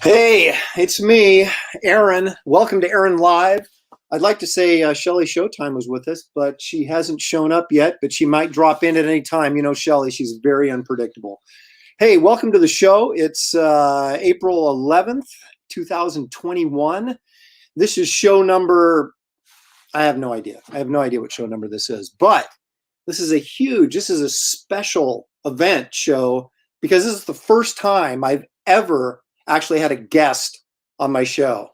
Hey, it's me, Aaron. Welcome to Aaron Live. I'd like to say Shelly Showtime was with us, but she hasn't shown up yet, but she might drop in at any time. You know, Shelly, she's very unpredictable. Hey, welcome to the show. It's April 11th, 2021. This is show number, I have no idea. I have no idea what show number this is, but this is a special event show because this is the first time I've ever actually had a guest on my show.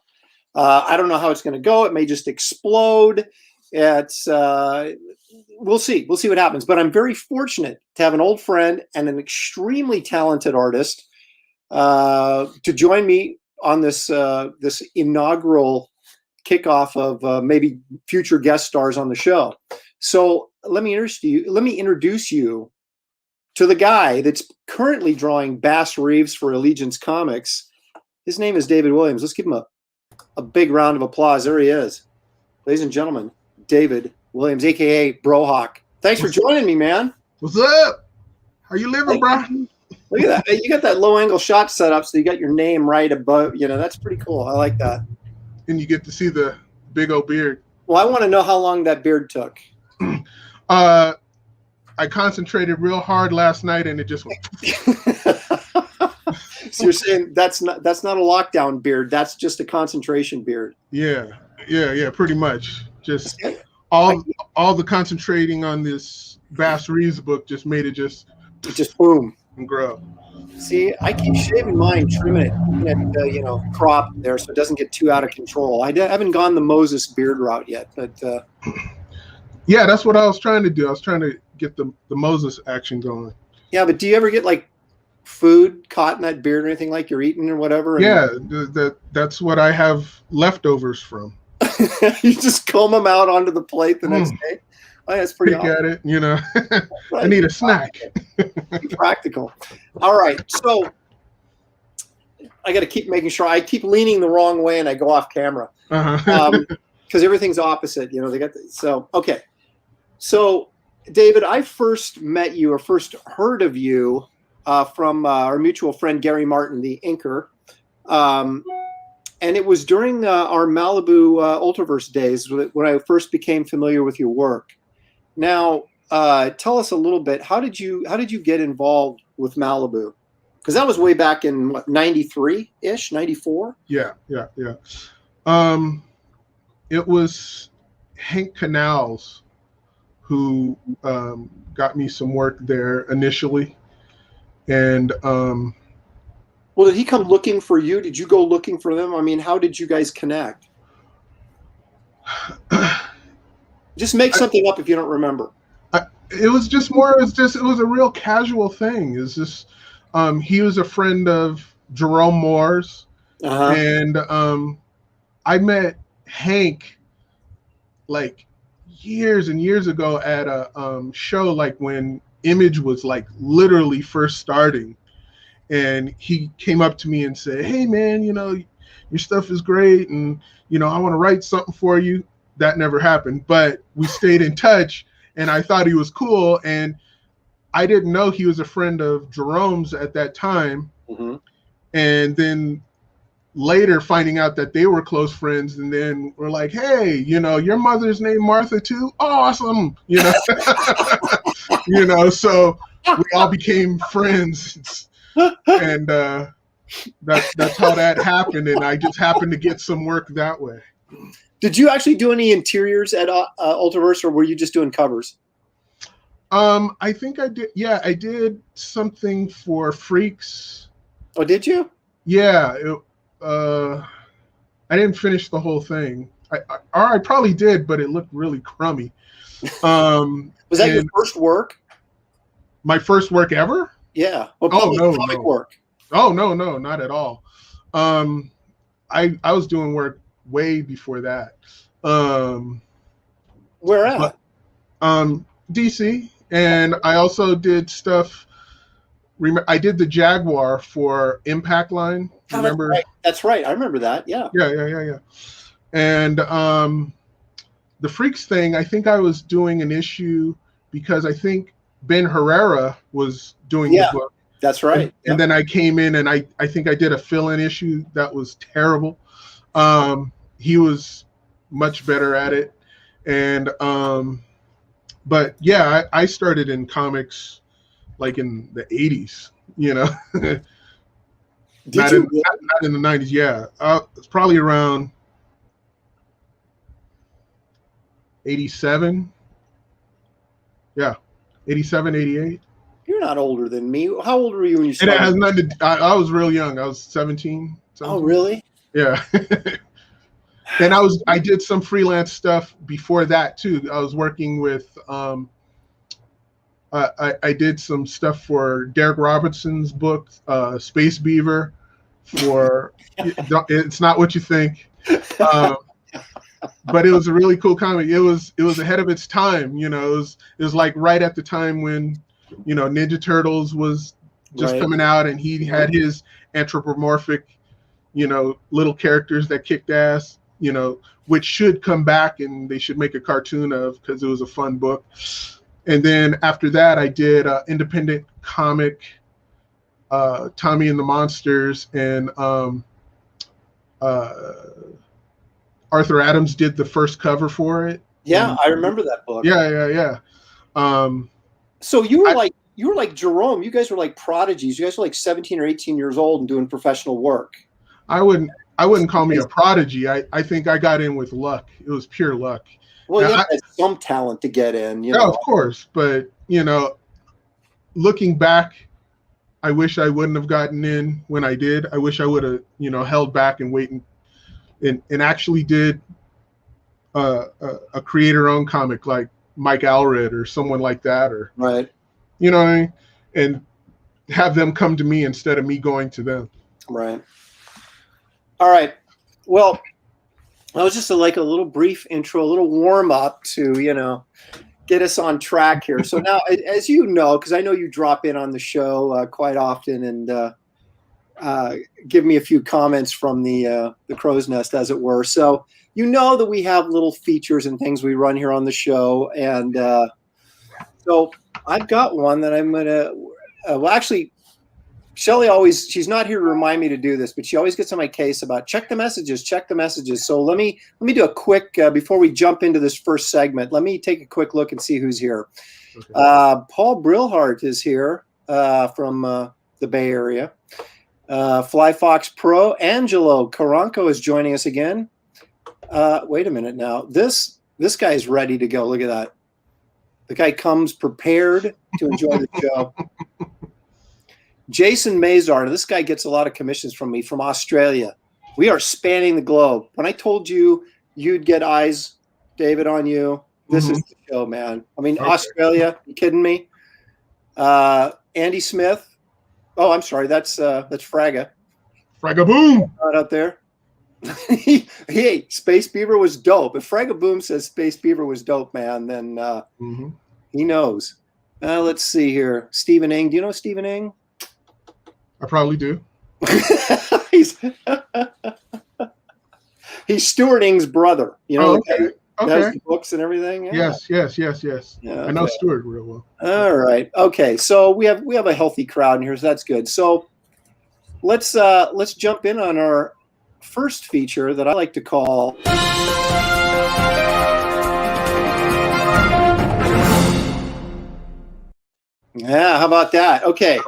I don't know how it's going to go. It may just explode. We'll see. We'll see what happens. But I'm very fortunate to have an old friend and an extremely talented artist to join me on this inaugural kickoff of maybe future guest stars on the show. So let me introduce you to the guy that's currently drawing Bass Reeves for Allegiance Comics. His name is David Williams. Let's give him a big round of applause. There he is. Ladies and gentlemen, David Williams, a.k.a. Brohawk. Thanks for joining me, man. What's up? How you living, bro? Look at that. You got that low-angle shot set up so you got your name right above. You know, that's pretty cool. I like that. And you get to see the big old beard. Well, I want to know how long that beard took. I concentrated real hard last night, and it just went. So you're saying that's not a lockdown beard. That's just a concentration beard. Yeah, pretty much. Just all the concentrating on this Bass Reeves book just made it just boom and grow. See, I keep shaving mine, trimming it, crop there so it doesn't get too out of control. I haven't gone the Moses beard route yet, but yeah, that's what I was trying to do. I was trying to get the Moses action going. Yeah, but do you ever get like food caught in that beard or anything like you're eating or whatever? Yeah, that's what I have leftovers from. You just comb them out onto the plate the next day. Oh, that's pretty awesome. At it, I need a snack. Practical. All right, so I got to keep making sure I keep leaning the wrong way and I go off camera because everything's opposite. They got okay. So David, I first met you or first heard of you from our mutual friend Gary Martin, the inker, and it was during our Malibu Ultraverse days when I first became familiar with your work. Now, tell us a little bit. How did you get involved with Malibu? Because that was way back in what, 93-ish, 94? Yeah. It was Hank Canals who got me some work there initially. And well, did he come looking for you? Did you go looking for them? I mean, how did you guys connect? Just make something up if you don't remember. It was a real casual thing. It's just he was a friend of Jerome Moore's, and I met Hank like years and years ago at a show like when Image was like literally first starting, and he came up to me and said, "Hey man, your stuff is great, and I want to write something for you." That never happened, but we stayed in touch, and I thought he was cool, and I didn't know he was a friend of Jerome's at that time. And then later finding out that they were close friends, and then we're like, "Hey, your mother's named Martha too? Awesome!" So we all became friends, and that's how that happened. And I just happened to get some work that way. Did you actually do any interiors at Ultraverse, or were you just doing covers? I think I did. Yeah, I did something for Freaks. Oh, did you? Yeah. I didn't finish the whole thing. I probably did, but it looked really crummy. Was that your first work? My first work ever? Yeah. Well, comic work. Oh no, not at all. I was doing work way before that. Where at? DC, and I also did stuff. I did the Jaguar for Impact Line. Remember? That's right. I remember that. Yeah. Yeah. And the Freaks thing, I think I was doing an issue because I think Ben Herrera was doing the book. That's right. And then I came in and I think I did a fill-in issue that was terrible. He was much better at it. And but yeah, I started in comics like in the 80s, you know. not in the 90s. Yeah, it's probably around 87. Yeah, 87, 88. You're not older than me. How old were you when you And started? it has nothing to, I was real young. I was 17. Oh, really? Yeah. And I did some freelance stuff before that too. I was working with I did some stuff for Derek Robertson's book, Space Beaver, for It's Not What You Think. But it was a really cool comic. It was ahead of its time, you know. It was like right at the time when, you know, Ninja Turtles was just coming out, and he had his anthropomorphic, you know, little characters that kicked ass, you know, which should come back and they should make a cartoon of, because it was a fun book. And then after that, I did independent comic, Tommy and the Monsters, and Arthur Adams did the first cover for it. Yeah, I remember that book. Yeah. So you were like Jerome. You guys were like prodigies. You guys were like 17 or 18 years old and doing professional work. I wouldn't call me a prodigy. I think I got in with luck. It was pure luck. Well, you had some talent to get in. You know, of course. But, you know, looking back, I wish I wouldn't have gotten in when I did. I wish I would have, you know, held back and waited and actually did a creator-owned comic like Mike Allred or someone like that, or you know what I mean? And have them come to me instead of me going to them. Right. All right. Well, that was just a little brief intro, a little warm up to, you know, get us on track here. So now, as you know, because I know you drop in on the show quite often and give me a few comments from the crow's nest, as it were. So you know that we have little features and things we run here on the show, and so I've got one that I'm gonna. Well, actually, Shelly she's not here to remind me to do this, but she always gets on my case about check the messages. So let me do a quick before we jump into this first segment. Let me take a quick look and see who's here. Okay. Paul Brillhart is here from the Bay Area. Fly Fox Pro Angelo Caranco is joining us again. Wait a minute now. This guy's ready to go. Look at that. The guy comes prepared to enjoy the show. Jason Mazar. This guy gets a lot of commissions from me from Australia. We are spanning the globe. When I told you you'd get eyes, David, on you, this is the show, man. I mean, okay. Australia, you kidding me? Andy Smith. Oh, I'm sorry. That's Fraga. Fraga Boom. Not up there. Hey, Space Beaver was dope. If Fraga Boom says Space Beaver was dope, man, then he knows. Let's see here. Stephen Ing. Do you know Stephen Ing? I probably do. He's Stuart Ing's brother. You know, okay. Has the books and everything. Yeah. Yes. Yeah, okay. I know Stuart real well. All right. Okay. So we have a healthy crowd in here, so that's good. So let's jump in on our first feature that I like to call how about that? Okay.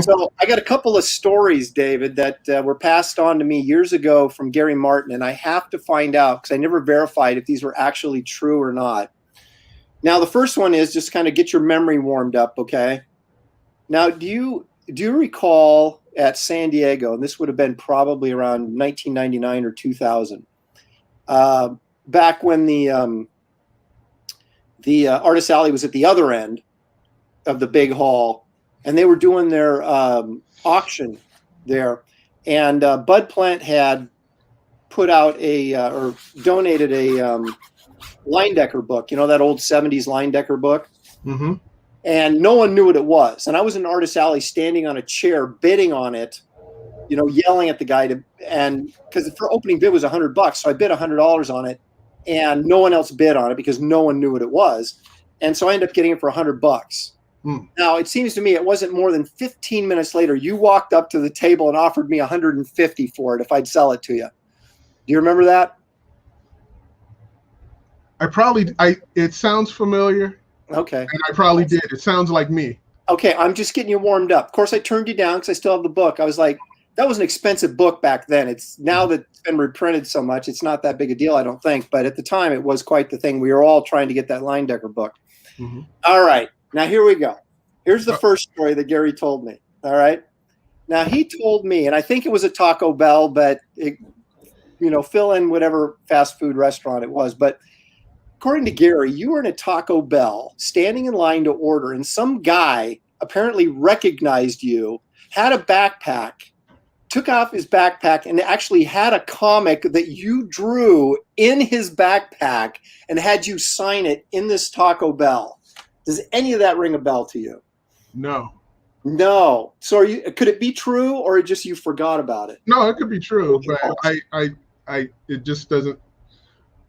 So I got a couple of stories, David, that were passed on to me years ago from Gary Martin, and I have to find out because I never verified if these were actually true or not. Now, the first one is just kind of get your memory warmed up, okay? Now, do you recall at San Diego, and this would have been probably around 1999 or 2000, back when the Artist Alley was at the other end of the big hall, and they were doing their auction there, and Bud Plant had put out or donated a Leyendecker book, you know, that old 70s Leyendecker book. Mm-hmm. And no one knew what it was. And I was in Artist Alley standing on a chair bidding on it, you know, yelling at the guy and because the opening bid was $100. So I bid $100 on it, and no one else bid on it because no one knew what it was. And so I ended up getting it for $100. Now, it seems to me it wasn't more than 15 minutes later, you walked up to the table and offered me $150 for it if I'd sell it to you. Do you remember that? It sounds familiar. Okay. And I probably did. It sounds like me. Okay, I'm just getting you warmed up. Of course, I turned you down because I still have the book. I was like, that was an expensive book back then. It's now that it's been reprinted so much, it's not that big a deal, I don't think. But at the time, it was quite the thing. We were all trying to get that Leyendecker book. Mm-hmm. All right, now here we go. Here's the first story that Gary told me. All right. Now, he told me, and I think it was a Taco Bell, but fill in whatever fast food restaurant it was. But according to Gary, you were in a Taco Bell standing in line to order, and some guy apparently recognized you, had a backpack, took off his backpack, and actually had a comic that you drew in his backpack and had you sign it in this Taco Bell. Does any of that ring a bell to you? No. No. So could it be true, or just you forgot about it? No, it could be true, but it just doesn't.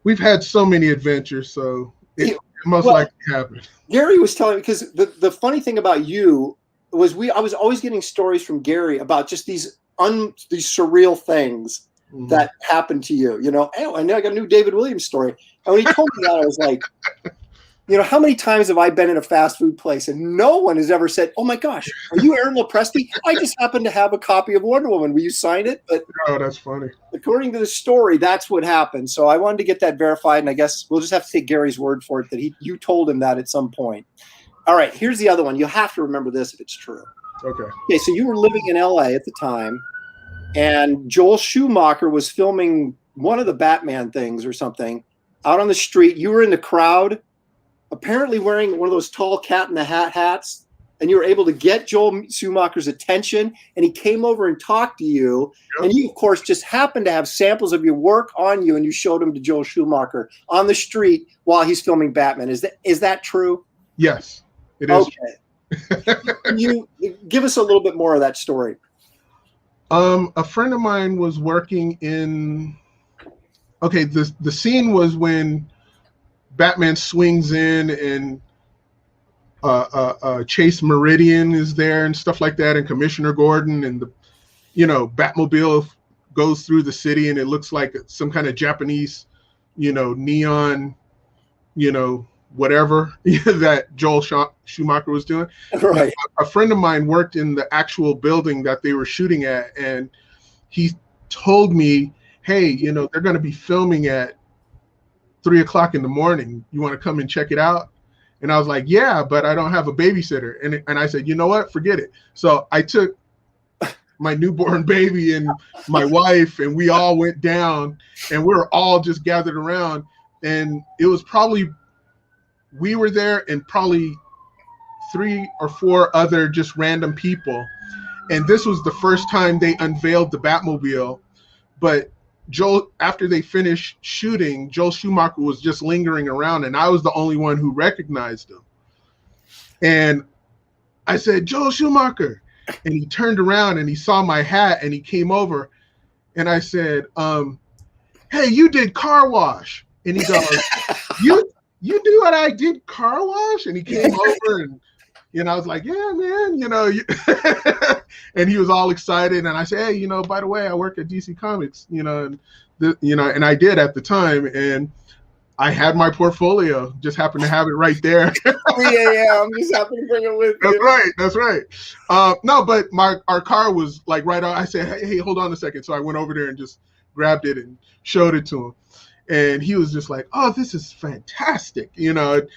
We've had so many adventures, so it most likely happened. Gary was telling me, because the funny thing about you was I was always getting stories from Gary about just these surreal things that happened to you. I know I got a new David Williams story. And when he told me that, I was like, how many times have I been in a fast food place and no one has ever said, "Oh my gosh, are you Aaron Lopresti? I just happen to have a copy of Wonder Woman. Will you sign it?" But that's funny. According to the story, that's what happened. So I wanted to get that verified, and I guess we'll just have to take Gary's word for it that you told him that at some point. All right, here's the other one. You have to remember this if it's true. Okay, so you were living in LA at the time, and Joel Schumacher was filming one of the Batman things or something out on the street. You were in the crowd, apparently wearing one of those tall cat in the hat hats, and you were able to get Joel Schumacher's attention, and he came over and talked to you. Yep. And you, of course, just happened to have samples of your work on you, and you showed them to Joel Schumacher on the street while he's filming Batman. Is that true? Yes, it is. Okay. Can you give us a little bit more of that story? A friend of mine was working in. Okay, the scene was when Batman swings in and Chase Meridian is there and stuff like that, and Commissioner Gordon, and the Batmobile goes through the city, and it looks like some kind of Japanese neon whatever that Joel Schumacher was doing. Right. A friend of mine worked in the actual building that they were shooting at, and he told me, "Hey, they're going to be filming at 3:00 in the morning. You want to come and check it out?" And I was like, "Yeah, but I don't have a babysitter." And I said, "You know what? Forget it." So I took my newborn baby and my wife, and we all went down, and we were all just gathered around. And it was we were there and probably 3 or 4 other just random people. And this was the first time they unveiled the Batmobile. But after they finished shooting, Joel Schumacher was just lingering around, and I was the only one who recognized him. And I said, "Joel Schumacher." And he turned around and he saw my hat, and he came over, and I said, "Hey, you did Car Wash." And he goes, You do what I did, Car Wash? And he came over, and I was like, "Yeah, man, and he was all excited. And I said, "Hey, by the way, I work at DC Comics, and I did at the time." And I had my portfolio, just happened to have it right there. 3 a.m. Just happened to bring it with you. That's right. No, but our car was like right on. I said, hey, hold on a second. So I went over there and just grabbed it and showed it to him. And he was just like, "Oh, this is fantastic." The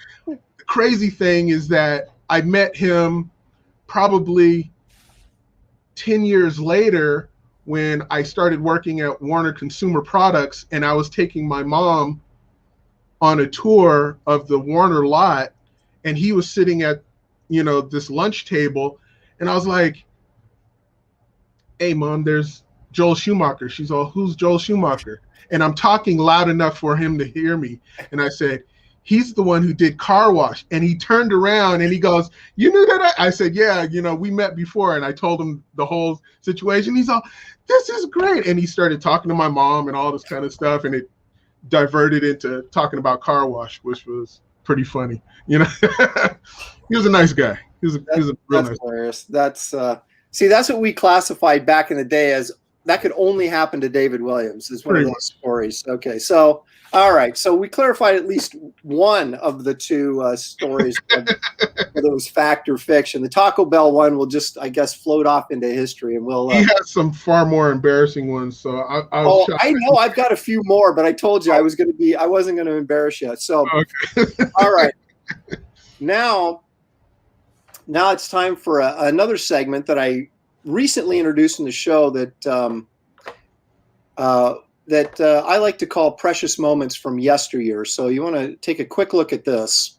crazy thing is that I met him probably 10 years later when I started working at Warner Consumer Products, and I was taking my mom on a tour of the Warner lot, and he was sitting at, this lunch table, and I was like, "Hey, Mom, there's Joel Schumacher." She's all, "Who's Joel Schumacher?" And I'm talking loud enough for him to hear me. And I said, "He's the one who did Car Wash." And he turned around and he goes, "You knew that?" I said, "Yeah, we met before." And I told him the whole situation. He's all, "This is great." And he started talking to my mom and all this kind of stuff. And it diverted into talking about Car Wash, which was pretty funny. He was a nice guy. He was a real nice. Hilarious. That's see, that's what we classified back in the day as that could only happen to David Williams. Is one of those stories. Okay, so all right, so we clarified at least one of the two stories, whether it was fact or fiction. The Taco Bell one will just, I guess, float off into history, and we'll. He has some far more embarrassing ones. So I know I've got a few more, but I told you I wasn't going to embarrass you. So, okay. All right, now it's time for another segment that I recently introduced in the show that I like to call Precious Moments from Yesteryear. So you want to take a quick look at this.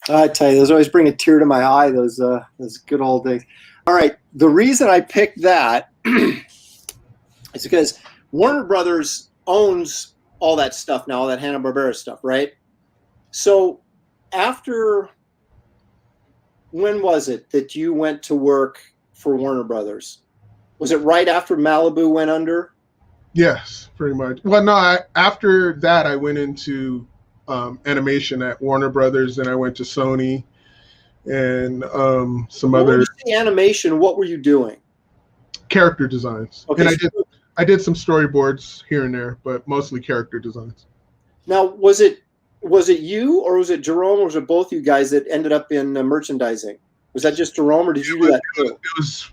I tell you, those always bring a tear to my eye. Those good old days. All right, the reason I picked that is because Warner Brothers owns all that stuff now, all that Hanna-Barbera stuff, right? So when was it that you went to work for Warner Brothers? Was it right after Malibu went under? Yes, pretty much. Well, no, after that, I went into animation at Warner Brothers, and I went to Sony and some other. When you say animation, what were you doing? Character designs. Okay, and I did some storyboards here and there, but mostly character designs. Now, was it you, or was it Jerome, or was it both you guys that ended up in merchandising? Was that just Jerome, or did you do that too?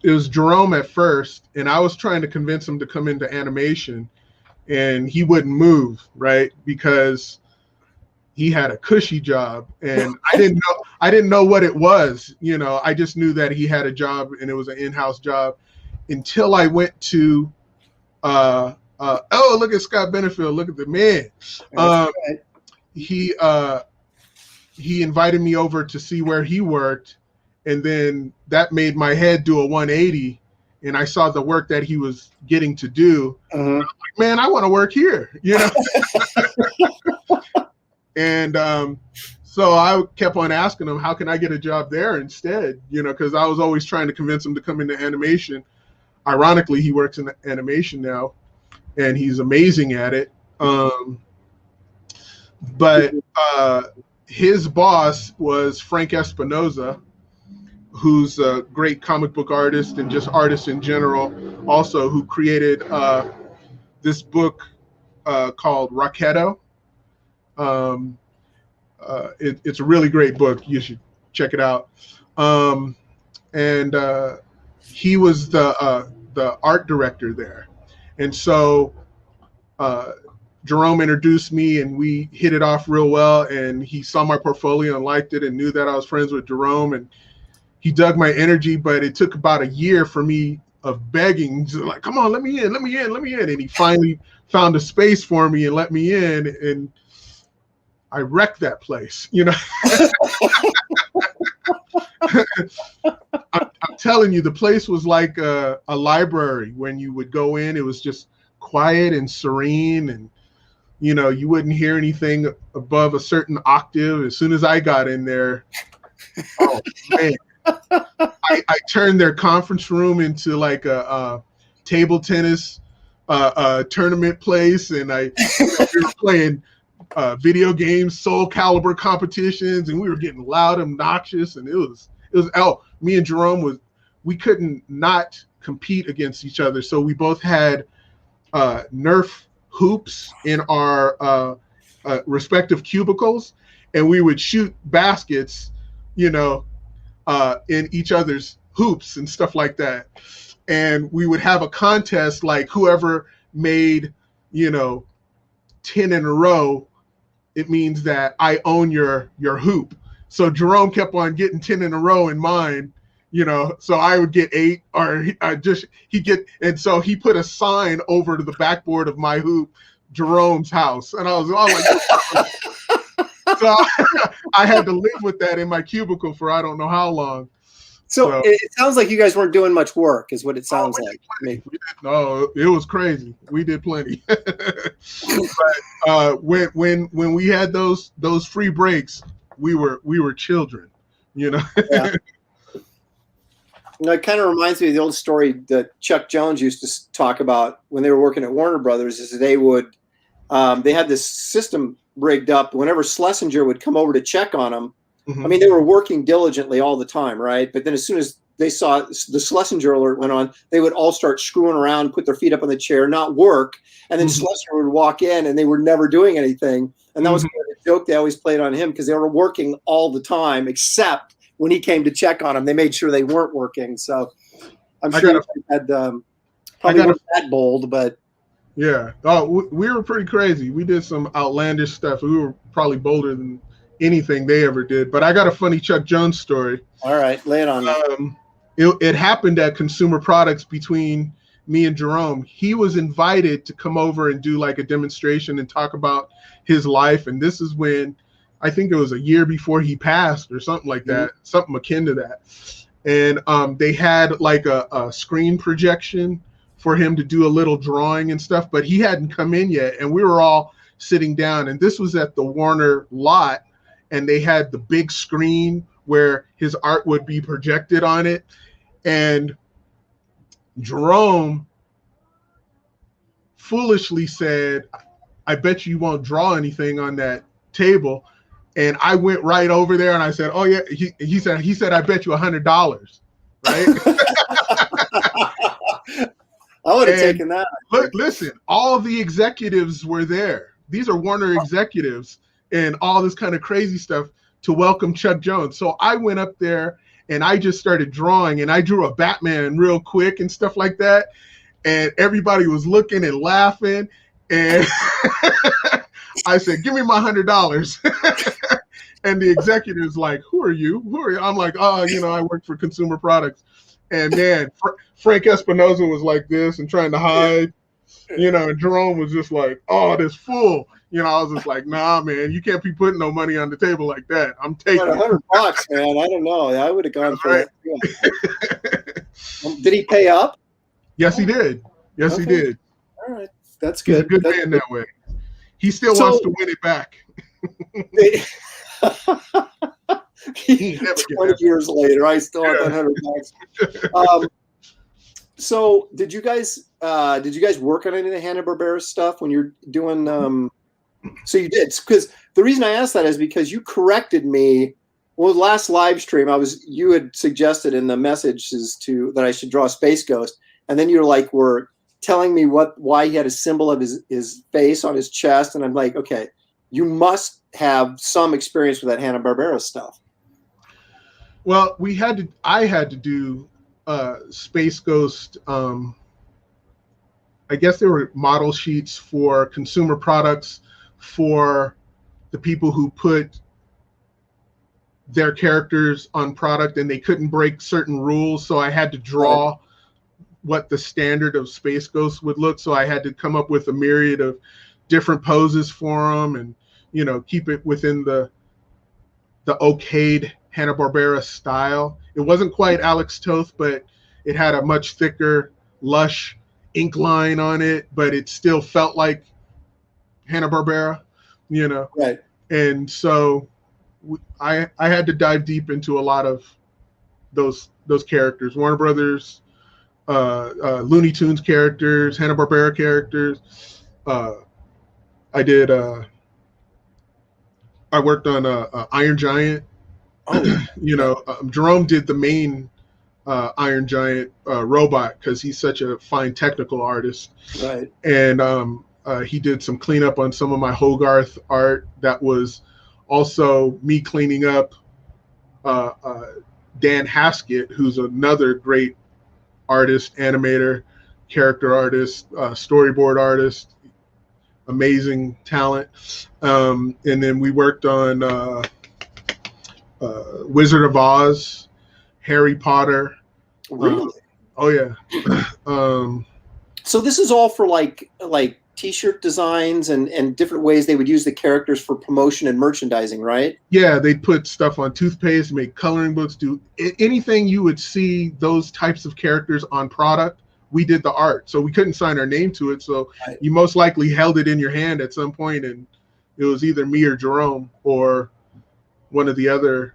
It was Jerome at first, and I was trying to convince him to come into animation, and he wouldn't move, right? Because he had a cushy job, and I didn't know what it was. You know, I just knew that he had a job, and it was an in-house job, until I went to oh, look at Scott Benefield, look at the man. He invited me over to see where he worked, and then that made my head do a 180, and I saw the work that he was getting to do. I'm like, man, I want to work here, you know. And so I kept on asking him, how can I get a job there instead? You know, because I was always trying to convince him to come into animation. Ironically, he works in animation now, and he's amazing at it. But his boss was Frank Espinoza, who's a great comic book artist and just artist in general, also, who created this book called Rocketo. It's a really great book. You should check it out. And he was the art director there. And so Jerome introduced me, and we hit it off real well, and he saw my portfolio and liked it and knew that I was friends with Jerome, and he dug my energy. But it took about a year for me of begging, like, come on, let me in. And he finally found a space for me and let me in, and I wrecked that place, you know. I'm telling you, the place was like a library. When you would go in, it was just quiet and serene, and you know, you wouldn't hear anything above a certain octave. As soon as I got in there, oh man, I turned their conference room into like a table tennis tournament place, and we were playing video games, Soul Calibur competitions, and we were getting loud, obnoxious, and it was me and Jerome we couldn't not compete against each other. So we both had Nerf hoops in our respective cubicles, and we would shoot baskets, you know, in each other's hoops and stuff like that. And we would have a contest, like whoever made, you know, 10 in a row, it means that I own your hoop. So Jerome kept on getting 10 in a row in mine, you know, so I would get 8, or and so he put a sign over to the backboard of my hoop, Jerome's house. And I was like, so I had to live with that in my cubicle for I don't know how long. So it sounds like you guys weren't doing much work, is what it sounds like. No, it was crazy. We did plenty. But when we had those free breaks, we were children, you know. Yeah. You know, it kind of reminds me of the old story that Chuck Jones used to talk about when they were working at Warner Brothers. Is they would they had this system rigged up. Whenever Schlesinger would come over to check on them, I mean, they were working diligently all the time, right? But then as soon as they saw the Schlesinger alert went on, they would all start screwing around, put their feet up on the chair, not work. And then Schlesinger would walk in and they were never doing anything. And that was kind of a joke they always played on him, because they were working all the time, except when he came to check on them, they made sure they weren't working. So I'm sure he had probably wasn't that bold, but. Yeah. Oh, we were pretty crazy. We did some outlandish stuff. We were probably bolder than anything they ever did. But I got a funny Chuck Jones story. All right, lay it on me. It happened at Consumer Products between me and Jerome. He was invited to come over and do like a demonstration and talk about his life. And this is when, I think it was a year before he passed or something like that, something akin to that. And they had like a screen projection for him to do a little drawing and stuff, but he hadn't come in yet. And we were all sitting down, and this was at the Warner lot, and they had the big screen where his art would be projected on it. And Jerome foolishly said, I bet you won't draw anything on that table. And I went right over there and I said, oh yeah, he said, I bet you $100, right? I would have taken that. Look, listen, all the executives were there. These are Warner executives and all this kind of crazy stuff to welcome Chuck Jones. So I went up there and I just started drawing, and I drew a Batman real quick and stuff like that. And everybody was looking and laughing. And I said, give me my $100. And the executive's like, who are you? I'm like, oh, you know, I work for Consumer Products. And man, Frank Espinosa was like this and trying to hide, you know, and Jerome was just like, oh, this fool. You know, I was just like, nah, man, you can't be putting no money on the table like that. I'm taking $100, man. I don't know. I would have gone for it. Yeah. Did he pay up? Yes, he did. Yes, he did. All right. That's good. He's a good man that way. He still wants to win it back. 20 years later, I still have that $100. So did you guys work on any of the Hanna-Barbera stuff when you're doing so you did, because the reason I asked that is because you corrected me. Well, last live stream you had suggested in the messages that I should draw a Space Ghost, and then were telling me why he had a symbol of his face on his chest, and I'm like, okay, you must have some experience with that Hanna-Barbera stuff. Well, I had to do Space Ghost. I guess there were model sheets for Consumer Products for the people who put their characters on product, and they couldn't break certain rules. So I had to draw what the standard of Space Ghost would look. So I had to come up with a myriad of different poses for them, and, you know, keep it within the okayed Hanna-Barbera style. It wasn't quite Alex Toth, but it had a much thicker, lush ink line on it, but it still felt like Hanna-Barbera, you know. Right. And so I had to dive deep into a lot of those characters, Warner Brothers, Looney Tunes characters, Hanna-Barbera characters. I worked on Iron Giant. Oh, you know, Jerome did the main Iron Giant robot because he's such a fine technical artist. Right. And he did some cleanup on some of my Hogarth art that was Also, me cleaning up Dan Haskett, who's another great artist, animator, character artist, storyboard artist, amazing talent. And then we worked on Wizard of Oz, Harry Potter. Really? Oh yeah. So this is all for like T-shirt designs and different ways they would use the characters for promotion and merchandising, right? Yeah, they put stuff on toothpaste, make coloring books, do anything you would see those types of characters on product. We did the art, so we couldn't sign our name to it. So you most likely held it in your hand at some point, and it was either me or Jerome or one of the other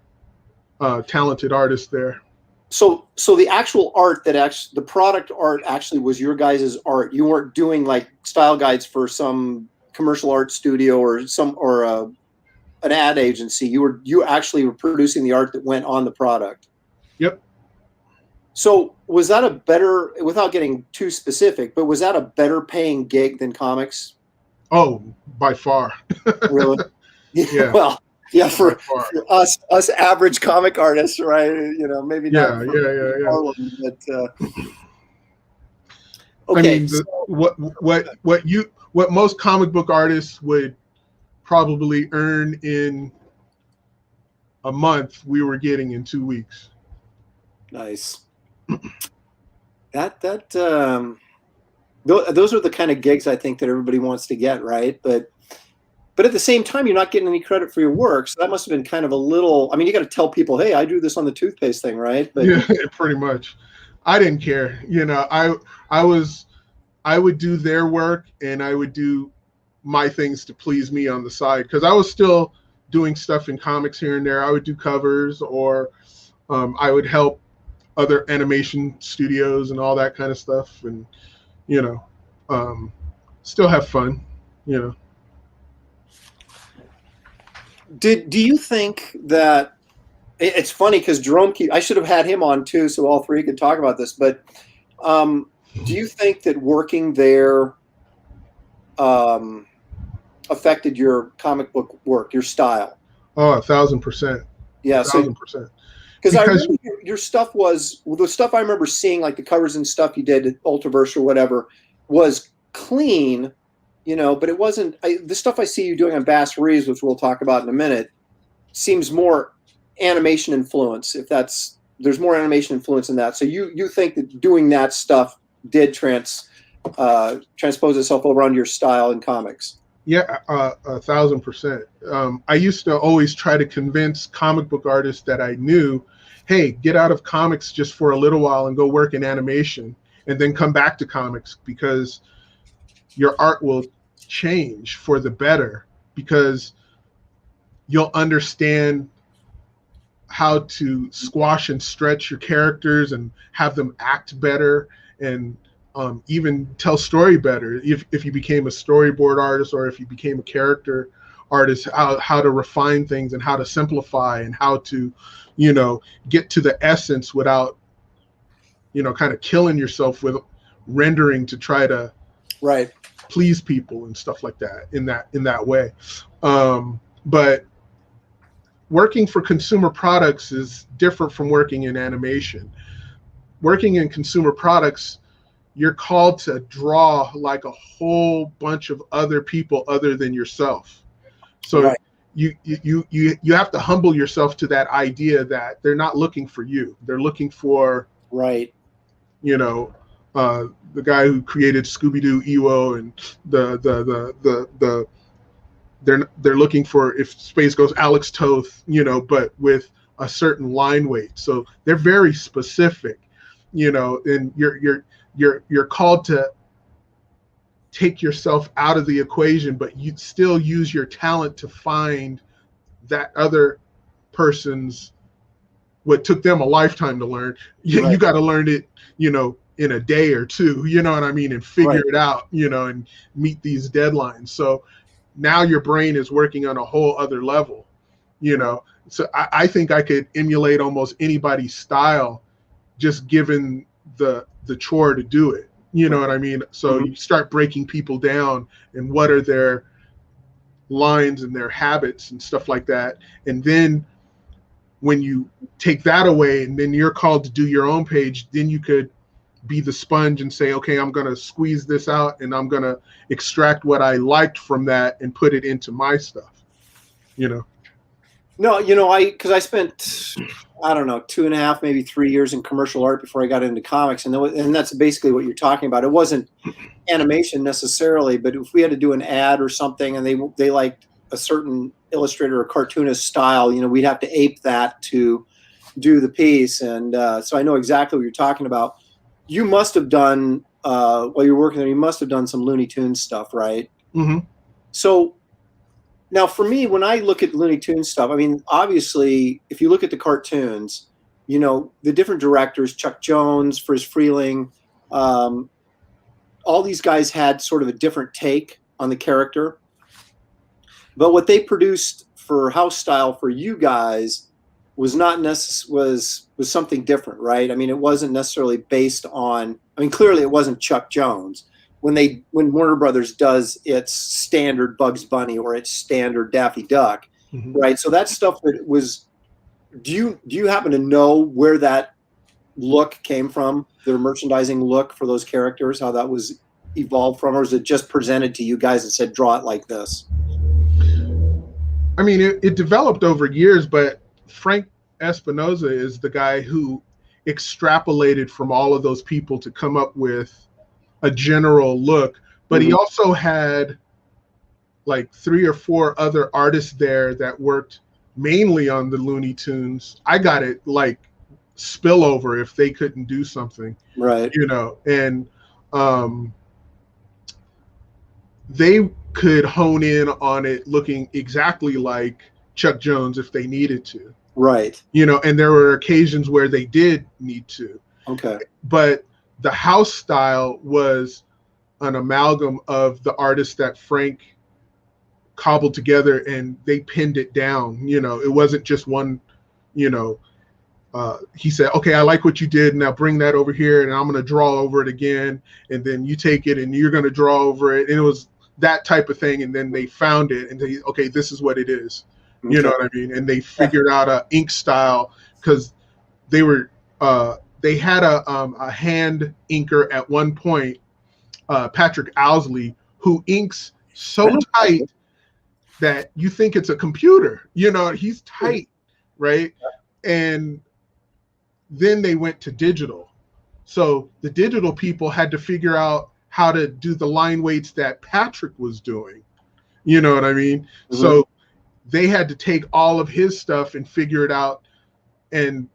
talented artists there. So the actual art the product art actually was your guys' art. You weren't doing like style guides for some commercial art studio or an ad agency. You actually were producing the art that went on the product. Yep. So was that a better, without getting too specific, but was that a better paying gig than comics? Oh, by far. Really? Yeah. Well, yeah, for us average comic artists, right? You know, maybe not. Yeah. Harlem, but, okay. I mean, what most comic book artists would probably earn in a month, we were getting in 2 weeks. Nice. Those are the kind of gigs I think that everybody wants to get, right? But at the same time, you're not getting any credit for your work. So that must have been kind of a little, I mean, you got to tell people, hey, I drew this on the toothpaste thing, right? But yeah, pretty much. I didn't care. You know, I would do their work and I would do my things to please me on the side, because I was still doing stuff in comics here and there. I would do covers, or I would help other animation studios and all that kind of stuff, and you know, still have fun, you know. Do you think that it's funny because Jerome I should have had him on too, so all three could talk about this. But do you think that working there affected your comic book work, your style? Oh, 1,000%. Yeah, 1,000%. Because I remember your stuff was the stuff I remember seeing, like the covers and stuff you did at Ultraverse or whatever, was clean. You know, but it wasn't. The stuff I see you doing on Bass Reeves, which we'll talk about in a minute, seems more animation influence. There's more animation influence in that. So you think that doing that stuff did transpose itself over onto your style in comics? Yeah, 1,000%. I used to always try to convince comic book artists that I knew, hey, get out of comics just for a little while and go work in animation, and then come back to comics, because your art will change for the better, because you'll understand how to squash and stretch your characters and have them act better, and even tell story better if you became a storyboard artist, or if you became a character artist, how to refine things and how to simplify and how to, you know, get to the essence without, you know, kind of killing yourself with rendering to try to please people and stuff like that in that way. But working for consumer products is different from working in animation. Working in consumer products, you're called to draw like a whole bunch of other people other than yourself. So you have to humble yourself to that idea that they're not looking for you. They're looking for, you know, the guy who created Scooby-Doo Ewo, and they're looking for, if space goes, Alex Toth, you know, but with a certain line weight. So they're very specific, you know, and you're called to take yourself out of the equation, but you still use your talent to find that other person's, what took them a lifetime to learn. You got to learn it, you know, in a day or two, you know what I mean, and figure it out, you know, and meet these deadlines. So now your brain is working on a whole other level, you know. So I think I could emulate almost anybody's style, just given the chore to do it, you know what I mean. So you start breaking people down, and what are their lines and their habits and stuff like that. And then when you take that away and then you're called to do your own page, then you could be the sponge and say, okay, I'm going to squeeze this out and I'm going to extract what I liked from that and put it into my stuff, you know? No, because I spent, I don't know, 2.5, maybe 3 years in commercial art before I got into comics. And that's basically what you're talking about. It wasn't animation necessarily, but if we had to do an ad or something and they liked a certain illustrator or cartoonist style, we'd have to ape that to do the piece. And so I know exactly what you're talking about. You must have done, while you're working there, you must have done some Looney Tunes stuff, right? Mm-hmm. So now for me, when I look at Looney Tunes stuff, I mean, obviously, if you look at the cartoons, the different directors, Chuck Jones, Friz Freleng, all these guys had sort of a different take on the character. But what they produced for house style for you guys was not was something different, right? I mean, it wasn't necessarily based on, I mean, clearly it wasn't Chuck Jones. When Warner Brothers does its standard Bugs Bunny or its standard Daffy Duck, Mm-hmm. right? So that stuff that was, do you happen to know where that look came from, their merchandising look for those characters, how that was evolved from, or was it just presented to you guys and said, draw it like this? I mean, it developed over years, but Frank Espinosa is the guy who extrapolated from all of those people to come up with a general look. But he also had like 3 or 4 other artists there that worked mainly on the Looney Tunes. I got it like spillover if they couldn't do something, right? And they could hone in on it looking exactly like Chuck Jones if they needed to. Right. And there were occasions where they did need to. Okay. But the house style was an amalgam of the artists that Frank cobbled together and they pinned it down. It wasn't just one, he said, okay, I like what you did. Now bring that over here and I'm going to draw over it again. And then you take it and you're going to draw over it. And it was that type of thing. And then they found it and they, okay, this is what it is. Okay. You know what I mean? And they figured out a ink style because they were, they had a hand inker at one point, Patrick Owsley, who inks so tight that you think it's a computer. He's tight, right? And then they went to digital. So the digital people had to figure out how to do the line weights that Patrick was doing. You know what I mean? Mm-hmm. So they had to take all of his stuff and figure it out. And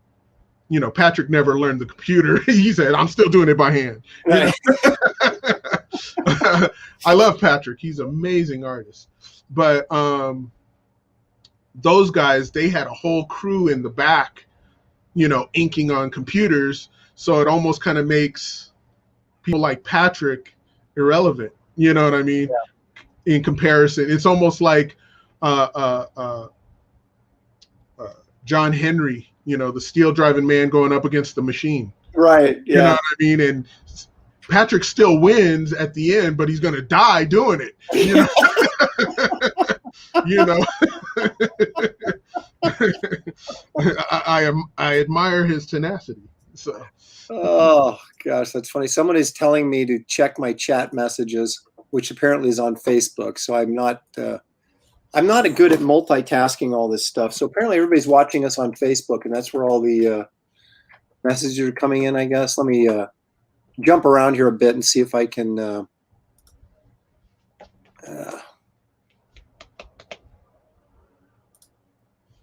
Patrick never learned the computer. He said, I'm still doing it by hand. Right. I love Patrick. He's an amazing artist. But those guys, they had a whole crew in the back, inking on computers. So it almost kind of makes people like Patrick irrelevant. You know what I mean? Yeah. In comparison, it's almost like John Henry, the steel driving man going up against the machine. Right. Yeah. You know what I mean? And Patrick still wins at the end, but he's going to die doing it. I admire his tenacity. So. Oh gosh, that's funny. Someone is telling me to check my chat messages, which apparently is on Facebook. So I'm not good at multitasking all this stuff. So apparently everybody's watching us on Facebook, and that's where all the messages are coming in, I guess. Let me jump around here a bit and see if I can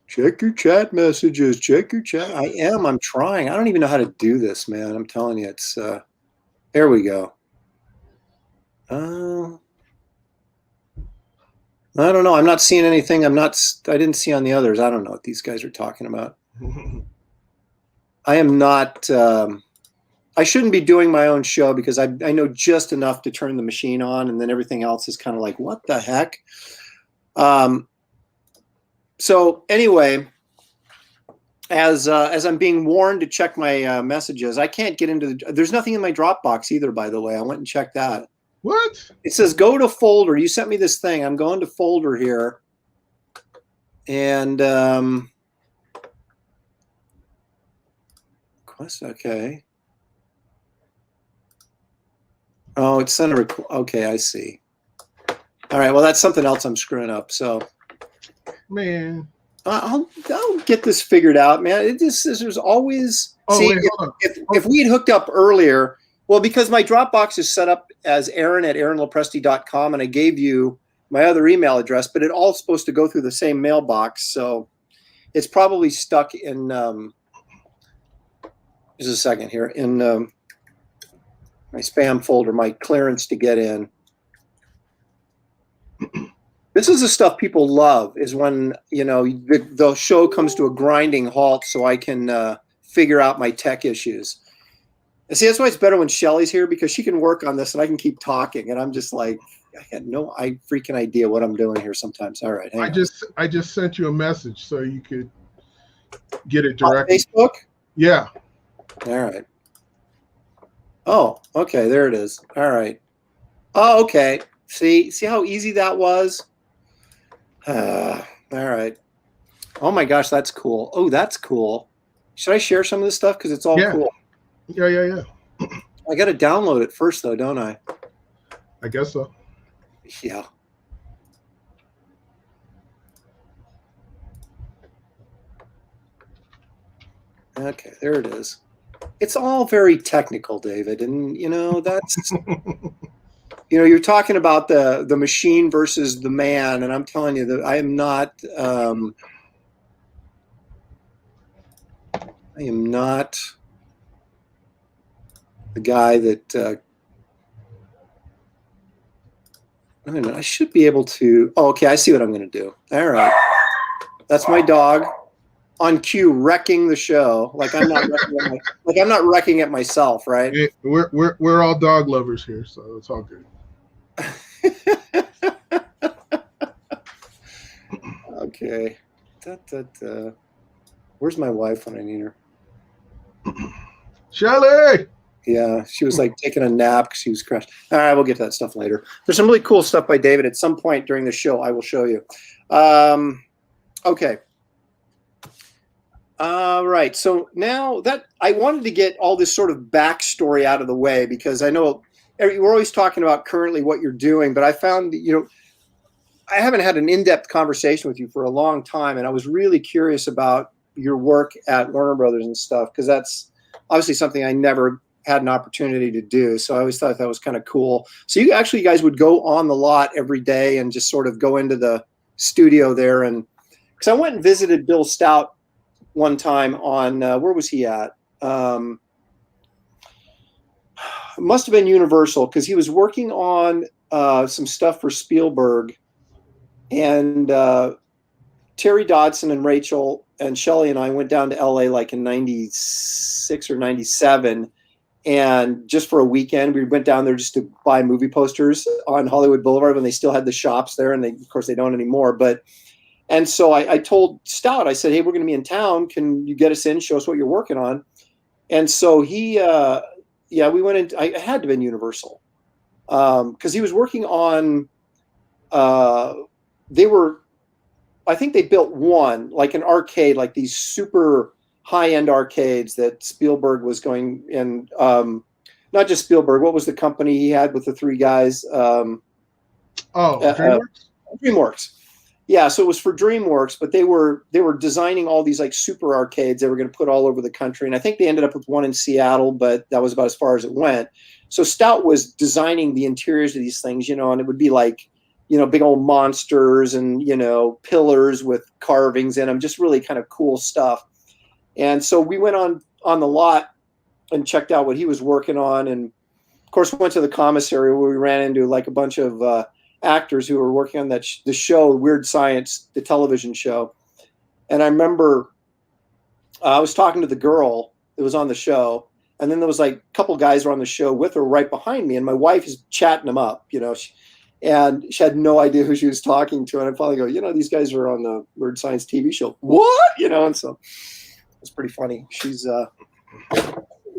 check your chat messages. Check your chat. I'm trying. I don't even know how to do this, man. I'm telling you, it's there we go. I don't know. I'm not seeing anything. I didn't see on the others. I don't know what these guys are talking about. I am not, I shouldn't be doing my own show because I know just enough to turn the machine on, and then everything else is kind of like, what the heck? So anyway, as I'm being warned to check my messages, I can't get into there's nothing in my Dropbox either, by the way. I went and checked that. What? It says go to folder. You sent me this thing. I'm going to folder here. And okay. Oh, it's sent a okay, I see. All right, well, that's something else I'm screwing up. So, Man, I'll get this figured out, man. There's always. Oh, see, wait, hold on. if we had hooked up earlier, well, because my Dropbox is set up as aaron@aaronlopresti.com, and I gave you my other email address, but it all's supposed to go through the same mailbox, so it's probably stuck in. Just a second here in my spam folder, my clearance to get in. This is the stuff people love, is when, you know, the show comes to a grinding halt so I can figure out my tech issues. And see, that's why it's better when Shelly's here, because she can work on this and I can keep talking. And I'm just like, I had no freaking idea what I'm doing here sometimes. All right. I just sent you a message so you could get it directly. On Facebook? Yeah. All right. Oh, okay. There it is. All right. Oh, okay. See how easy that was? All right. Oh my gosh, that's cool. Oh, that's cool. Should I share some of this stuff? Because it's all cool. Yeah. I got to download it first, though, don't I? I guess so. Yeah. Okay, there it is. It's all very technical, David, and you know that's. You know, you're talking about the machine versus the man, and I'm telling you that I am not the guy that I should be able to. Oh, okay, I see what I'm going to do. All right, that's my dog on cue wrecking the show. Like I'm not wrecking it myself, right? We're all dog lovers here, so it's all good. Okay. Where's my wife when I need her? Shelly! Yeah, she was like taking a nap because she was crashed. All right, we'll get to that stuff later. There's some really cool stuff by David. At some point during the show, I will show you. Okay. Right. So now that I wanted to get all this sort of backstory out of the way, because I know we're always talking about currently what you're doing, but I found that, you know, I haven't had an in-depth conversation with you for a long time, and I was really curious about your work at Warner Brothers and stuff, because that's obviously something I never had an opportunity to do. So I always thought that was kind of cool. So you guys would go on the lot every day and just sort of go into the studio there, and because I went and visited Bill Stout one time on where was he at? Must have been Universal, because he was working on some stuff for Spielberg, and Terry Dodson and Rachel and Shelley and I went down to LA like in 96 or 97, and just for a weekend we went down there just to buy movie posters on Hollywood Boulevard when they still had the shops there, and of course they don't anymore. And so I told Stout, I said, hey, we're going to be in town. Can you get us in, show us what you're working on? And so he, we went in. I had to be in Universal because he was working on, I think they built one, like an arcade, like these super high-end arcades that Spielberg was going in. Not just Spielberg. What was the company he had with the three guys? DreamWorks? DreamWorks. Yeah, so it was for DreamWorks, but they were designing all these like super arcades they were going to put all over the country, and I think they ended up with one in Seattle, but that was about as far as it went. So Stout was designing the interiors of these things, you know, and it would be like, you know, big old monsters and, you know, pillars with carvings in them, just really kind of cool stuff. And so we went on the lot and checked out what he was working on, and of course went to the commissary where we ran into like a bunch of actors who were working on the show Weird Science, the television show. And I remember I was talking to the girl that was on the show, and then there was like a couple guys were on the show with her right behind me, and my wife is chatting them up, you know, and she had no idea who she was talking to. And I finally go, you know, these guys are on the Weird Science TV show. What? You know, and so it's pretty funny.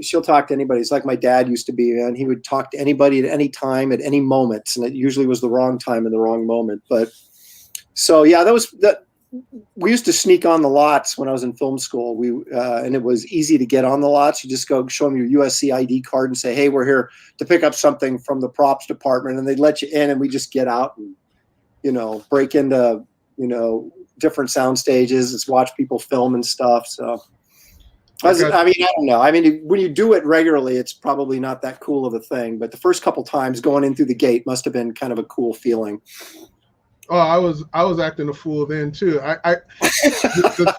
she'll talk to anybody. It's like my dad used to be, man. He would talk to anybody at any time, at any moment, and it usually was the wrong time and the wrong moment. But so yeah, we used to sneak on the lots when I was in film school. And it was easy to get on the lots. You just go show them your USC ID card and say, "Hey, we're here to pick up something from the props department," and they'd let you in, and we just get out and break into different sound stages and watch people film and stuff. So. I don't know. I mean, when you do it regularly, it's probably not that cool of a thing. But the first couple times going in through the gate must have been kind of a cool feeling. Oh, I was acting a fool then too. The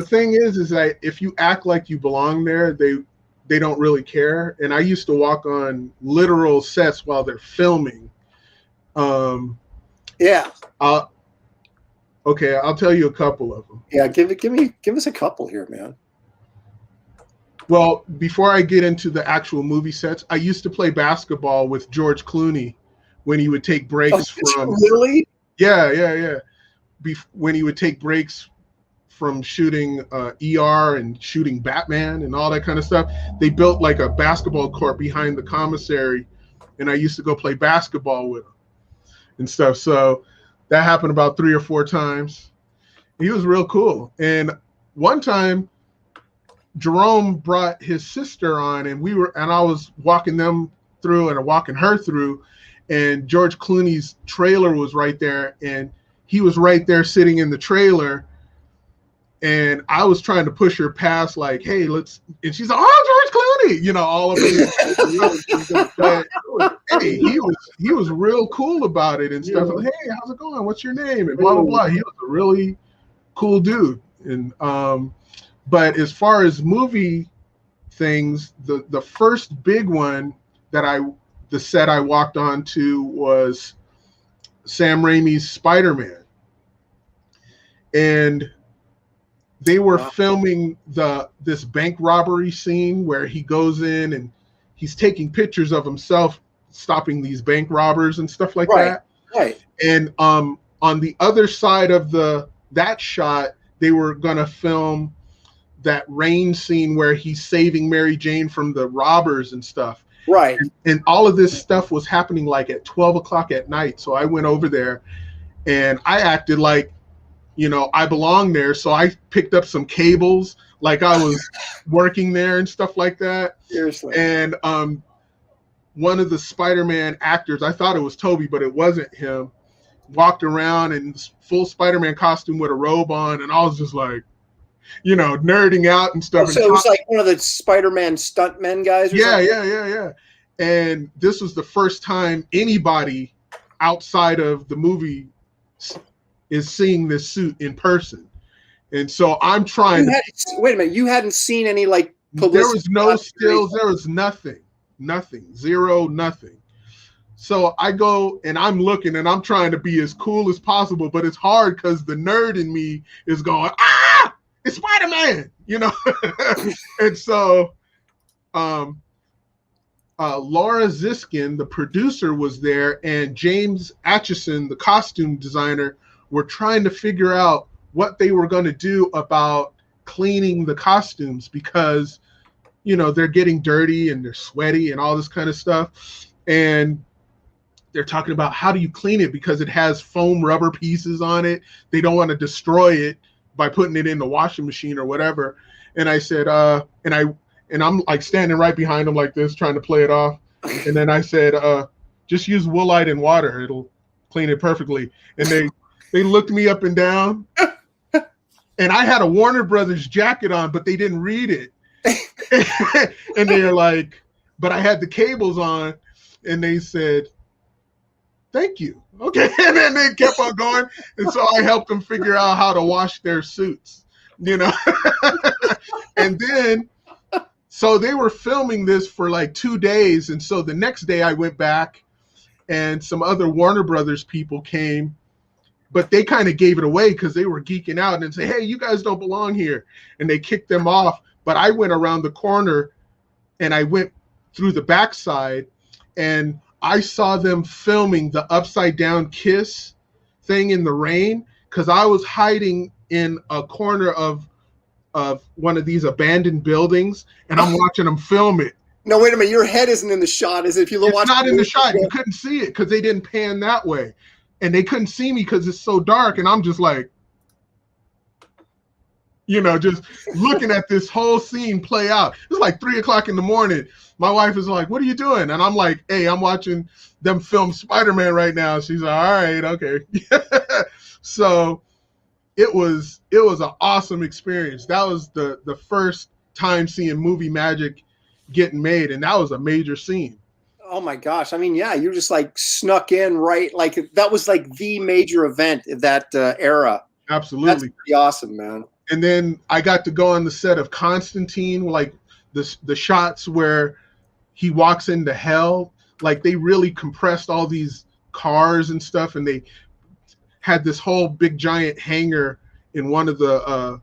thing is that if you act like you belong there, they don't really care. And I used to walk on literal sets while they're filming. Yeah. Okay, I'll tell you a couple of them. Yeah, give us a couple here, man. Well, before I get into the actual movie sets, I used to play basketball with George Clooney when he would take breaks from. Really? Yeah. When he would take breaks from shooting ER and shooting Batman and all that kind of stuff, they built like a basketball court behind the commissary, and I used to go play basketball with him and stuff. So that happened about 3 or 4 times. He was real cool. And one time, Jerome brought his sister on, and I was walking them through and walking her through, and George Clooney's trailer was right there, and he was right there sitting in the trailer, and I was trying to push her past, like, "Hey, let's," and she's like, "Oh, George Clooney," all of it. But, hey, he was real cool about it and stuff. Like, "Hey, how's it going? What's your name?" And blah blah blah. He was a really cool dude, and but as far as movie things, the first big one the set I walked on to was Sam Raimi's Spider-Man. And they were filming this bank robbery scene where he goes in and he's taking pictures of himself stopping these bank robbers and stuff like that. Right. And on the other side of that shot, they were gonna film that rain scene where he's saving Mary Jane from the robbers and stuff. Right. And all of this stuff was happening like at 12 o'clock at night. So I went over there and I acted like, I belong there. So I picked up some cables like I was working there and stuff like that. Seriously. And one of the Spider-Man actors, I thought it was Toby, but it wasn't him, walked around in full Spider-Man costume with a robe on. And I was just like, nerding out and stuff. So it was like one of the Spider-Man stuntmen guys? Yeah. And this was the first time anybody outside of the movie is seeing this suit in person. And so I'm trying wait a minute, you hadn't seen any like publicity? There was no stills, there was nothing, zero, nothing. So I go and I'm looking and I'm trying to be as cool as possible, but it's hard because the nerd in me is going, it's Spider-Man, And so Laura Ziskin, the producer, was there, and James Atchison, the costume designer, were trying to figure out what they were going to do about cleaning the costumes because, they're getting dirty and they're sweaty and all this kind of stuff. And they're talking about how do you clean it because it has foam rubber pieces on it. They don't want to destroy it by putting it in the washing machine or whatever. And I said, and I'm like standing right behind him like this, trying to play it off. And then I said, just use woolite and water. It'll clean it perfectly. And they looked me up and down. And I had a Warner Brothers jacket on, but they didn't read it. And they're like, but I had the cables on, and they said, "Thank you." Okay. And then they kept on going. And so I helped them figure out how to wash their suits, And then, so they were filming this for like 2 days. And so the next day I went back and some other Warner Brothers people came, but they kind of gave it away because they were geeking out and say, "Hey, you guys don't belong here." And they kicked them off. But I went around the corner and I went through the backside and I saw them filming the upside down kiss thing in the rain because I was hiding in a corner of of one of these abandoned buildings, and I'm watching them film it. No, wait a minute. Your head isn't in the shot. Is it? If you look, it's not in the shot. You couldn't see it because they didn't pan that way, and they couldn't see me because it's so dark. And I'm just like, just looking at this whole scene play out. It's like 3:00 in the morning. My wife is like, "What are you doing?" And I'm like, "Hey, I'm watching them film Spider-Man right now." She's like, "All right, okay." So it was an awesome experience. That was the first time seeing movie magic getting made, and that was a major scene. Oh my gosh. I mean, yeah, you just like snuck in, right? Like that was like the major event of that era. Absolutely. That's pretty awesome, man. And then I got to go on the set of Constantine, like the shots where he walks into hell. Like they really compressed all these cars and stuff, and they had this whole big giant hangar in one of the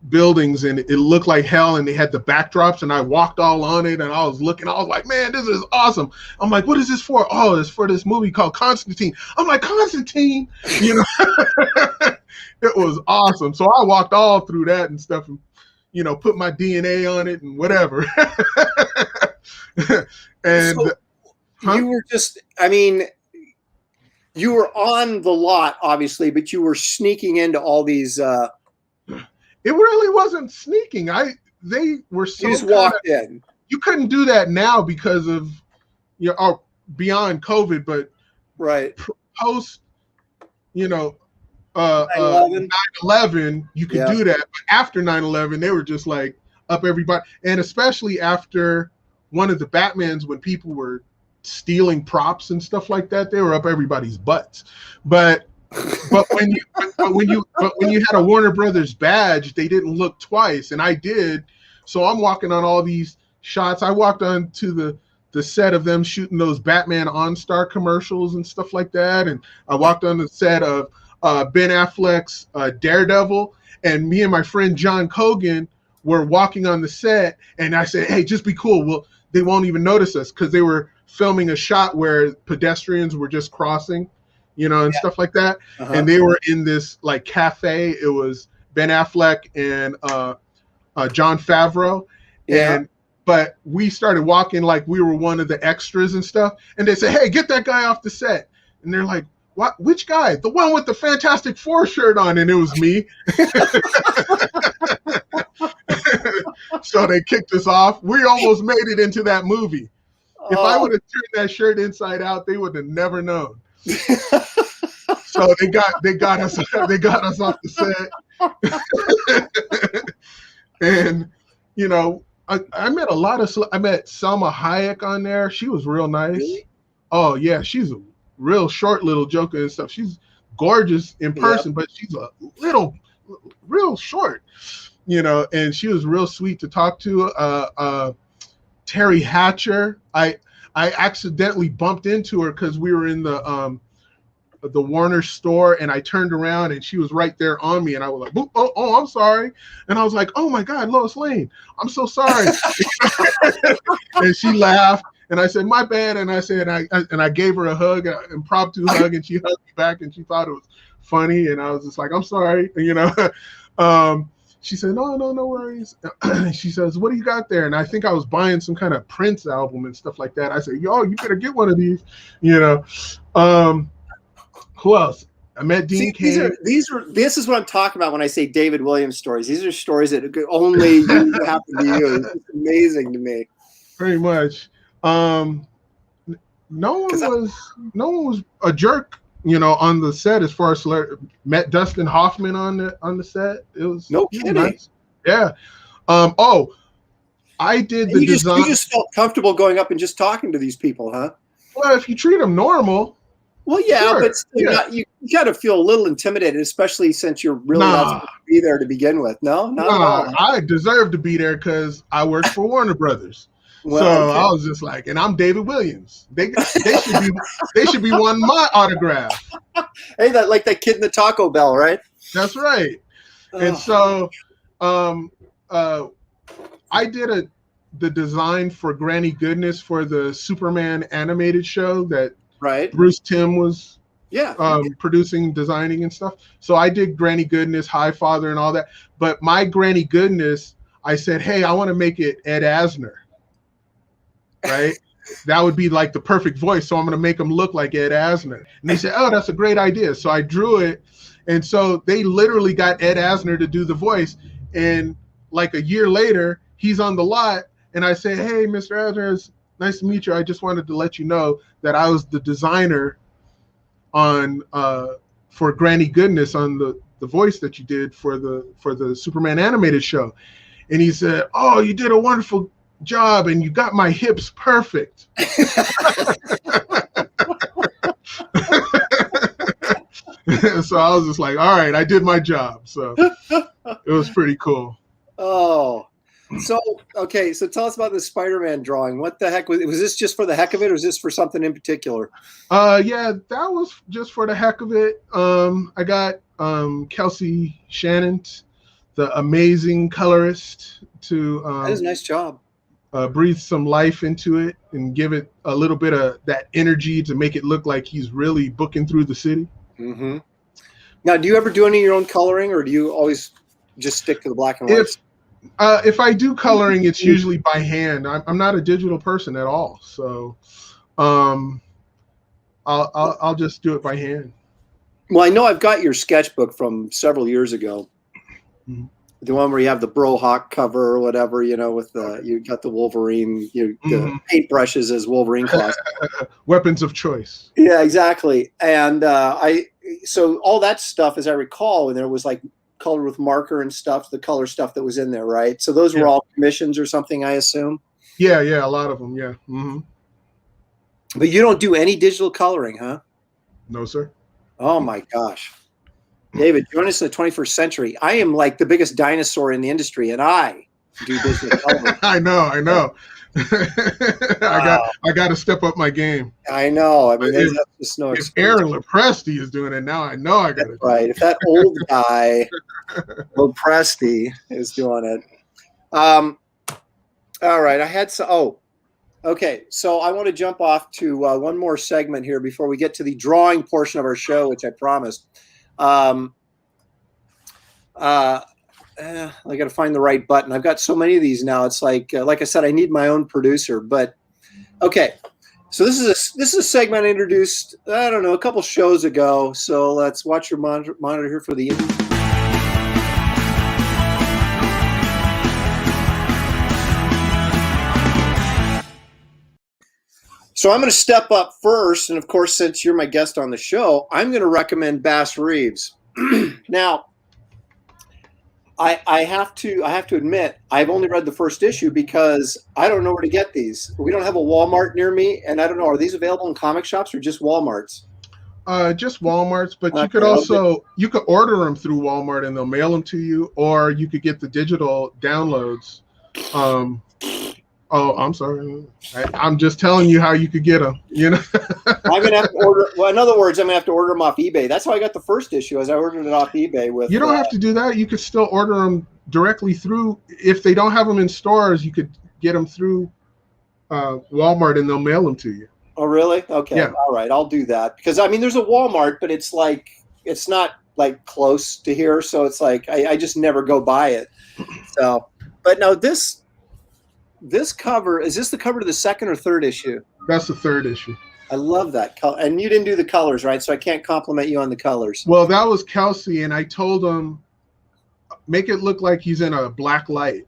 buildings, and it looked like hell, and they had the backdrops, and I walked all on it, and I was looking, I was like, man, this is awesome. I'm like, what is this for? Oh, it's for this movie called Constantine. I'm like, Constantine, It was awesome. So I walked all through that and stuff, and put my DNA on it and whatever. And so you were just, I mean, you were on the lot, obviously, but you were sneaking into all these. It really wasn't sneaking. They were so. You just walked in. You couldn't do that now because of beyond COVID, but right post 9/11, you could do that. But after 9/11, they were just like up everybody, and especially after one of the Batmans, when people were stealing props and stuff like that, they were up everybody's butts. But when you had a Warner Brothers badge, they didn't look twice, and I did. So I'm walking on all these shots. I walked on to the set of them shooting those Batman OnStar commercials and stuff like that, and I walked on the set of Ben Affleck's Daredevil, and me and my friend John Cogan were walking on the set, and I said, hey, just be cool. They won't even notice us, because they were filming a shot where pedestrians were just crossing, and stuff like that. Uh-huh. And they were in this like cafe. It was Ben Affleck and Jon Favreau. Yeah. But we started walking like we were one of the extras and stuff. And they said, hey, get that guy off the set. And they're like, what? Which guy? The one with the Fantastic Four shirt on. And it was me. So they kicked us off. We almost made it into that movie. If I would have turned that shirt inside out, they would have never known. So they got us off the set. And I met I met Salma Hayek on there. She was real nice. Really? Oh yeah, she's a real short little joker and stuff. She's gorgeous in person, but she's a real short, and she was real sweet to talk to. Terry Hatcher, I accidentally bumped into her because we were in the Warner store, and I turned around and she was right there on me, and I was like, oh, I'm sorry. And I was like, oh my God, Lois Lane, I'm so sorry. And she laughed, and I said, my bad. And I said, I gave her a hug, an impromptu hug, and she hugged me back, and she thought it was funny. And I was just like, I'm sorry, She said, no worries. She says, what do you got there? And I think I was buying some kind of Prince album and stuff like that. I said, yo, you better get one of these, Who else? I met Dean Cain. This is what I'm talking about when I say David Williams stories. These are stories that only you happen to you. It's amazing to me. Pretty much. No one was a jerk, on the set as far as met Dustin Hoffman on the set. It was no kidding. Nice. Yeah. I did the design. You just felt comfortable going up and just talking to these people, huh? Well, if you treat them normal. Well, yeah, sure. But still, you got to feel a little intimidated, especially since you're really not supposed to be there to begin with. No, not at all. I deserve to be there because I work for Warner Brothers. Well, so okay. I was just like, and I'm David Williams. They should be wanting my autograph. Hey, that kid in the Taco Bell, right? That's right. Oh. And so, I did the design for Granny Goodness for the Superman animated show that. Right. Bruce Timm was Yeah. Producing, designing, and stuff. So I did Granny Goodness, High Father, and all that. But my Granny Goodness, I said, hey, I want to make it Ed Asner, right? That would be like the perfect voice. So I'm going to make him look like Ed Asner. And they said, oh, that's a great idea. So I drew it. And so they literally got Ed Asner to do the voice. And like a year later, he's on the lot. And I say, hey, Mr. Asner, it's nice to meet you. I just wanted to let you know that I was the designer on for Granny Goodness on the voice that you did for the Superman animated show. And he said, oh, you did a wonderful job and you got my hips perfect. So I was just like, all right, I did my job. So it was pretty cool. Oh, so okay. So tell us about the Spider-Man drawing. What the heck was this just for the heck of it, or was this for something in particular? Yeah, that was just for the heck of it. I got Kelsey Shannon, the amazing colorist, to that is a nice job. Breathe some life into it and give it a little bit of that energy to make it look like he's really booking through the city. Mm-hmm. Now, do you ever do any of your own coloring, or do you always just stick to the black and white? If I do coloring, it's usually by hand. I'm not a digital person at all, so I'll just do it by hand. Well, I know I've got your sketchbook from several years ago. Mm-hmm. The one where you have the Brohawk cover or whatever, with you got the Wolverine, the paintbrushes as Wolverine class. Weapons of choice. Yeah, exactly. And so all that stuff, as I recall, and there was like colored with marker and stuff, the color stuff that was in there, right? So those were all commissions or something, I assume. Yeah, a lot of them. Yeah. Mm-hmm. But you don't do any digital coloring, huh? No, sir. Oh my gosh. David, join us in the 21st century. I am like the biggest dinosaur in the industry, and I do digital coloring. I know. I got to step up my game. I know. I mean, there's just no excuse. If Aaron Lopresti is doing it now, I know I got to. Right. If that old guy, Lopresti, is doing it. All right. I had some. Oh, okay. So I want to jump off to one more segment here before we get to the drawing portion of our show, which I promised. I got to find the right button. I've got so many of these now. It's like I said, I need my own producer. But okay, so this is a segment I introduced, I don't know, a couple shows ago. So let's watch your monitor here for the. So I'm going to step up first, and of course, since you're my guest on the show, I'm going to recommend Bass Reeves. Now, I have to admit, I've only read the first issue because I don't know where to get these. We don't have a Walmart near me, and I don't know, are these available in comic shops or just Walmarts? Just Walmarts, but you could also you could order them through Walmart and they'll mail them to you, or you could get the digital downloads. Oh, I'm sorry. I'm just telling you how you could get them. I'm gonna have to order. Well, in other words, I'm gonna have to order them off eBay. That's how I got the first issue. As I ordered it off eBay with. You don't have to do that. You could still order them directly through. If they don't have them in stores, you could get them through Walmart and they'll mail them to you. Oh, really? Okay. Yeah. All right. I'll do that because I mean, there's a Walmart, but it's not like close to here, so it's like I just never go by it. So, but no, this cover, is this the cover to the second or third issue? That's the third issue. I love that color. And you didn't do the colors, right? So I can't compliment you on the colors. Well, that was Kelsey, and I told him, make it look like he's in a black light,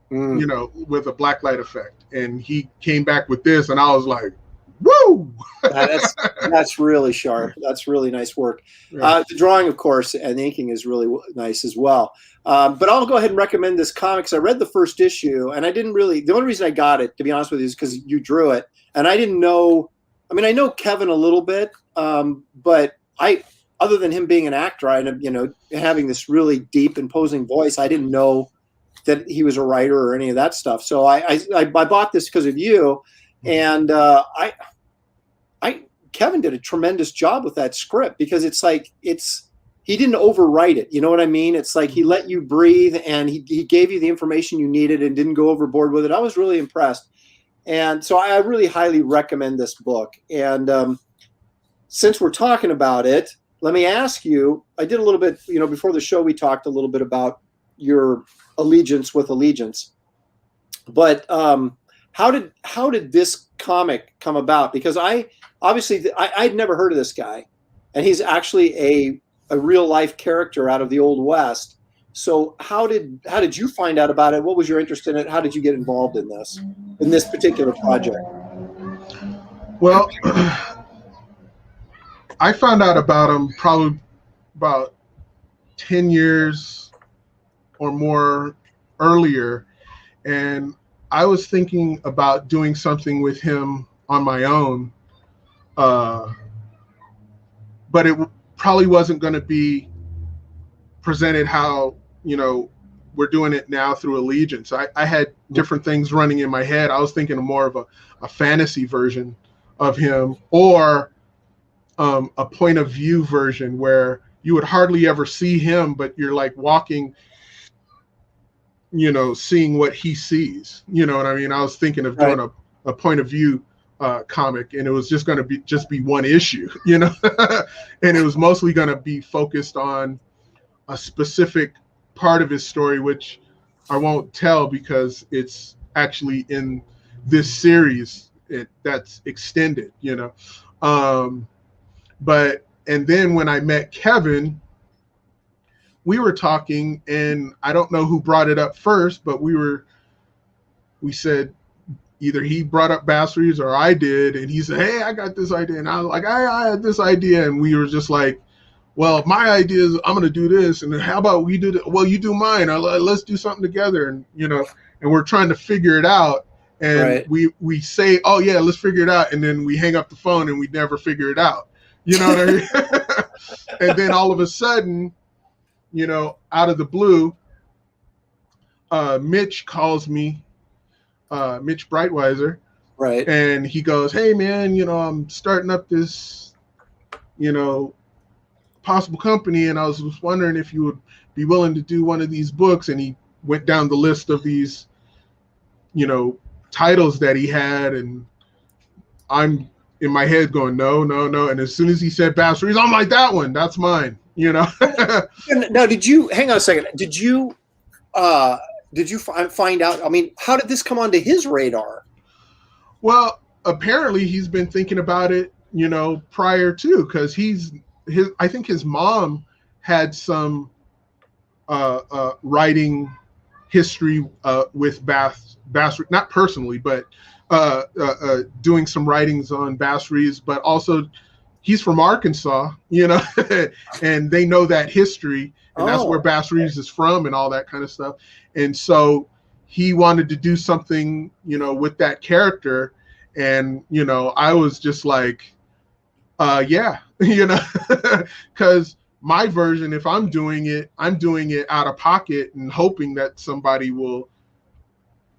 with a black light effect. And he came back with this, and I was like, woo! That's really sharp. That's really nice work. Yeah. The drawing, of course, and the inking is really nice as well. But I'll go ahead and recommend this comic because I read the first issue, and the only reason I got it, to be honest with you, is because you drew it. And I didn't know, I mean, I know Kevin a little bit, but other than him being an actor, having this really deep, imposing voice, I didn't know that he was a writer or any of that stuff. So I bought this because of you. And Kevin did a tremendous job with that script because he didn't overwrite it. You know what I mean? It's like he let you breathe and he gave you the information you needed and didn't go overboard with it. I was really impressed. And so I really highly recommend this book. And since we're talking about it, let me ask you, I did a little bit, before the show, we talked a little bit about your allegiance with Allegiance, but how did this comic come about? Because I'd never heard of this guy, and he's actually a real life character out of the Old West. So how did you find out about it? What was your interest in it? How did you get involved in this particular project? Well, I found out about him probably about 10 years or more earlier, and I was thinking about doing something with him on my own, but it probably wasn't going to be presented how we're doing it now through Allegiance. I had different things running in my head. I was thinking of more of a fantasy version of him, or a point of view version where you would hardly ever see him, but you're like walking, seeing what he sees. You know what I mean? I was thinking of doing a point of view comic, and it was just going to be one issue, and it was mostly going to be focused on a specific part of his story, which I won't tell because it's actually in this series that's extended, but and then when I met Kevin, we were talking, and I don't know who brought it up first, but we said either he brought up Bass Reeves or I did, and he said, "Hey, I got this idea," and I was like, I had this idea, and we were just like, well, my idea is I'm going to do this, and how about we do well, you do mine, let's do something together, and and we're trying to figure it out, and we say, oh yeah, let's figure it out, and then we hang up the phone and we never figure it out, what I mean? And then all of a sudden, out of the blue, Mitch calls me, Mitch Breitweiser, and he goes, "Hey man, I'm starting up this, possible company, and I was just wondering if you would be willing to do one of these books." And he went down the list of these, titles that he had, and I'm in my head going, no. And as soon as he said Bass Reeves, I'm like, that one, that's mine, Now, did you hang on a second? Did you find out? I mean, how did this come onto his radar? Well, apparently he's been thinking about it, prior to, because I think his mom had some writing history with Bass, not personally, but doing some writings on Bass Reeves, but also he's from Arkansas, and they know that history, and that's where Bass Reeves is from and all that kind of stuff. And so he wanted to do something, with that character. And, I was just like, yeah, because my version, if I'm doing it out of pocket and hoping that somebody will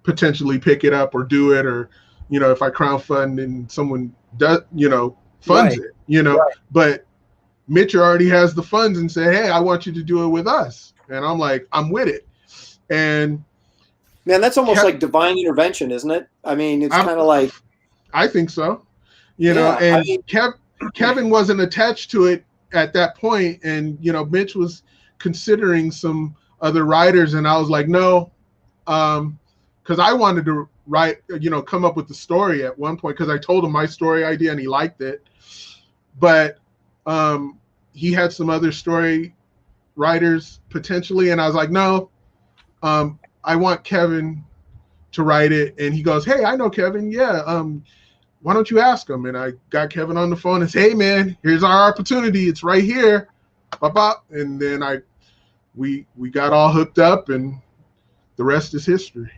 potentially pick it up or do it, or, if I crowdfund and someone does, funds it, but Mitch already has the funds and said, "Hey, I want you to do it with us." And I'm like, I'm with it. And man, that's almost like divine intervention, isn't it? I mean, it's kind of like, I think so, and Kevin wasn't attached to it at that point, and Mitch was considering some other writers, and I was like, no, because I wanted to write, come up with the story at one point, because I told him my story idea and he liked it, but he had some other story writers potentially, and I was like, no, I want Kevin to write it. And he goes, "Hey, I know Kevin. Yeah, why don't you ask him?" And I got Kevin on the phone and said, "Hey man, here's our opportunity. It's right here." And then we got all hooked up, and the rest is history.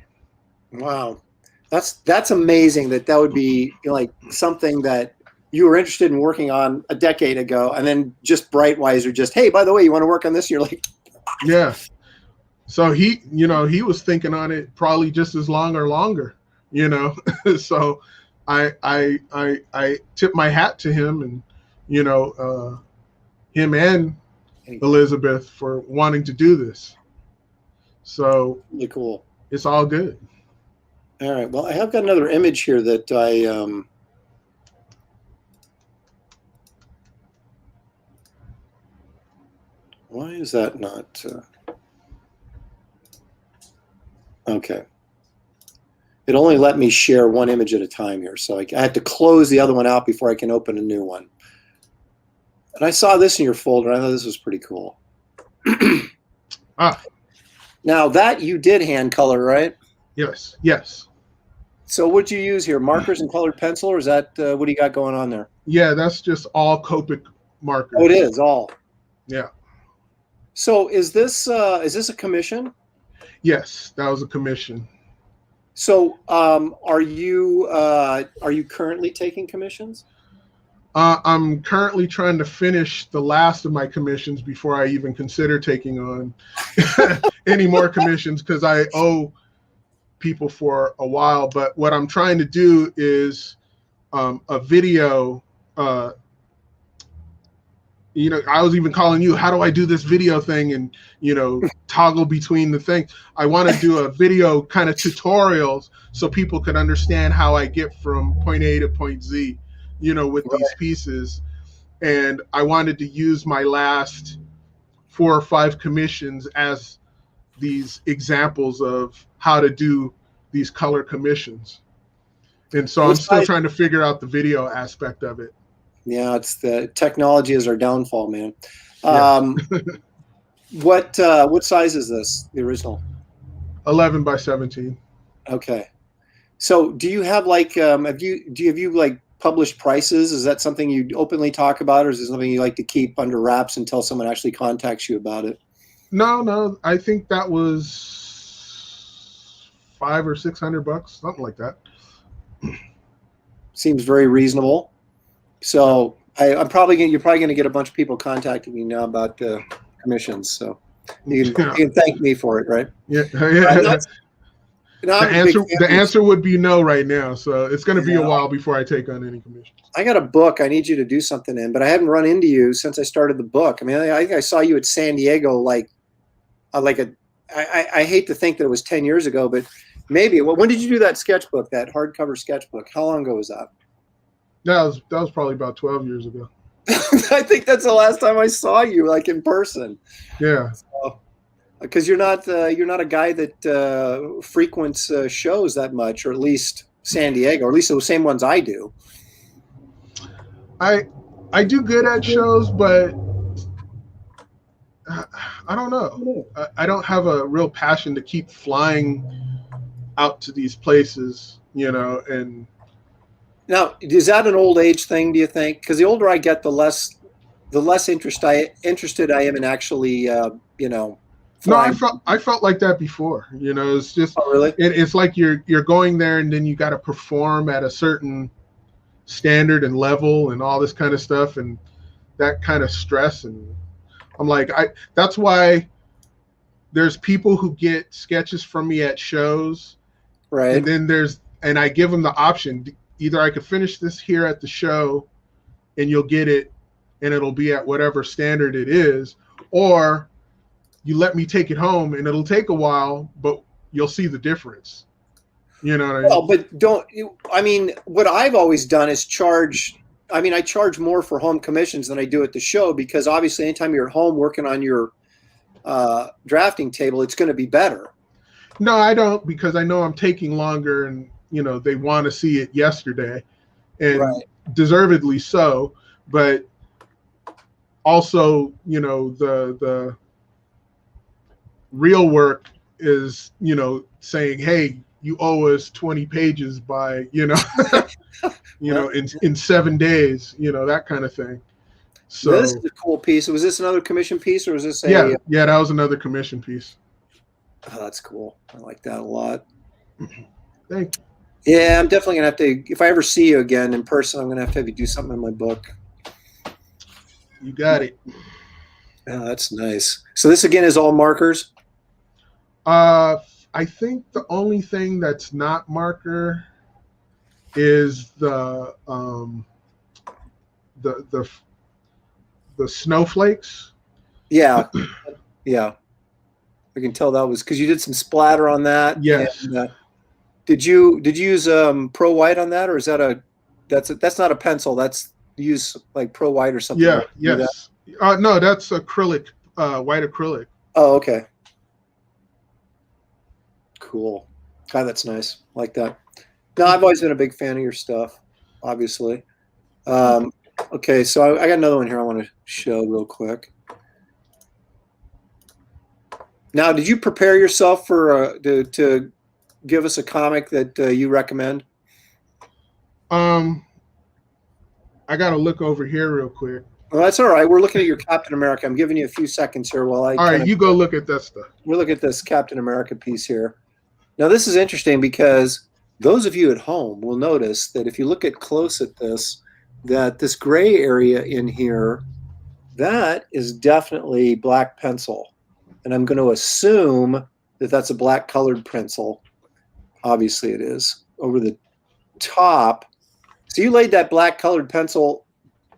Wow. That's amazing that would be like something that you were interested in working on a decade ago, and then just Breitweiser just, "Hey, by the way, you want to work on this?" You're like, yeah. So he was thinking on it probably just as long or longer, so I tip my hat to him, and him and Elizabeth for wanting to do this. So really cool. It's all good. All right. Well, I have got another image here that Why is that not? Okay. It only let me share one image at a time here, so I have to close the other one out before I can open a new one. And I saw this in your folder. I thought this was pretty cool. Now that you did hand color, right? Yes. Yes. So what'd you use here? Markers and colored pencil, or is that what do you got going on there? Yeah, that's just all Copic markers. Oh, it is all. Yeah. So is this a commission? Yes, that was a commission. So are you currently taking commissions? I'm currently trying to finish the last of my commissions before I even consider taking on any more commissions, because I owe people for a while. But what I'm trying to do is a video. I was even calling you, how do I do this video thing, and toggle between the things. I want to do a video kind of tutorials so people can understand how I get from point A to point Z, with these pieces. And I wanted to use my last 4 or 5 commissions as these examples of how to do these color commissions. And so I'm still trying to figure out the video aspect of it. Yeah, it's the technology is our downfall, man. Yeah. What size is this? The original? 11 by 17. Okay. So do you have like have you like published prices? Is that something you openly talk about, or is it something you like to keep under wraps until someone actually contacts you about it? No. I think that was $500 or $600, something like that. Seems very reasonable. So you're probably going to get a bunch of people contacting me now about commissions. So you can thank me for it, right? Yeah. The answer would be no right now. So it's going to be a while before I take on any commissions. I got a book I need you to do something in, but I haven't run into you since I started the book. I mean, I think I saw you at San Diego I hate to think that it was 10 years ago, but maybe. Well, when did you do that sketchbook, that hardcover sketchbook? How long ago was that? That was probably about 12 years ago. I think that's the last time I saw you, like in person. Yeah. Because you're not a guy that frequents shows that much, or at least San Diego, or at least the same ones I do. I do good at shows, but I don't know. I don't have a real passion to keep flying out to these places, and. Now, is that an old age thing, do you think? Because the older I get, the less interested I am in actually, flying. No, I felt like that before. It's just, oh, really? It's like you're going there, and then you got to perform at a certain standard and level and all this kind of stuff, and that kind of stress. And I'm like, that's why there's people who get sketches from me at shows, right? And then and I give them the option. Either I could finish this here at the show and you'll get it and it'll be at whatever standard it is, or you let me take it home and it'll take a while, but you'll see the difference. You know what I mean? Well, but what I've always done is charge. I mean, I charge more for home commissions than I do at the show, because obviously anytime you're at home working on your drafting table, it's going to be better. No, I don't, because I know I'm taking longer, and they want to see it yesterday, and deservedly so. But also, the real work is, saying, hey, you owe us 20 pages by, in 7 days, that kind of thing. So now, this is a cool piece. Was this another commission piece, or was this yeah, that was another commission piece. Oh, that's cool. I like that a lot. Thank you. Yeah, I'm definitely gonna have to. If I ever see you again in person, I'm gonna have you do something in my book. You got it. Oh, that's nice. So this again is all markers. I think the only thing that's not marker is the snowflakes. Yeah, yeah. I can tell that was because you did some splatter on that. Yes. And, did you use Pro White on that, or is that that's not a pencil? That's use like Pro White or something. Yeah. Like yes. No, that's acrylic white acrylic. Oh, okay. Cool. God, that's nice. Like that. No, I've always been a big fan of your stuff, obviously. Okay, so I got another one here I want to show real quick. Now, did you prepare yourself for to give us a comic that you recommend? I gotta look over here real quick. Well, that's all right. We're looking at your Captain America. I'm giving you a few seconds here while I. All right, you go look at that stuff. We'll look at this Captain America piece here. Now, this is interesting because those of you at home will notice that if you look at close at this, that this gray area in here, that is definitely black pencil. And I'm going to assume that that's a black colored pencil. Obviously it is. Over the top. So you laid that black colored pencil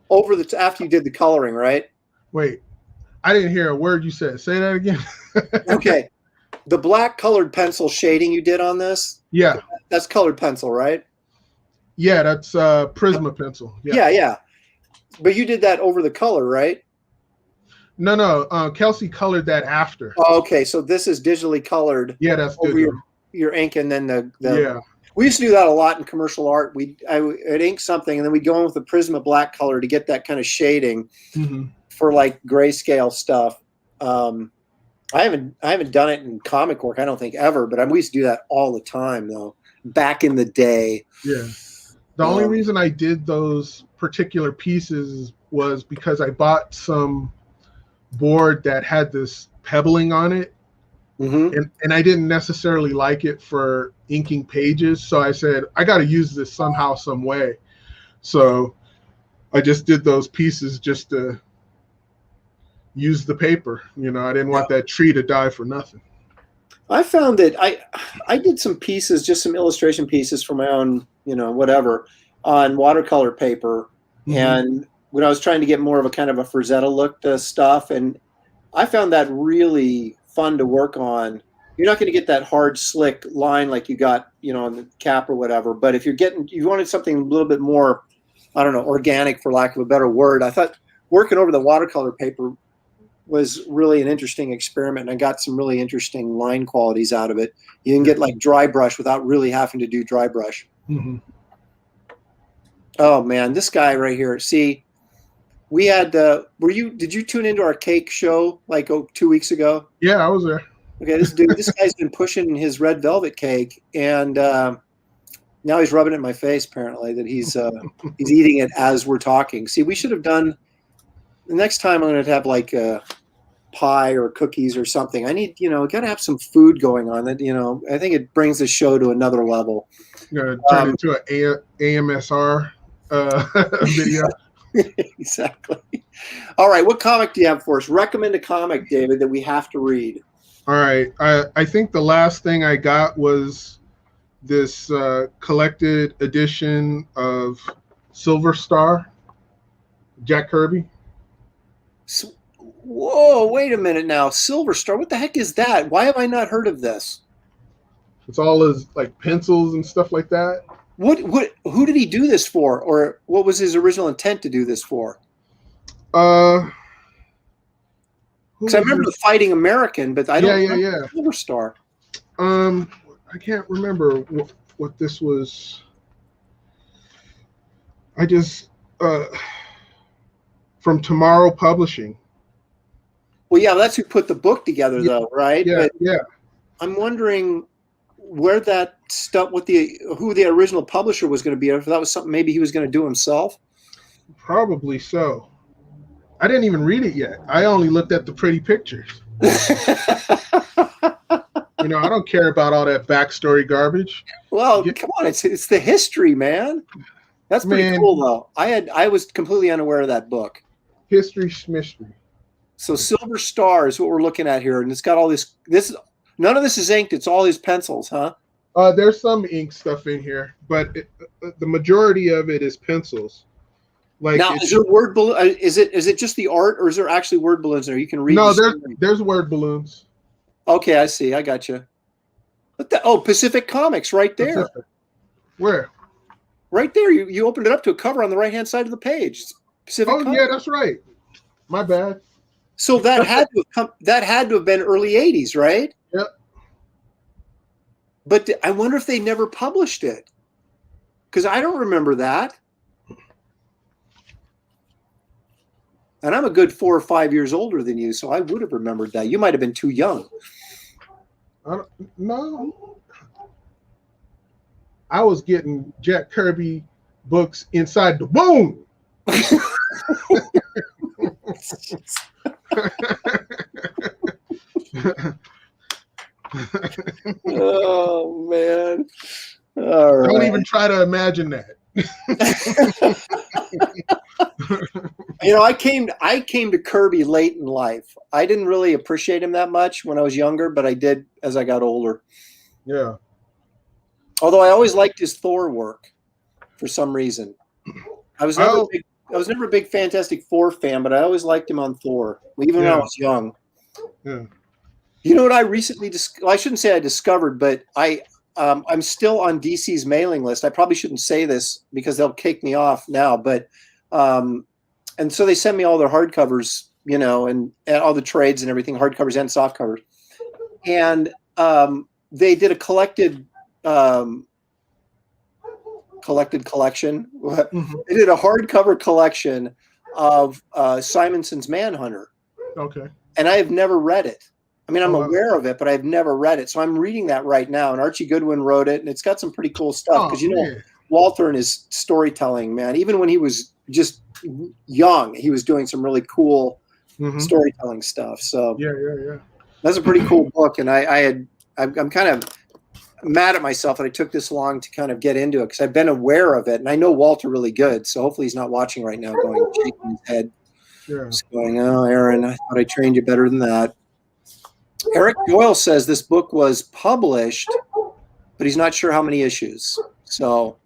over the after you did the coloring, right? Wait, I didn't hear a word you said. Say that again. Okay. The black colored pencil shading you did on this? Yeah. That's colored pencil, right? Yeah, that's Prisma pencil. Yeah. But you did that over the color, right? No. Kelsey colored that after. Oh, okay, so this is digitally colored. Yeah, that's over good. Your ink, and then the yeah. We used to do that a lot in commercial art. I'd ink something, and then we'd go in with a Prisma black color to get that kind of shading for like grayscale stuff. I haven't done it in comic work, I don't think, ever, but we used to do that all the time though, back in the day. Yeah. The only reason I did those particular pieces was because I bought some board that had this pebbling on it. And I didn't necessarily like it for inking pages. So I said, I got to use this somehow, some way. So I just did those pieces just to use the paper. You know, I didn't want that tree to die for nothing. I found that I did some pieces, just some illustration pieces for my own, whatever, on watercolor paper. And when I was trying to get more of a kind of a Frazetta look to stuff, and I found that really fun to work on. You're not going to get that hard, slick line like you got, on the cap or whatever. But if you wanted something a little bit more, I don't know, organic, for lack of a better word, I thought working over the watercolor paper was really an interesting experiment. And I got some really interesting line qualities out of it. You can get like dry brush without really having to do dry brush. Oh man, this guy right here. See, we had did you tune into our cake show like 2 weeks ago? Yeah, I was there. Okay, this guy's been pushing his red velvet cake, and now he's rubbing it in my face, apparently, that he's eating it as we're talking. See, we should have done, the next time I'm going to have like a pie or cookies or something. I need, got to have some food going on that, I think it brings the show to another level. You're going to turn into an AMSR video. Exactly. All right. What comic do you have for us? Recommend a comic, David, that we have to read. All right. I think the last thing I got was this collected edition of Silver Star, Jack Kirby. Whoa, wait a minute now. Silver Star, what the heck is that? Why have I not heard of this? It's all his like pencils and stuff like that. Who did he do this for, or what was his original intent to do this for? Because I remember the Fighting American, but I don't remember Silver Star. I can't remember what this was. I just from Tomorrow Publishing. Well, yeah, that's who put the book together, though, right? Yeah, but I'm wondering where that stuff, who the original publisher was going to be, if that was something maybe he was going to do himself. Probably so. I didn't even read it yet. I only looked at the pretty pictures. I don't care about all that backstory garbage. Well, come on, it's the history, man. That's pretty cool, though. I was completely unaware of that book. History schmistry. So Silver Star is what we're looking at here, and it's got all this. None of this is inked. It's all his pencils, huh? There's some ink stuff in here, but the majority of it is pencils. Like now, is there word balloon? Is it just the art, or is there actually word balloons there? You can read. No, there's word balloons. Okay, I see. I got you. Pacific Comics, right there. Pacific. Where? Right there. You opened it up to a cover on the right-hand side of the page. Pacific Comics. Yeah, that's right. My bad. So that had to have that had to have been early 80s, right? Yep. But I wonder if they never published it, because I don't remember that. And I'm a good 4 or 5 years older than you, so I would have remembered that. You might have been too young. No. I was getting Jack Kirby books inside the womb. Oh man! All right. Don't even try to imagine that. I came to Kirby late in life. I didn't really appreciate him that much when I was younger, but I did as I got older. Yeah. Although I always liked his Thor work for some reason. I was never a big Fantastic Four fan, but I always liked him on Thor, even when I was young. Yeah. You know what I recently I shouldn't say I discovered, but I'm still on DC's mailing list. I probably shouldn't say this because they'll kick me off now, but and so they send me all their hardcovers, and all the trades and everything, hardcovers and softcovers. And they did a collected collection. Mm-hmm. They did a hardcover collection of Simonson's Manhunter. Okay. And I have never read it. I mean, I'm aware of it, but I've never read it. So I'm reading that right now. And Archie Goodwin wrote it, and it's got some pretty cool stuff. Because, Walter and his storytelling, man, even when he was just young, he was doing some really cool storytelling stuff. So yeah. That's a pretty cool book. And I'm kind of mad at myself that I took this long to kind of get into it, because I've been aware of it. And I know Walter really good. So hopefully he's not watching right now shaking his head. Yeah. Just going, oh, Aaron, I thought I trained you better than that. Eric Doyle says this book was published, but he's not sure how many issues. So,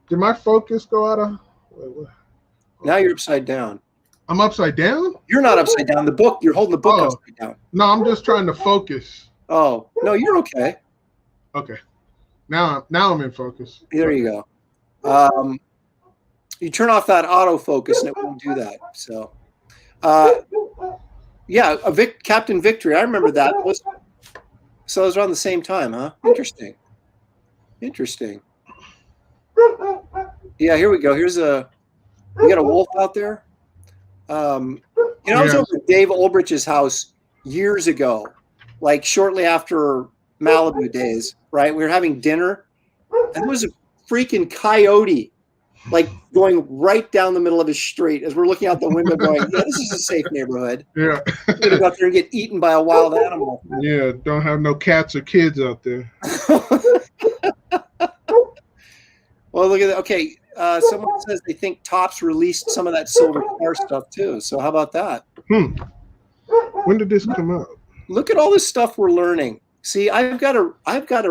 did my focus go out of? Now you're upside down. I'm upside down? You're not upside down. The book, you're holding the book upside down. No, I'm just trying to focus. Oh, no, you're okay. Okay. Now I'm in focus. There you go. You turn off that autofocus and it won't do that. So, yeah, Captain Victory. I remember that. So it was around the same time, huh? Interesting. Yeah, here we go. You got a wolf out there? I was over at Dave Olbrich's house years ago, like shortly after Malibu days, right? We were having dinner, and there was a freaking coyote, like going right down the middle of his street as we're looking out the window going, yeah, this is a safe neighborhood. Yeah. We're going to go out there and get eaten by a wild animal. Yeah, don't have no cats or kids out there. Well, look at that. Okay, someone says they think Topps released some of that Silver Star stuff too. So how about that? When did this come out? Look at all this stuff we're learning. See, I've got a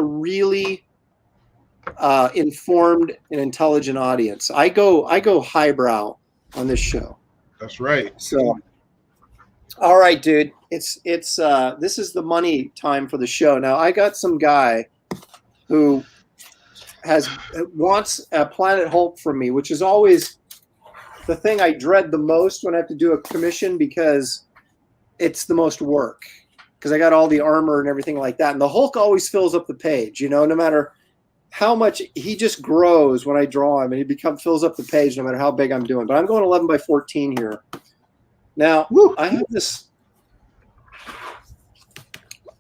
really informed and intelligent audience. I go highbrow on this show. That's right. So, all right, dude. It's this is the money time for the show. Now, I got some guy who wants a Planet Hulk from me, which is always the thing I dread the most when I have to do a commission, because it's the most work, because I got all the armor and everything like that. And the Hulk always fills up the page, no matter how much he just grows when I draw him, and he fills up the page no matter how big I'm doing. But I'm going 11 by 14 here. Now, I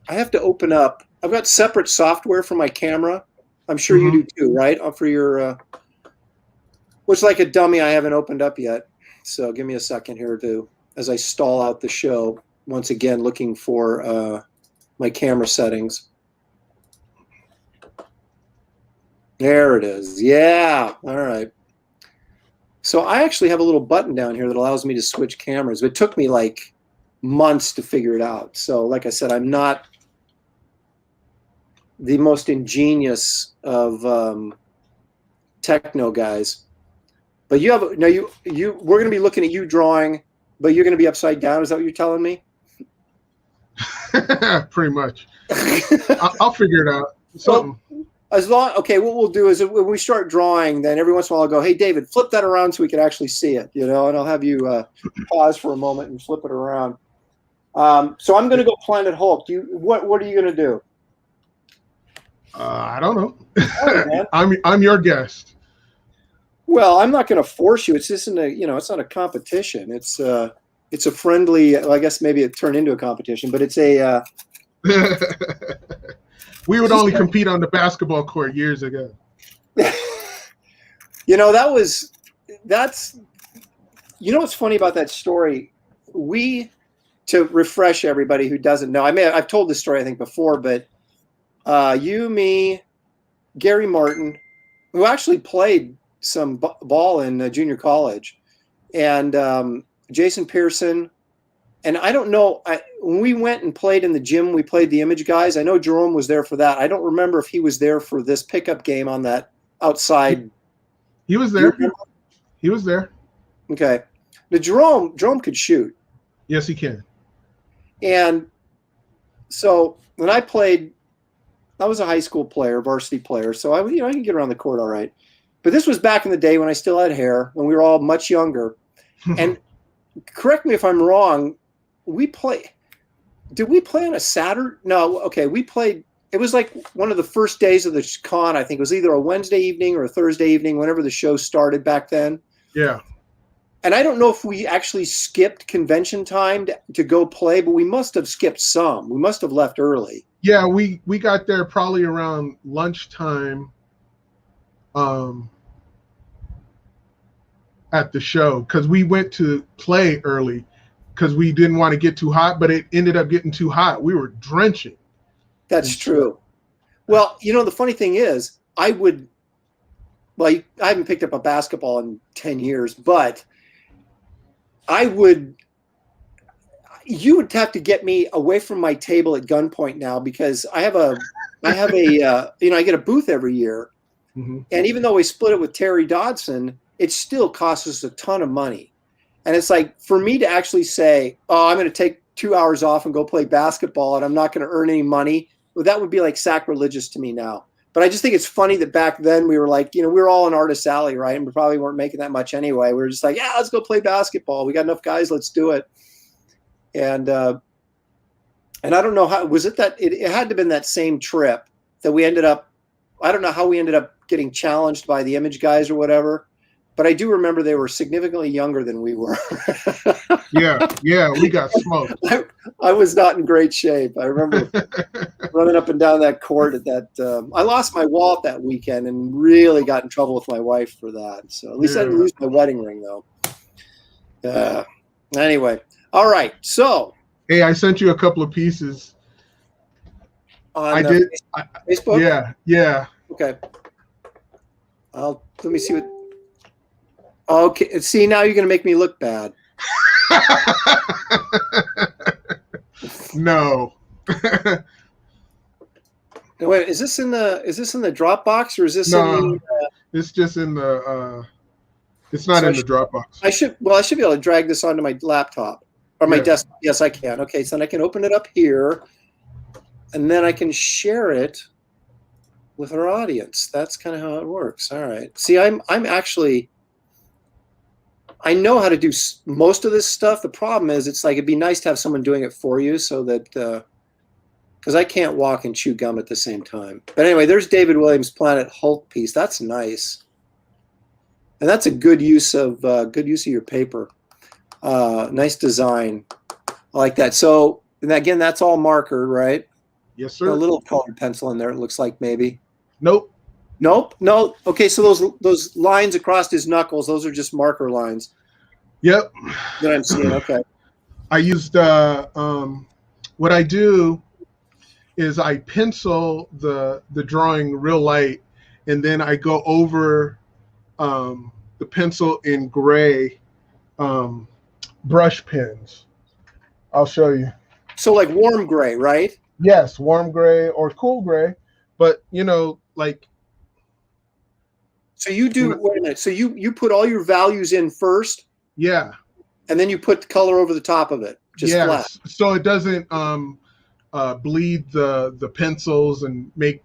have to open up. I've got separate software for my camera. I'm sure you do too, right? For your, which, like a dummy, I haven't opened up yet. So give me a second here as I stall out the show, once again looking for my camera settings. There it is. Yeah. All right. So I actually have a little button down here that allows me to switch cameras. It took me like months to figure it out. So like I said, I'm not the most ingenious of techno guys. But we're going to be looking at you drawing, but you're going to be upside down. Is that what you're telling me? Pretty much. I'll figure it out. Something. As long, okay, what we'll do is when we start drawing, then every once in a while I'll go, hey, David, flip that around so we can actually see it, and I'll have you pause for a moment and flip it around. So I'm going to go Planet Hulk. What are you going to do? I don't know. Right, I'm your guest. Well, I'm not going to force you. It's just it's not a competition. It's a friendly. Well, I guess maybe it turned into a competition, but it's a. We would only compete on the basketball court years ago. That's. What's funny about that story? To refresh everybody who doesn't know, I've told this story I think before, but you, me, Gary Martin, who actually played some ball in junior college, and Jason Pearson, and I don't know. When we went and played in the gym, we played the Image guys. I know Jerome was there for that. I don't remember if he was there for this pickup game on that outside. He was there. He was there. Okay. Now Jerome could shoot. Yes, he can. And so when I played, I was a high school player, varsity player. So I can get around the court all right. But this was back in the day when I still had hair, when we were all much younger. And correct me if I'm wrong. Did we play on a Saturday? No. Okay. We played, it was like one of the first days of the con. I think it was either a Wednesday evening or a Thursday evening, whenever the show started back then. Yeah. And I don't know if we actually skipped convention time to go play, but we must have skipped some. We must have left early. Yeah, we got there probably around lunchtime at the show, because we went to play early because we didn't want to get too hot, but it ended up getting too hot. We were drenching. That's true. Well, the funny thing is, I haven't picked up a basketball in 10 years, but you would have to get me away from my table at gunpoint now, because I get a booth every year. Mm-hmm. And even though we split it with Terry Dodson, it still costs us a ton of money. And it's like, for me to actually say, oh, I'm going to take 2 hours off and go play basketball and I'm not going to earn any money, well, that would be like sacrilegious to me now. But I just think it's funny that back then we were like, we were all in Artist Alley, right? And we probably weren't making that much anyway. We were just like, yeah, let's go play basketball. We got enough guys, let's do it. And I don't know how, was it that it had to have been that same trip that we ended up, I don't know how we ended up getting challenged by the Image guys or whatever, but I do remember they were significantly younger than we were. Yeah, we got smoked. I was not in great shape. I remember running up and down that court at that. I lost my wallet that weekend and really got in trouble with my wife for that. So at least I didn't lose my wedding ring, though. Anyway, all right. So, hey, I sent you a couple of pieces. On Facebook? Yeah. Okay. Let me see what. Okay. See, now you're going to make me look bad. No. Wait, is this in the Dropbox, or is this in the? It's just in the. It's not in the Dropbox. I should be able to drag this onto my laptop or my desktop. Yes, I can. Okay, so then I can open it up here, and then I can share it with our audience. That's kind of how it works. All right. See, I'm actually. I know how to do most of this stuff. The problem is, it's like it'd be nice to have someone doing it for you, so that because I can't walk and chew gum at the same time. But anyway, there's David Williams' Planet Hulk piece. That's nice, and that's a good use of your paper. Nice design. I like that. So, and again, that's all marker, right? Yes, sir. A little colored pencil in there. It looks like maybe. Nope. No. Okay, so those lines across his knuckles, those are just marker lines. Yep. That I'm seeing. Okay. I used what I do is I pencil the drawing real light, and then I go over the pencil in gray brush pens. I'll show you. So like warm gray, right? Yes, warm gray or cool gray, but like. So you do, wait a minute. So you put all your values in first? Yeah. And then you put the color over the top of it, just flat. So it doesn't bleed the pencils and make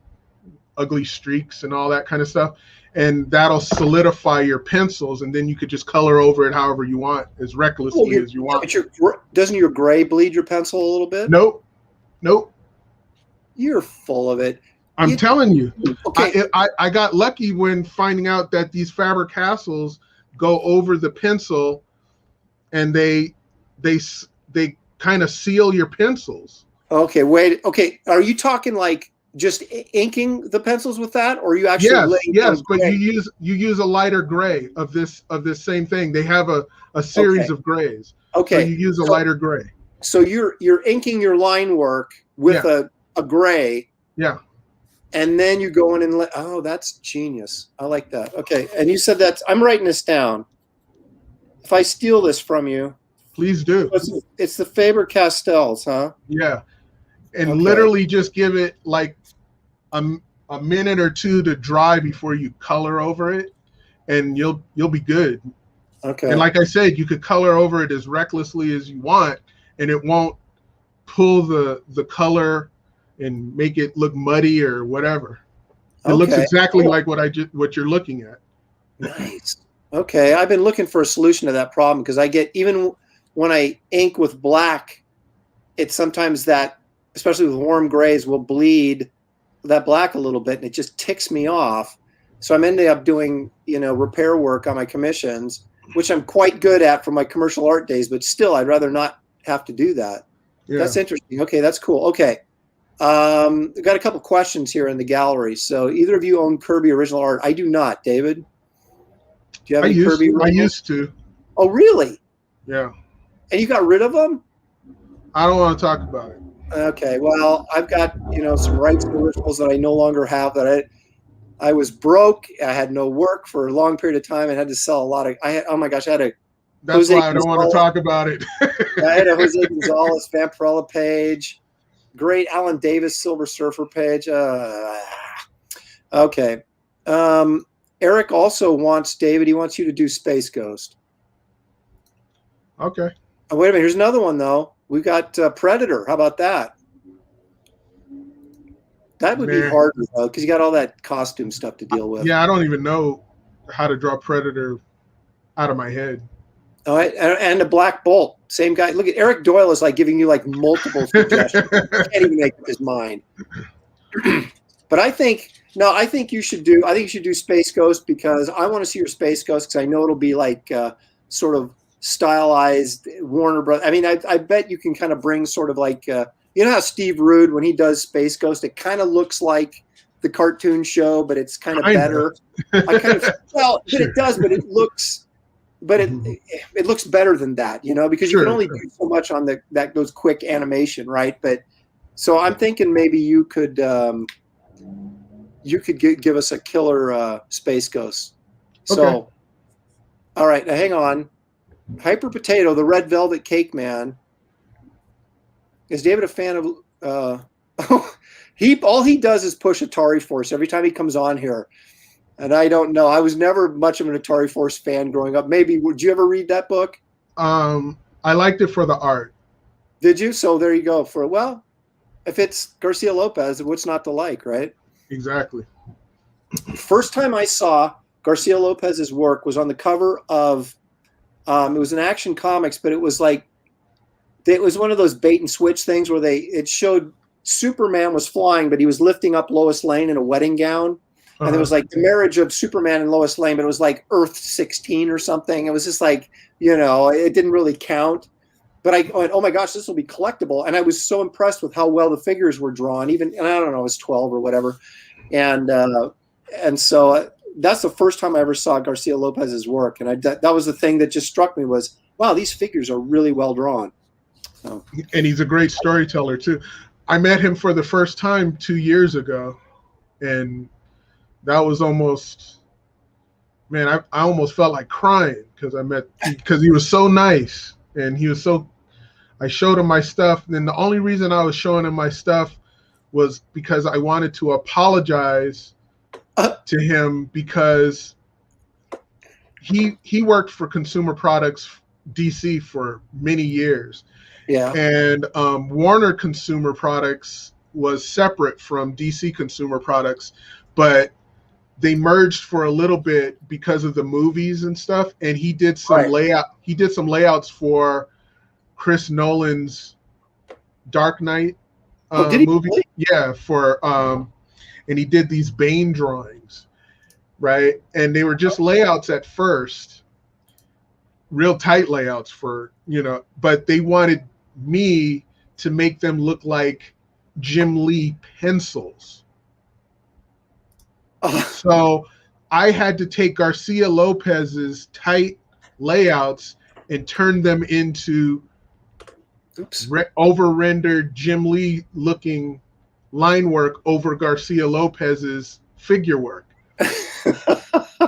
ugly streaks and all that kind of stuff. And that'll solidify your pencils, and then you could just color over it however you want, as recklessly as you want. But doesn't your gray bleed your pencil a little bit? Nope. You're full of it. I'm telling you. Okay. I got lucky when finding out that these Faber-Castells go over the pencil, and they kind of seal your pencils. Okay, wait. Okay, are you talking like just inking the pencils with that, or are you actually yes, but you use a lighter gray of this same thing. They have a series of grays. Okay, so you use a lighter gray. So you're inking your line work with a gray. Yeah. And then you go in and that's genius. I like that. Okay, and you said I'm writing this down. If I steal this from you, please do. It's the Faber-Castells, huh? Yeah. And literally just give it like a minute or two to dry before you color over it, and you'll be good. Okay. And like I said, you could color over it as recklessly as you want, and it won't pull the color and make it look muddy or whatever. It looks exactly like what you're looking at. Nice. Okay, I've been looking for a solution to that problem, because I get, even when I ink with black, it's sometimes that, especially with warm grays, will bleed that black a little bit, and it just ticks me off. So I'm ending up doing, repair work on my commissions, which I'm quite good at from my commercial art days, but still, I'd rather not have to do that. Yeah. That's interesting. Okay, that's cool. Okay. I've got a couple questions here in the gallery. So either of you own Kirby original art? I do not. David? Do you have any Kirby originals? I used to. Oh, really? Yeah. And you got rid of them? I don't want to talk about it. Okay. Well, I've got, some rights to originals that I no longer have, that I was broke. I had no work for a long period of time and had to sell a lot of, oh my gosh, I had a, that's Jose why I don't want to talk about it. I had a Jose Gonzalez Vampirella page, great Alan Davis Silver Surfer page. Okay. Eric also wants, David, he wants you to do Space Ghost. Okay. Oh, wait a minute. Here's another one, though. We've got Predator. How about that? That would be harder, though, because you got all that costume stuff to deal with. Yeah, I don't even know how to draw Predator out of my head. All right, and a Black Bolt, same guy. Look at Eric Doyle is like giving you like multiple suggestions. He can't even make up his mind. But I think you should do Space Ghost, because I want to see your Space Ghost, because I know it'll be like sort of stylized Warner Brothers. I mean, I bet you can kind of bring sort of like you know how Steve Rude, when he does Space Ghost, it kind of looks like the cartoon show, but it's kind of better. But it does, but it looks. But it looks better than that, because you can only do so much on those quick animation, right? But so I'm thinking maybe you could give us a killer Space Ghost. So, all right, now hang on. Hyper Potato, the Red Velvet Cake Man. Is David a fan of? All he does is push Atari Force every time he comes on here. And I don't know. I was never much of an Atari Force fan growing up. Maybe, would you ever read that book? I liked it for the art. Did you? So there you go. If it's Garcia Lopez, what's not to like, right? Exactly. First time I saw Garcia Lopez's work was on the cover of, it was an Action Comics, but it was like, it was one of those bait and switch things where it showed Superman was flying, but he was lifting up Lois Lane in a wedding gown. And it was like the marriage of Superman and Lois Lane, but it was like Earth 16 or something. It was just like, it didn't really count. But I went, oh my gosh, this will be collectible. And I was so impressed with how well the figures were drawn, and I don't know, I was 12 or whatever. And so that's the first time I ever saw Garcia Lopez's work. And that was the thing that just struck me was, wow, these figures are really well drawn. So. And he's a great storyteller too. I met him for the first time 2 years ago, and that was almost, man, I almost felt like crying because he was so nice, and I showed him my stuff. And the only reason I was showing him my stuff was because I wanted to apologize to him, because he worked for Consumer Products DC for many years. Yeah. And Warner Consumer Products was separate from DC Consumer Products, but they merged for a little bit because of the movies and stuff. And he did some layouts for Chris Nolan's Dark Knight movie. Really? Yeah, and he did these Bane drawings, right? And they were just layouts at first, real tight layouts but they wanted me to make them look like Jim Lee pencils. So I had to take Garcia Lopez's tight layouts and turn them into over-rendered Jim Lee looking line work over Garcia Lopez's figure work.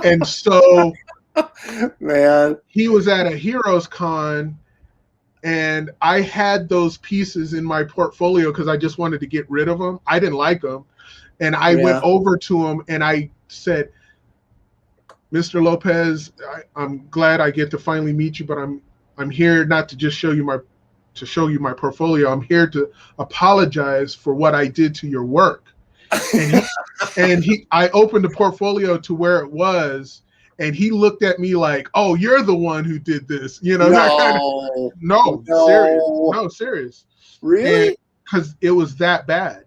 And so man, he was at a Heroes Con, and I had those pieces in my portfolio because I just wanted to get rid of them. I didn't like them. And I went over to him and I said, Mr. Lopez, I'm glad I get to finally meet you, but I'm here not to just show you my portfolio. I'm here to apologize for what I did to your work. And I opened the portfolio to where it was, and he looked at me like, "Oh, you're the one who did this," Serious. Really? Because it was that bad.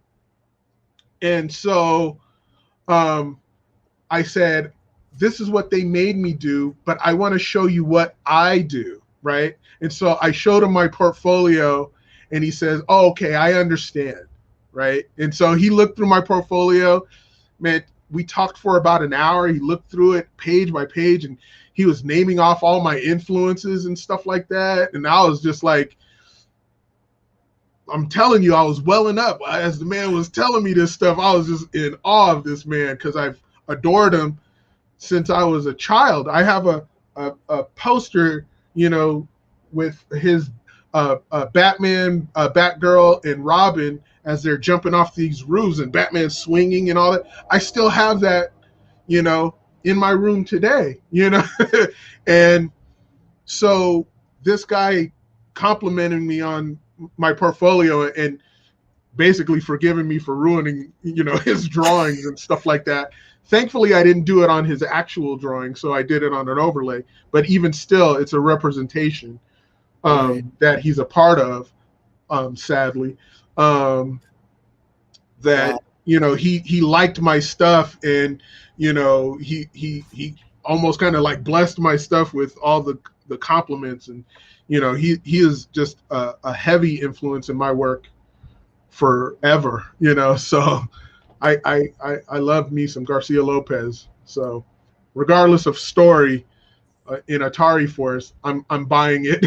And so I said, this is what they made me do, but I want to show you what I do, right? And so I showed him my portfolio, and he says, oh, okay, I understand, right? And so he looked through my portfolio. Man, we talked for about an hour. He looked through it page by page, and he was naming off all my influences and stuff like that. And I was just like, I'm telling you, I was welling up as the man was telling me this stuff. I was just in awe of this man because I've adored him since I was a child. I have a poster, with his Batman, Batgirl, and Robin as they're jumping off these roofs and Batman swinging and all that. I still have that, in my room today, And so this guy complimented me on my portfolio and basically forgiving me for ruining, his drawings and stuff like that. Thankfully, I didn't do it on his actual drawing, so I did it on an overlay. But even still, it's a representation that he's a part of, sadly. That he liked my stuff, and he almost kind of like blessed my stuff with all the compliments, and he is just a heavy influence in my work forever. So I love me some Garcia Lopez. So regardless of story in Atari Force, I'm buying it.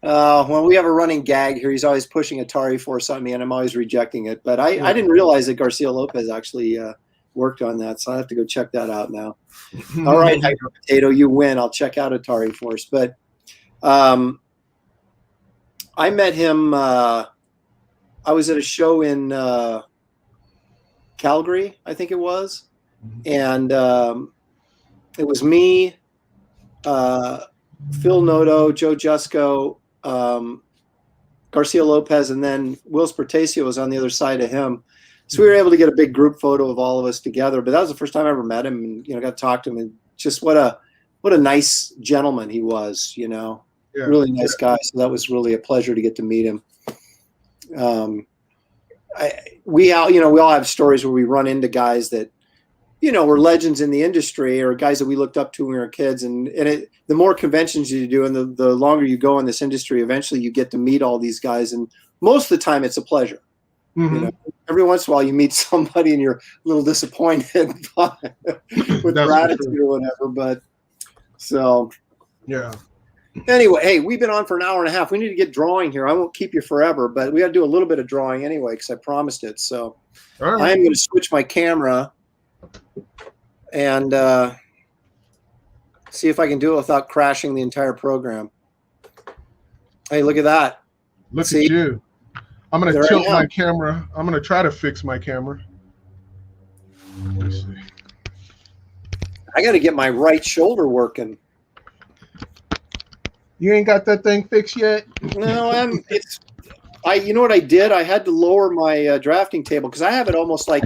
Well, we have a running gag here. He's always pushing Atari Force on me, and I'm always rejecting it. But I didn't realize that Garcia Lopez actually worked on that, so I have to go check that out now. All right, Hydro Potato, you win. I'll check out Atari Force. But I met him. I was at a show in Calgary, I think it was, and it was me, Phil Noto, Joe Jusko, Garcia Lopez, and then Will Spertasio was on the other side of him. So we were able to get a big group photo of all of us together. But that was the first time I ever met him, and got to talk to him. And just what a nice gentleman he was. Really nice guy. So that was really a pleasure to get to meet him. We all have stories where we run into guys that were legends in the industry, or guys that we looked up to when we were kids. And the more conventions you do, and the longer you go in this industry, eventually you get to meet all these guys. And most of the time, it's a pleasure. Mm-hmm. Every once in a while you meet somebody and you're a little disappointed with gratitude or whatever. But so, yeah. Anyway, hey, we've been on for an hour and a half. We need to get drawing here. I won't keep you forever, but we got to do a little bit of drawing anyway because I promised it. So all right. I am going to switch my camera and see if I can do it without crashing the entire program. Hey, look at that. Look at you. I'm going to tilt my camera. I'm going to try to fix my camera. Let's see. I got to get my right shoulder working. You ain't got that thing fixed yet? No, You know what I did? I had to lower my drafting table because I have it almost like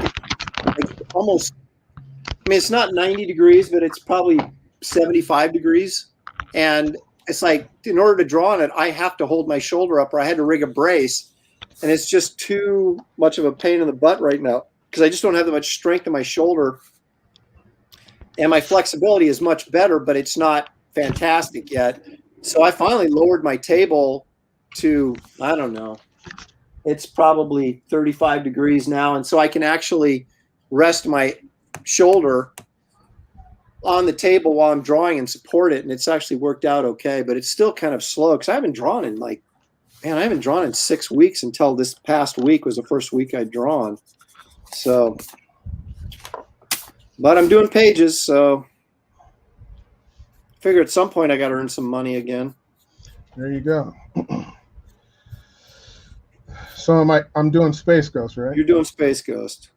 almost. I mean, it's not 90 degrees, but it's probably 75 degrees, and it's like in order to draw on it, I have to hold my shoulder up, or I had to rig a brace, and it's just too much of a pain in the butt right now because I just don't have that much strength in my shoulder, and my flexibility is much better, but it's not fantastic yet. So I finally lowered my table to, I don't know, it's probably 35 degrees now, and so I can actually rest my shoulder on the table while I'm drawing and support it, and it's actually worked out okay, but it's still kind of slow because I haven't drawn in 6 weeks until this past week was the first week I'd drawn. So, but I'm doing pages, so I figure at some point I got to earn some money again. There you go. So I'm doing Space Ghost, right? You're doing Space Ghost.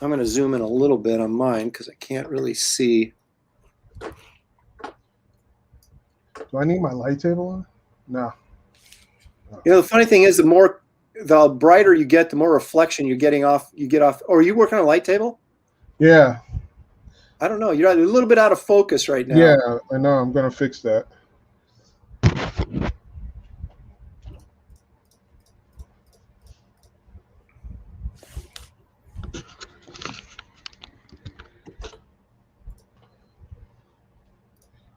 I'm going to zoom in a little bit on mine because I can't really see. Do I need my light table on? No. You know, the funny thing is, the brighter you get, the more reflection you're getting off. You get off. Or are you working on a light table? Yeah. I don't know. You're a little bit out of focus right now. Yeah, I know. I'm going to fix that.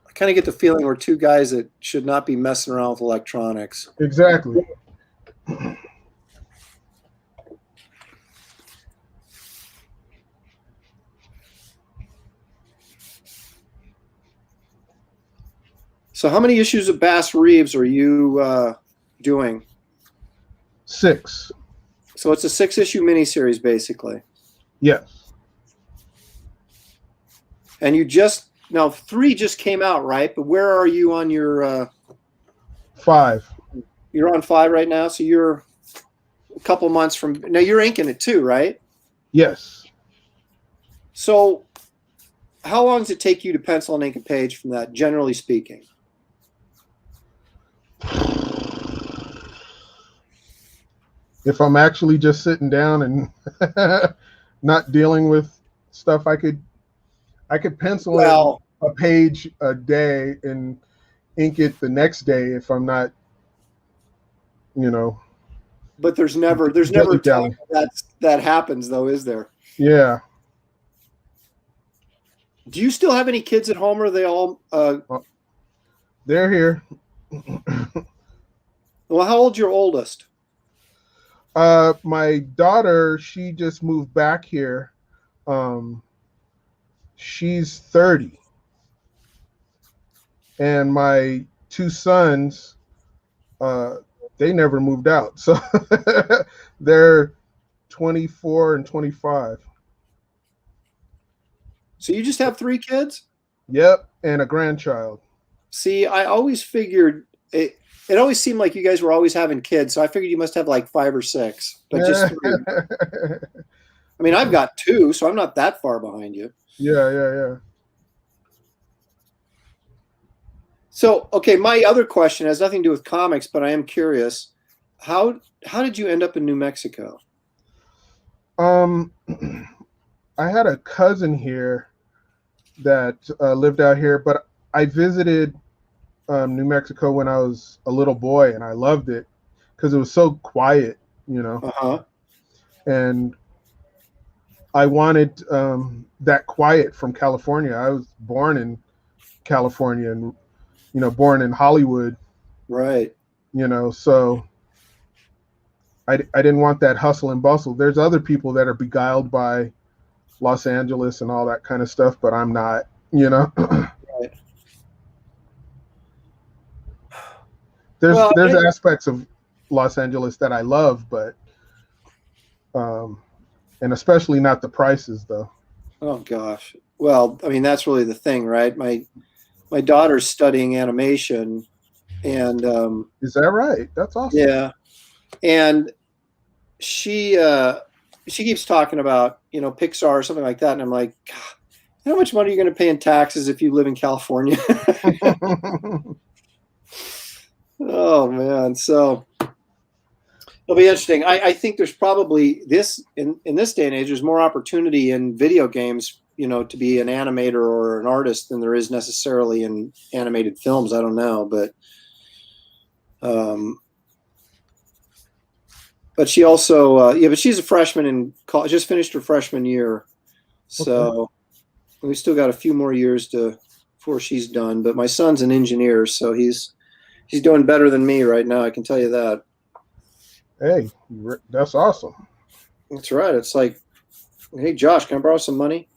I kind of get the feeling we're two guys that should not be messing around with electronics. Exactly. So how many issues of Bass Reeves are you doing? 6. So it's a 6-issue miniseries, basically. Yes. And now 3 just came out, right? But where are you on your 5? You're on 5 right now, so you're a couple months from now. You're inking it too, right? Yes. So how long does it take you to pencil and ink a page from that, generally speaking? If I'm actually just sitting down and not dealing with stuff, I could pencil in a page a day and ink it the next day if I'm not, But there's never a time that happens, though, is there? Yeah. Do you still have any kids at home, or are they all? They're here. Well, how old's your oldest? My daughter, she just moved back here. She's 30. And my 2 sons, they never moved out. So they're 24 and 25. So you just have 3 kids? Yep, and a grandchild. See, I always figured it always seemed like you guys were always having kids, so I figured you must have like 5 or 6, but just 3. I mean, I've got 2, so I'm not that far behind you. Yeah. So, okay, my other question has nothing to do with comics, but I am curious. How did you end up in New Mexico? I had a cousin here that lived out here, but I visited New Mexico when I was a little boy, and I loved it because it was so quiet, and I wanted that quiet from California. I was born in California and born in Hollywood, right? So I didn't want that hustle and bustle. There's other people that are beguiled by Los Angeles and all that kind of stuff, but I'm not, Right. There's aspects of Los Angeles that I love, but and especially not the prices, though. Oh gosh. Well, I mean, that's really the thing, right? My daughter's studying animation, and is that right? That's awesome. Yeah, and she keeps talking about Pixar or something like that, and I'm like, God, how much money are you going to pay in taxes if you live in California? Oh man, so it'll be interesting. I think there's probably this in this day and age. There's more opportunity in video games, to be an animator or an artist than there is necessarily in animated films. I don't know, but she also, but she's a freshman in college. Just finished her freshman year, so we still got a few more years before she's done. But my son's an engineer, so he's doing better than me right now. I can tell you that. Hey, that's awesome. That's right. It's like, hey, Josh, can I borrow some money?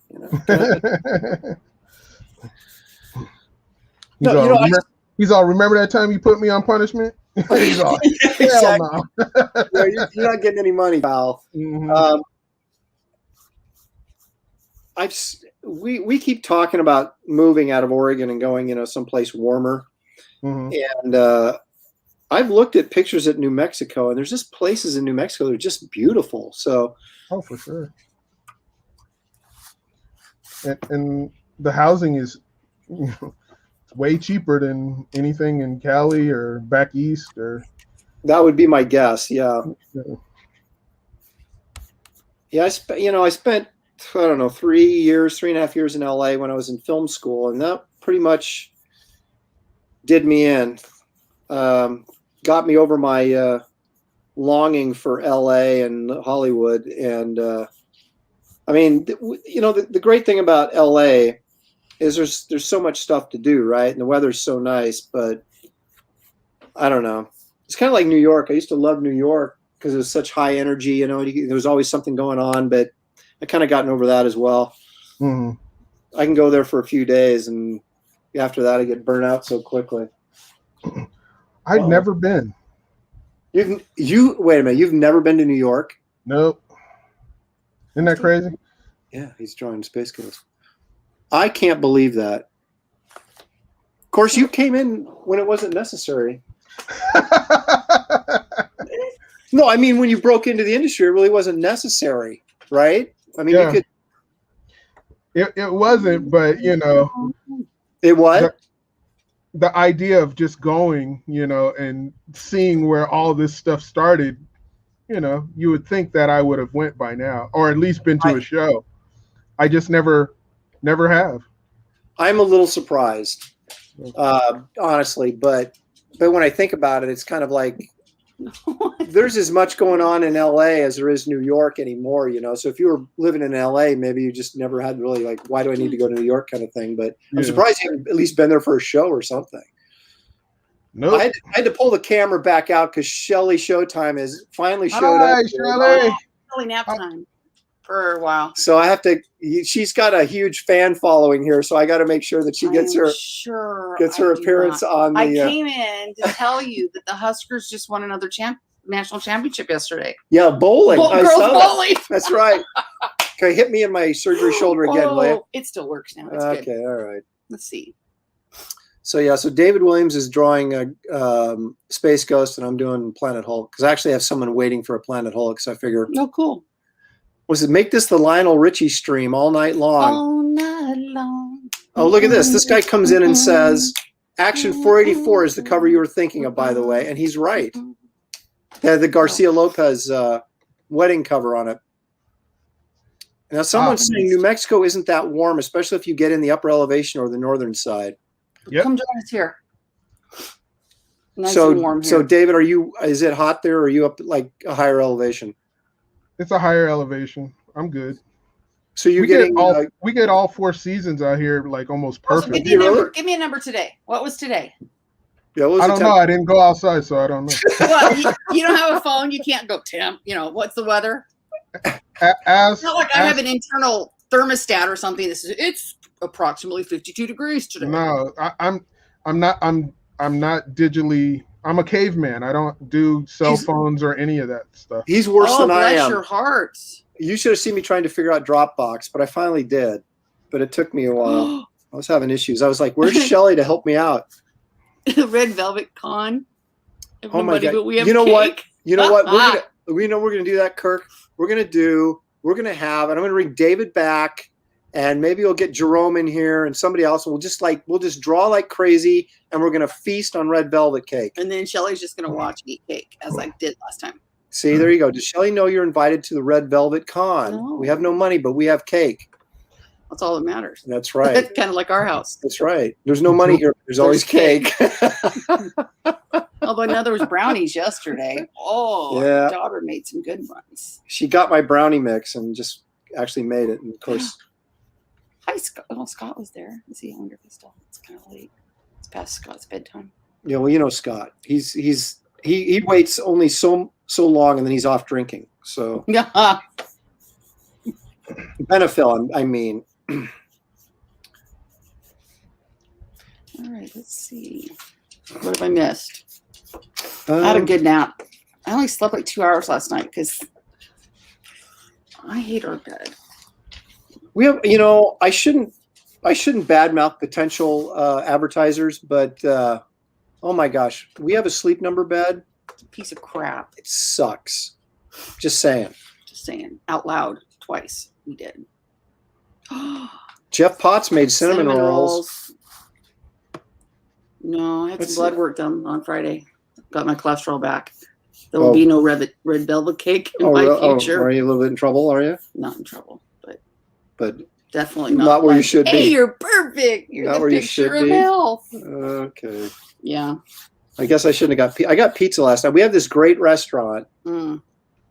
He's all, remember that time you put me on punishment? He's all, hell no. You're not getting any money, pal. Mm-hmm. We keep talking about moving out of Oregon and going, someplace warmer. Mm-hmm. And I've looked at pictures at New Mexico, and there's just places in New Mexico that are just beautiful. So, oh, for sure. And the housing is way cheaper than anything in Cali or back east, or that would be my guess. Yeah. I spent I don't know 3.5 years in LA when I was in film school, and that pretty much did me in. Got me over my longing for LA and Hollywood, and I mean, the great thing about LA is there's so much stuff to do, right? And the weather's so nice, but I don't know. It's kind of like New York. I used to love New York because it was such high energy. There was always something going on, but I kind of gotten over that as well. Mm-hmm. I can go there for a few days, and after that, I get burnt out so quickly. I've never been. Wait a minute. You've never been to New York? Nope. Isn't that crazy? Yeah, he's drawing Space Ghost. I can't believe that. Of course, you came in when it wasn't necessary. No, I mean, when you broke into the industry, it really wasn't necessary, right? I mean, you could. It wasn't, but It what? The idea of just going, and seeing where all this stuff started, you would think that I would have went by now, or at least been to a show. I just never have. I'm a little surprised, honestly, but when I think about it, it's kind of like there's as much going on in LA as there is New York anymore, So if you were living in LA, maybe you just never had really like, why do I need to go to New York kind of thing? But I'm surprised you haven't at least been there for a show or something. No, I had to pull the camera back out because Shelly Showtime has finally showed up. Shelly. Shelly nap time for a while. So I have to. She's got a huge fan following here, so I got to make sure that she gets her appearance on the. I came in to tell you that the Huskers just won another national championship yesterday. Yeah, bowling. Girls bowling. That's right. Okay, hit me in my surgery shoulder again, will you? It still works now. It's okay, good. All right. Let's see. So David Williams is drawing a Space Ghost, and I'm doing Planet Hulk because I actually have someone waiting for a Planet Hulk. So I figure, oh, cool. Was it make this the Lionel Richie stream all night long? All night long. Oh, look at this! This guy comes in and says, "Action 484 is the cover you were thinking of, by the way," and he's right. They had the Garcia Lopez wedding cover on it. Now, someone's saying New Mexico isn't that warm, especially if you get in the upper elevation or the northern side. Yep. Come join us here. Nice and warm here. So David, is it hot there, or are you up at like a higher elevation? It's a higher elevation. I'm good. So we get all 4 seasons out here like almost perfect. So give me a number today. What was today? Yeah, I don't know. I didn't go outside, so I don't know. Well, you don't have a phone. You can't go temp. What's the weather? It's not like I have an internal thermostat or something. It's approximately 52 degrees today. No, I'm not digitally. I'm a caveman. I don't do cell phones or any of that stuff. He's worse than I am. Bless your heart. You should have seen me trying to figure out Dropbox, but I finally did. But it took me a while. I was having issues. I was like, "Where's Shelly to help me out?" The Red Velvet Con. Oh my God! You know what? We're gonna do that, Kirk. We're gonna have, and I'm gonna bring David back, and maybe we'll get Jerome in here and somebody else. And we'll just draw like crazy, and we're gonna feast on red velvet cake. And then Shelly's just gonna watch me eat cake as I did last time. See, there you go. Does Shelly know you're invited to the Red Velvet Con? No. We have no money, but we have cake. That's all that matters. That's right. It's kind of like our house. That's right. There's no money here. There's always cake. Although I know there was brownies yesterday. Oh, yeah. My daughter made some good ones. She got my brownie mix and just actually made it. And of course. Hi, Scott. Oh, Scott was there. Let's see. I wonder if he's still. It's kind of late. It's past Scott's bedtime. Yeah, well, you know Scott. He waits only so long, and then he's off drinking. So yeah. Benefil, I mean. All right, let's see. What have I missed? I had a good nap. I only slept like 2 hours last night because I hate our bed. We have, I shouldn't badmouth potential advertisers, but oh my gosh, we have a Sleep Number bed. It's a piece of crap. It sucks. Just saying. Just saying. Out loud. Twice. We did. Jeff Potts made cinnamon rolls. No, I had some blood work done on Friday. Got my cholesterol back. There will be no red velvet cake in my future. Are you a little bit in trouble, are you? Not in trouble, but definitely not. Not where you should be. Hey, you're perfect. You're not the where picture you should of be. health. Okay. Yeah. I guess I shouldn't have got I got pizza last night. We have this great restaurant,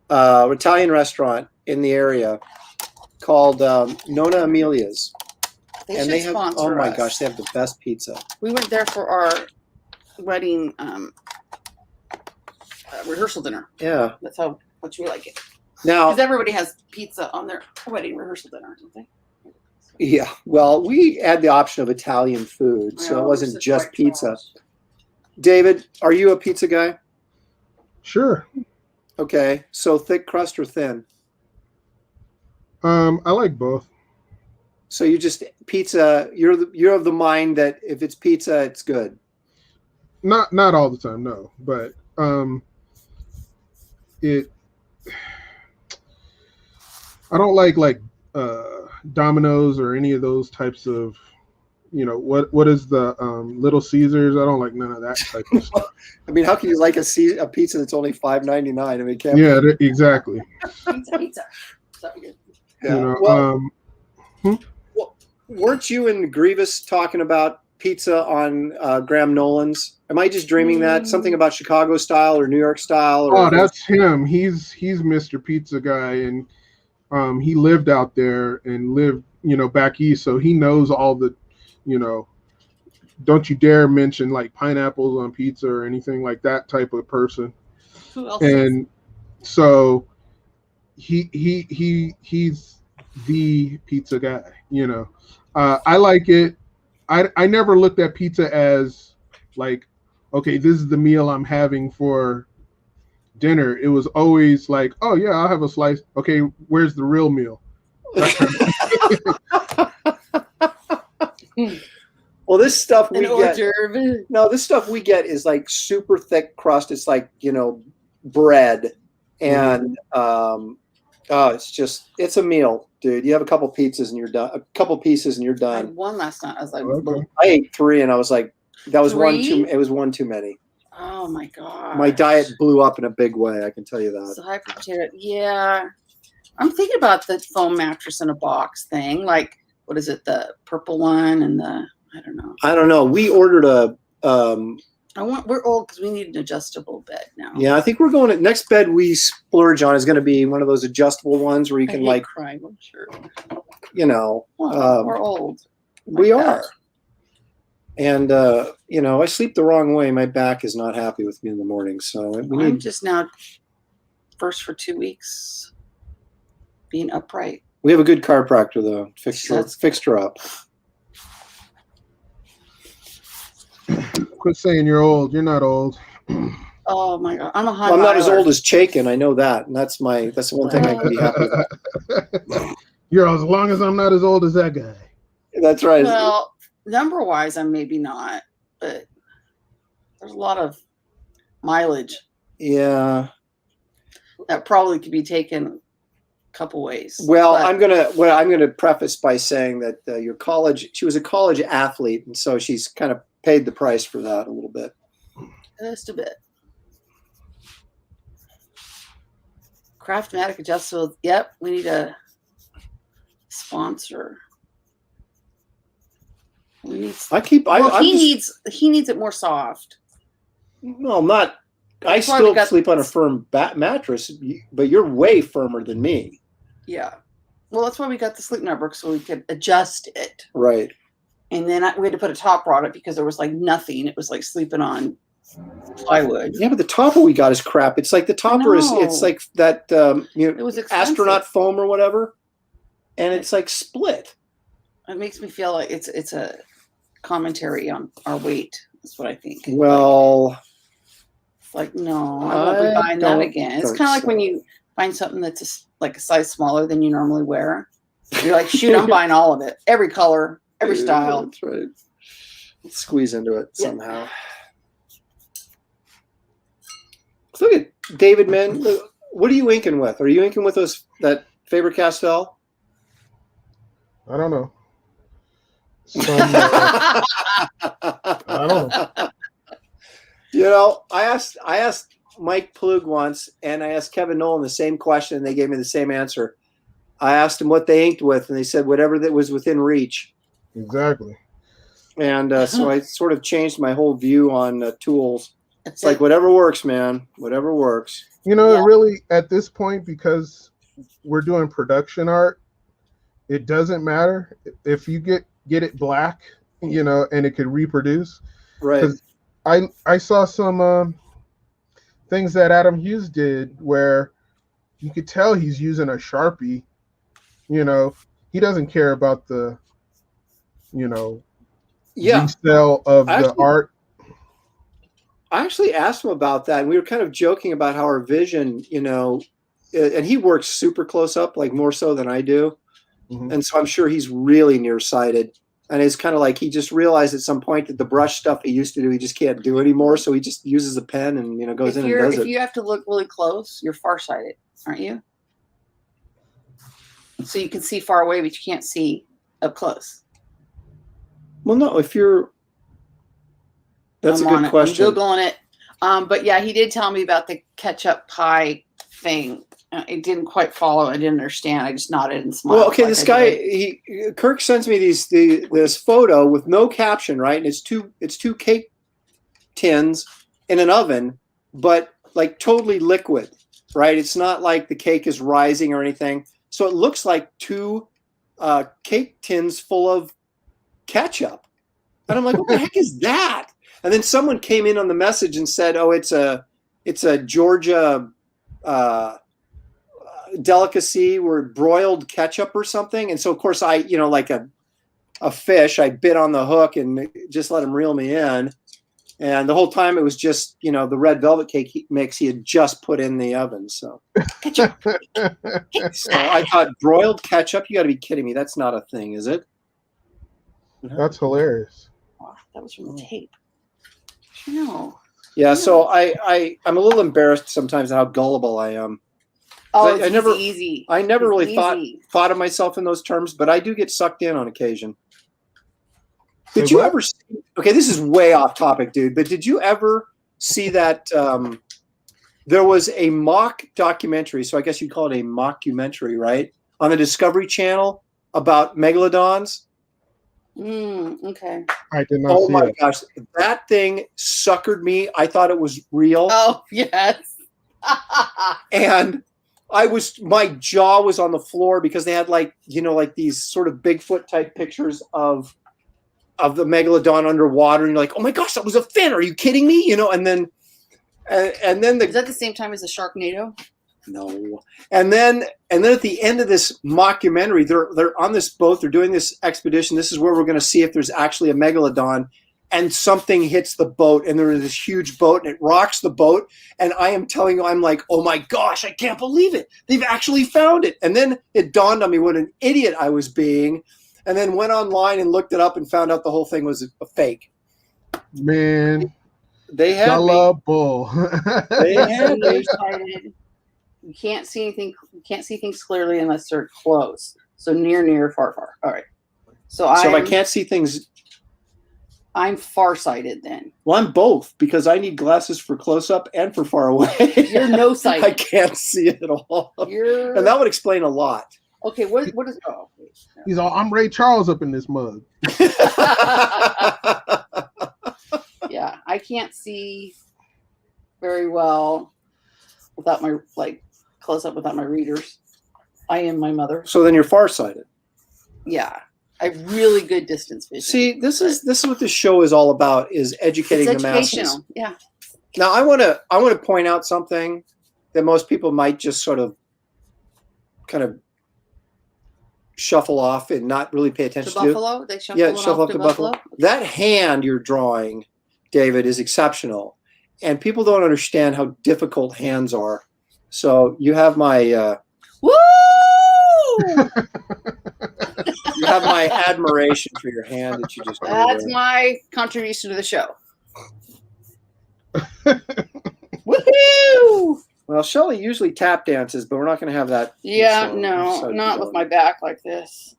Italian restaurant in the area called Nonna Amelia's. They have, oh my gosh, they have the best pizza. We went there for our wedding rehearsal dinner. Yeah. That's how much we like it. Now, because everybody has pizza on their wedding rehearsal dinner, don't they? Yeah. Well, we had the option of Italian food, so it wasn't just pizza. David, are you a pizza guy? Sure. Okay. So thick crust or thin? I like both. So you just pizza. You're of the mind that if it's pizza, it's good. Not all the time, no. But I don't like Domino's or any of those types of, what is the Little Caesars? I don't like none of that type of stuff. I mean, how can you like a pizza that's only $5.99? I mean, can't. Yeah, exactly. Pizza. Yeah. Well, weren't you and Grievous talking about pizza on Graham Nolan's? Am I just dreaming that? Something about Chicago style or New York style? Oh, that's him. He's Mr. Pizza Guy, and he lived out there and lived, back east, so he knows all the, don't you dare mention like pineapples on pizza or anything like that type of person. Who else? And so he's the pizza guy, I like it. I never looked at pizza as like, okay, this is the meal I'm having for dinner. It was always like, oh yeah, I'll have a slice. Okay, where's the real meal? Well, this stuff we get. No, this stuff we get is like super thick crust. It's like bread, and it's a meal, dude. You have a couple pizzas and you're done. A couple pieces and you're I done. had one last night. I was like, I ate 3 and I was like, that was 3? one too. It was one too many. Oh my god. My diet blew up in a big way. I can tell you that. So hyperpotato. Yeah. I'm thinking about the foam mattress in a box thing. Like, what is it? The purple one and the, I don't know. We ordered a, we're old because we need an adjustable bed now. Yeah, I think we're going to next bed we splurge on is going to be one of those adjustable ones where you can cry, I'm sure. We're old. We are. And I sleep the wrong way. My back is not happy with me in the morning. So I'm just now first for 2 weeks being upright. We have a good chiropractor though. Fixed her up. Quit saying you're old. You're not old. Oh my god, I'm a high. Well, I'm not as old as Chaikin. I know that, and that's the one thing I can be happy with. You're as long as I'm not as old as that guy. That's right. Well, number wise, I'm maybe not, but there's a lot of mileage. Yeah. That probably could be taken couple ways. Well, I'm gonna preface by saying that she was a college athlete, and so she's kind of paid the price for that a little bit. Just a bit. Craftmatic adjustable. Yep, we need a sponsor. We need. He needs it more soft. No, not. I still sleep on a firm mattress, but you're way firmer than me. Yeah. Well, that's why we got the sleep network, so we could adjust it. Right. And then we had to put a topper on it because there was like nothing. It was like sleeping on plywood. Yeah, but the topper we got is crap. It's like the topper it's like that it was astronaut foam or whatever, and it's like split. It makes me feel like it's a commentary on our weight. That's what I think. Well, it's like no, I won't be buying that again. It's kind of like when you find something that's like a size smaller than you normally wear. You're like, shoot, I'm buying all of it, every color, every style. That's right. Let's squeeze into it somehow. Look at David, man. What are you inking with? Are you inking with that Faber-Castell? I don't know. I don't know. You know, I asked Mike Plug once, and I asked Kevin Nolan the same question, and they gave me the same answer. I asked them what they inked with, and they said whatever that was within reach. Exactly. And so I sort of changed my whole view on tools. It's like whatever works, man. Whatever works. You know, it really, at this point, because we're doing production art, it doesn't matter if you get it black, you know, and it could reproduce. Right. I saw some things that Adam Hughes did where you could tell he's using a Sharpie. You know, he doesn't care about the, you know, resale of the art. I actually asked him about that, and we were kind of joking about how our vision, you know, and he works super close up, like more so than I do. Mm-hmm. And so I'm sure he's really nearsighted. And it's kind of like he just realized at some point that the brush stuff he used to do, he just can't do anymore. So he just uses a pen and, you know, goes in and does it. If you have to look really close, you're farsighted, aren't you? So you can see far away, but you can't see up close. Well, no, if you're... That's a good question. I'm Googling it. But yeah, he did tell me about the ketchup pie thing. It didn't quite follow. I didn't understand. I just nodded and smiled. Well, okay, this guy, Kirk sends me this photo with no caption, right? And it's two cake tins in an oven, but like totally liquid, right? It's not like the cake is rising or anything. So it looks like two cake tins full of ketchup. And I'm like, what the heck is that? And then someone came in on the message and said, oh, it's a Georgia delicacy where broiled ketchup or something. And so, of course, I, you know, like a fish, I bit on the hook and just let him reel me in. And the whole time it was just, you know, the red velvet cake mix he had just put in the oven. So, so I thought, broiled ketchup? You got to be kidding me. That's not a thing, is it? That's hilarious. Oh, that was from the tape. No. Yeah, so I'm a little embarrassed sometimes how gullible I am. Oh, I never really thought of myself in those terms, but I do get sucked in on occasion. Did you ever see, okay, this is way off topic, dude, but did you ever see that there was a mock documentary, so I guess you'd call it a mockumentary, right, on the Discovery Channel about megalodons? Okay. I did not. Oh my gosh, that thing suckered me. I thought it was real. Oh yes. And my jaw was on the floor because they had like, you know, like these sort of Bigfoot type pictures of the megalodon underwater, and you're like, oh my gosh, that was a fin. Are you kidding me? You know, and then is that the same time as the Sharknado? No. And then at the end of this mockumentary, they're on this boat, they're doing this expedition. This is where we're going to see if there's actually a megalodon, and something hits the boat, and there is this huge boat, and it rocks the boat. And I am telling you, I'm like, oh my gosh, I can't believe it. They've actually found it. And then it dawned on me what an idiot I was being, and then went online and looked it up and found out the whole thing was a fake. Man, they had gullible. They had me. You can't see anything. You can't see things clearly unless they're close. So near, far. All right. So if I can't see things, I'm farsighted then. Well, I'm both because I need glasses for close up and for far away. You're no sighted. I can't see it at all. And that would explain a lot. Okay, what is He's all, I'm Ray Charles up in this mug. Yeah, I can't see very well without my close up without my readers. I am my mother. So then you're farsighted. Yeah. I have really good distance vision. See, this is what this show is all about, is educating the masses. Yeah. Now I want to point out something that most people might just sort of kind of shuffle off and not really pay attention to. Buffalo? They shuffle off to Buffalo? That hand you're drawing, David, is exceptional. And people don't understand how difficult hands are. So you have my woo! You have my admiration for your hand that you just. That's my contribution to the show. Woohoo! Well, Shelley usually tap dances, but we're not going to have that. Yeah, no, not with my back like this.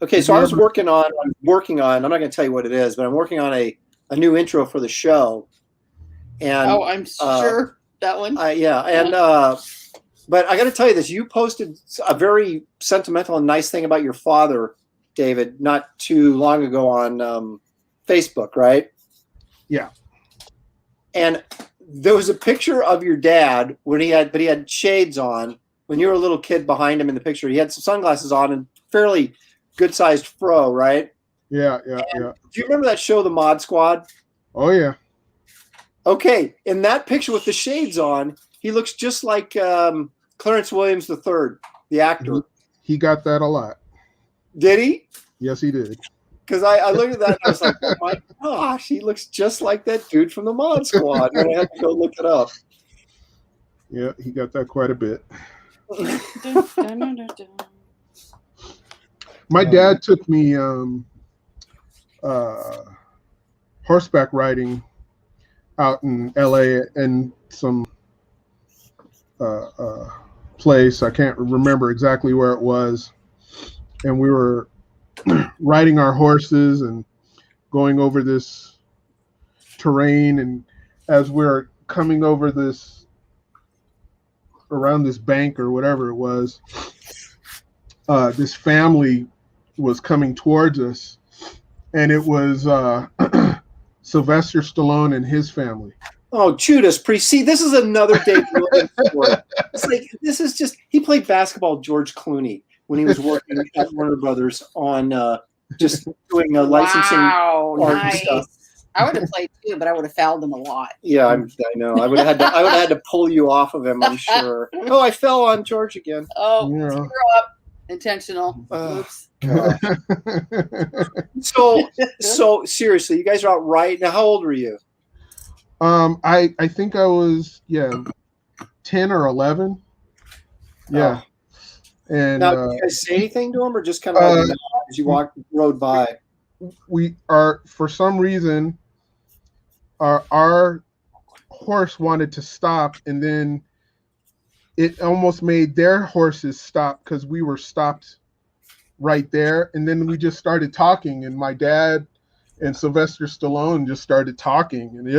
Okay, so I'm working on. I'm not going to tell you what it is, but I'm working on a new intro for the show. And I'm sure that one. But I got to tell you this: you posted a very sentimental and nice thing about your father, David, not too long ago on Facebook, right? Yeah. And there was a picture of your dad when he had shades on when you were a little kid behind him in the picture. He had some sunglasses on and fairly good-sized fro, right? Yeah. Do you remember that show, The Mod Squad? Oh yeah. Okay, in that picture with the shades on, he looks just like Clarence Williams III, the actor. He got that a lot. Did he? Yes, he did. Because I looked at that and I was like, oh my gosh, he looks just like that dude from the Mod Squad. And I had to go look it up. Yeah, he got that quite a bit. My dad took me horseback riding out in LA and some place. I can't remember exactly where it was. And we were riding our horses and going over this terrain. And as we're coming over around this bank or whatever it was, this family was coming towards us. And it was Sylvester Stallone and his family. Oh, Judas Priest. See, this is another David Williams story. It's like, this is just, he played basketball with George Clooney when he was working at Warner Brothers on just doing licensing art and stuff. I would have played too, but I would have fouled them a lot. Yeah, I know. I would have had to pull you off of him, I'm sure. Oh, I fell on George again. Oh, screw up. Intentional. Oops. So seriously, you guys are out right now. How old were you? I think I was 10 or 11. Yeah. Oh. And now, did you guys say anything to him, or just kind of as you rode by? We are, for some reason, our horse wanted to stop, and then it almost made their horses stop because we were stopped right there. And then we just started talking, and my dad and Sylvester Stallone just started talking, and it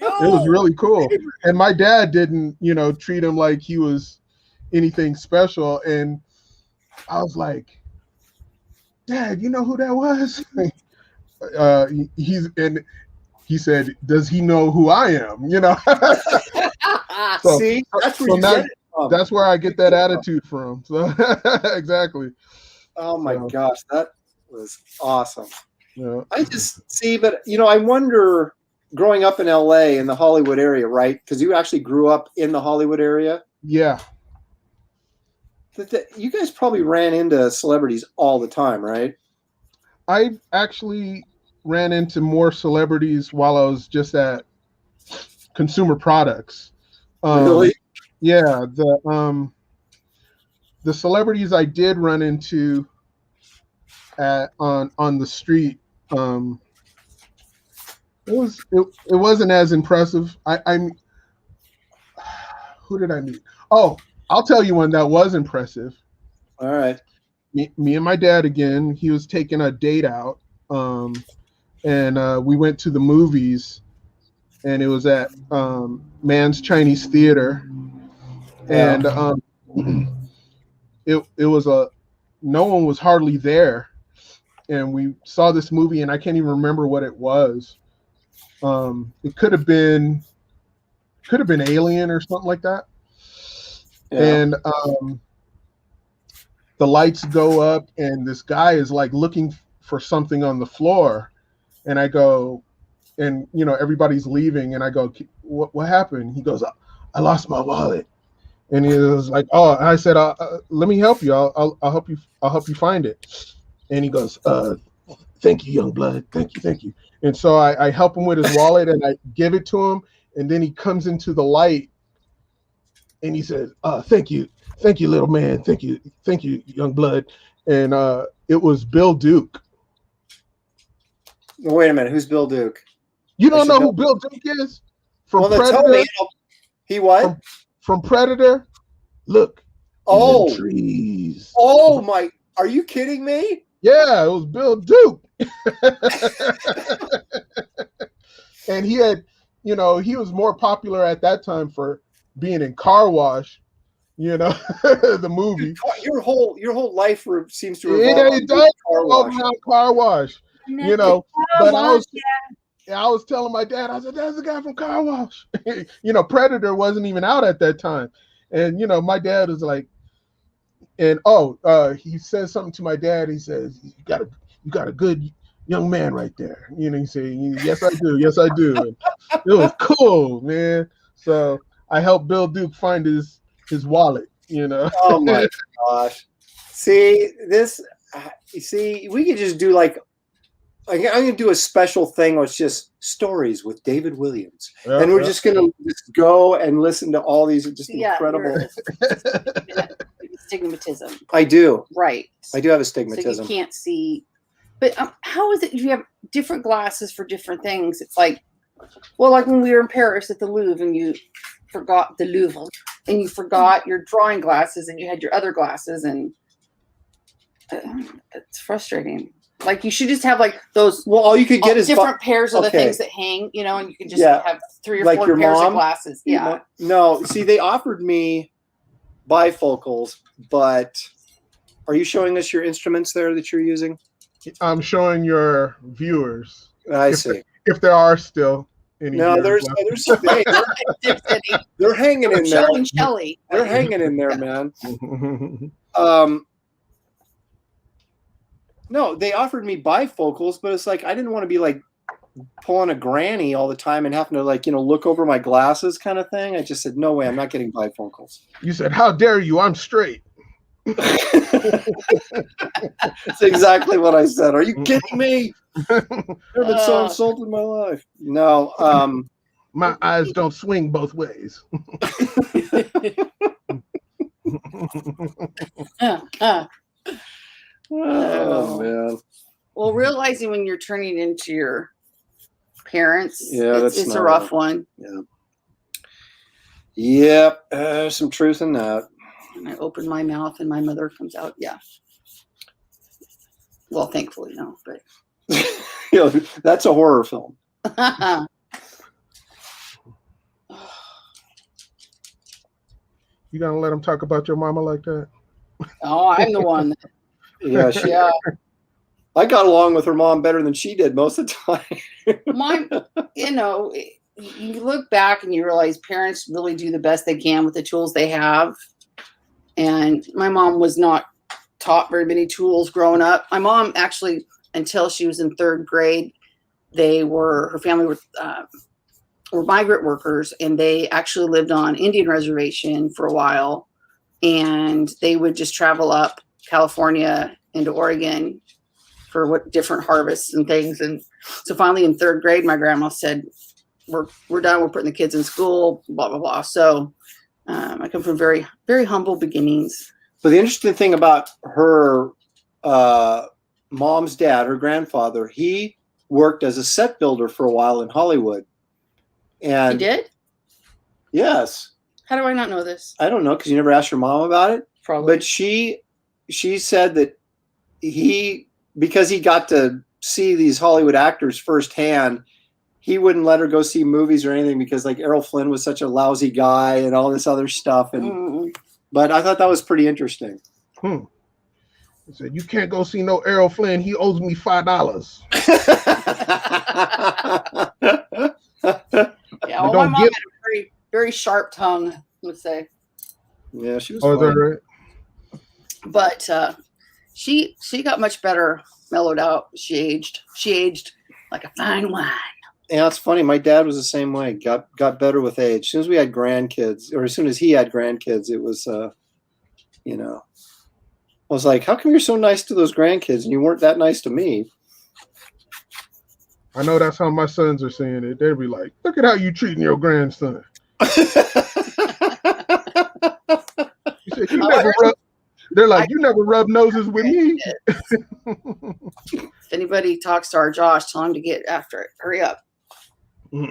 was really cool. And my dad didn't, treat him like he was anything special. And I was like, Dad, you know who that was? He said, does he know who I am? See, that's where I get that attitude from. So exactly. Oh my gosh, that was awesome. Yeah. I just see, but I wonder, growing up in LA in the Hollywood area, right? Because you actually grew up in the Hollywood area. Yeah. You guys probably ran into celebrities all the time, right? I actually ran into more celebrities while I was just at Consumer Products. Really? Yeah. The celebrities I did run into on the street, It wasn't as impressive. Who did I meet? Oh, I'll tell you one that was impressive. All right. Me and my dad again. He was taking a date out, and we went to the movies, and it was at Man's Chinese Theater, and it was no one was hardly there, and we saw this movie, and I can't even remember what it was. It could have been Alien or something like that. Yeah. And the lights go up, and this guy is like looking for something on the floor, and I go, and everybody's leaving, and I go, what happened? He goes, I lost my wallet. And he was like, oh, and I said, let me help you. I'll help you. I'll help you find it. And he goes, thank you, young blood. Thank you. And so I help him with his wallet, and I give it to him. And then he comes into the light, and he says, thank you, little man. Thank you, young blood. And it was Bill Duke. Wait a minute. Who's Bill Duke? You don't know who Bill Duke is? From Predator. Tell me. He what? From Predator. Look. Oh. Trees. Oh my! Are you kidding me? Yeah, it was Bill Duke. And he had, he was more popular at that time for being in Car Wash, the movie. Your whole life seems to revolve around Car Wash, But I was telling my dad, I said, that's the guy from Car Wash. Predator wasn't even out at that time. And, my dad was like, and he says something to my dad. He says, you got a good young man right there. He said, yes, I do. And it was cool, man. So I helped Bill Duke find his wallet, Oh my gosh. See, we could just do I'm going to do a special thing where it's just stories with David Williams. And we're just going to just go and listen to all these just incredible. Stigmatism. I do. Right. I do have a stigmatism. So you can't see. But how is it if you have different glasses for different things? It's like when we were in Paris at the Louvre and you forgot the Louvre and you forgot your drawing glasses and you had your other glasses, and it's frustrating. Like you should just have those. Well, all you could get is different pairs of the things that hang, and you can just have 3 or 4 pairs of glasses. Yeah. No, see, they offered me bifocals, but are you showing us your instruments there that you're using? I'm showing your viewers. I see. If there are still any. No, they're hanging in there. Shelly. They're hanging in there, man. No, they offered me bifocals, but it's I didn't want to be pulling a granny all the time and having to look over my glasses kind of thing. I just said, no way, I'm not getting bifocals. You said, how dare you? I'm straight. That's exactly what I said. Are you kidding me? I've been so insulted in my life. No. My eyes don't swing both ways. Oh man. Well, realizing when you're turning into your parents, it's a rough one. Yeah. Yep. There's some truth in that. And I open my mouth and my mother comes out. Yeah. Well, thankfully, no, but that's a horror film. You gonna let them talk about your mama like that? Oh, I'm the one. Yeah. I got along with her mom better than she did most of the time. You look back and you realize parents really do the best they can with the tools they have. And my mom was not taught very many tools growing up. My mom actually, until she was in 3rd grade, her family were migrant workers, and they actually lived on Indian reservation for a while. And they would just travel up California into Oregon for different harvests and things. And so finally in 3rd grade, my grandma said, we're done. We're putting the kids in school, blah, blah, blah. So I come from very, very humble beginnings. But the interesting thing about her mom's dad, her grandfather, he worked as a set builder for a while in Hollywood. And He did? Yes. How do I not know this? I don't know, because you never asked your mom about it. Probably. But she said that because he got to see these Hollywood actors firsthand, he wouldn't let her go see movies or anything because like Errol Flynn was such a lousy guy and all this other stuff. And but I thought that was pretty interesting. He said, "You can't go see no Errol Flynn. He owes me $5." Yeah, well, my mom had a very, very sharp tongue, let's say. Yeah, she was. Oh, is that right? But she got much better, mellowed out. She aged like a fine wine. Yeah, it's funny. My dad was the same way. Got better with age. As soon as we had grandkids, or as soon as he had grandkids, it was, you know, I was like, how come you're so nice to those grandkids and you weren't that nice to me? I know that's how my sons are saying it. They'll be like, "Look at how you treating your grandson." You said, they're like, "You never rub noses with me." If anybody talks to our Josh, tell him to get after it. Hurry up. He's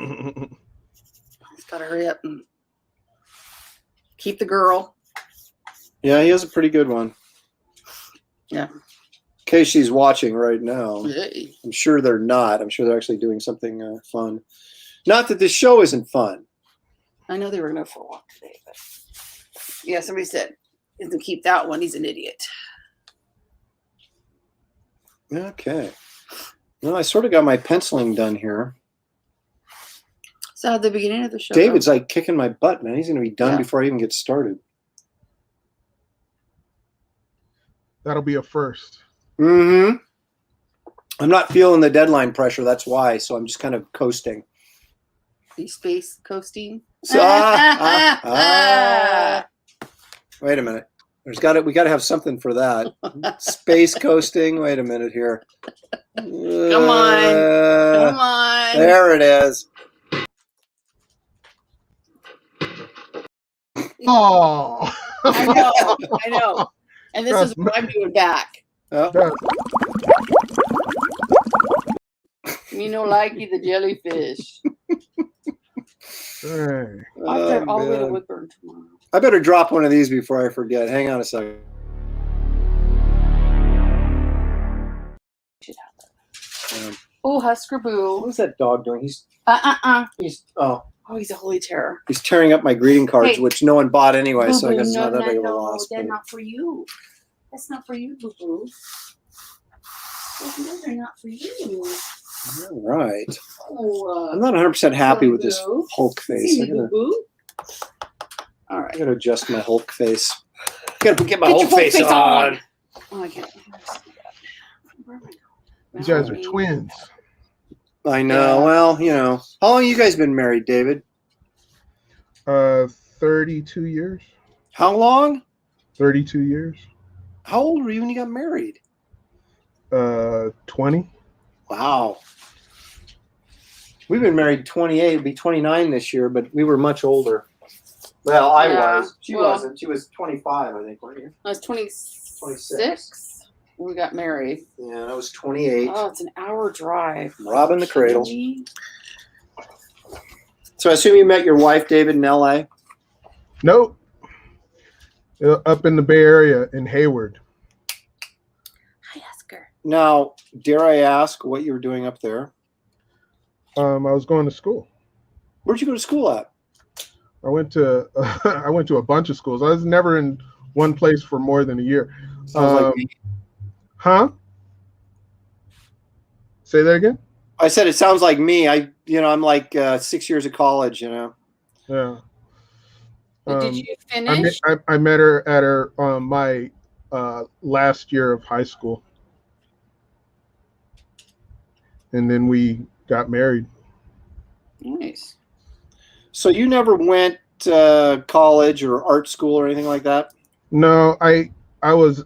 got to hurry up and keep the girl. Yeah, he has a pretty good one. Yeah. In case she's watching right now. Hey. I'm sure they're not. I'm sure they're actually doing something fun. Not that this show isn't fun. I know they were going to go for a walk today, but yeah, somebody said, "Doesn't keep that one. He's an idiot." Okay. Well, I sort of got my penciling done here. So at the beginning of the show, David's like kicking my butt, man. He's going to be done before I even get started. That'll be a first. Mm-hmm. I'm not feeling the deadline pressure. That's why. So I'm just kind of coasting. Space coasting. So, wait a minute. We got to have something for that. Space coasting. Wait a minute here. Come on. There it is. Oh, I know. And this is what I'm doing back. Oh. Me no likey the jellyfish. Hey. I'll drive all the way to Woodburn tomorrow. I better drop one of these before I forget. Hang on a second. Oh, Husker Boo. What is that dog doing? He's He's a holy terror. He's tearing up my greeting cards, which no one bought anyway, so I guess it's no, not that big of a loss. They're not for you. That's not for you, Boo Boo. Those are not for you. All right. Oh, I'm not 100% happy with this Hulk face. All right. I gotta adjust my Hulk face. I gotta get my Hulk face on. Oh, I can't. You guys are twins. I know. Yeah. Well, you know. How long you guys been married, David? 32 years. How long? 32 years. How old were you when you got married? 20. Wow. We've been married 28. It'll be 29 this year, but we were much older. Well, I was. She wasn't. She was 25, I think, weren't you? I was 26 when we got married. Yeah, I was 28. Oh, it's an hour drive. Robbing the cradle. So I assume you met your wife, David, in L.A.? Nope. Up in the Bay Area in Hayward. Hi, Oscar. Now, dare I ask what you were doing up there? I was going to school. Where'd you go to school at? I went to a bunch of schools. I was never in one place for more than a year. Sounds like me. Huh? Say that again? I said it sounds like me. I'm like 6 years of college, you know. Yeah. Did you finish? I met her at my last year of high school, and then we got married. Nice. So you never went to college or art school or anything like that? No, I was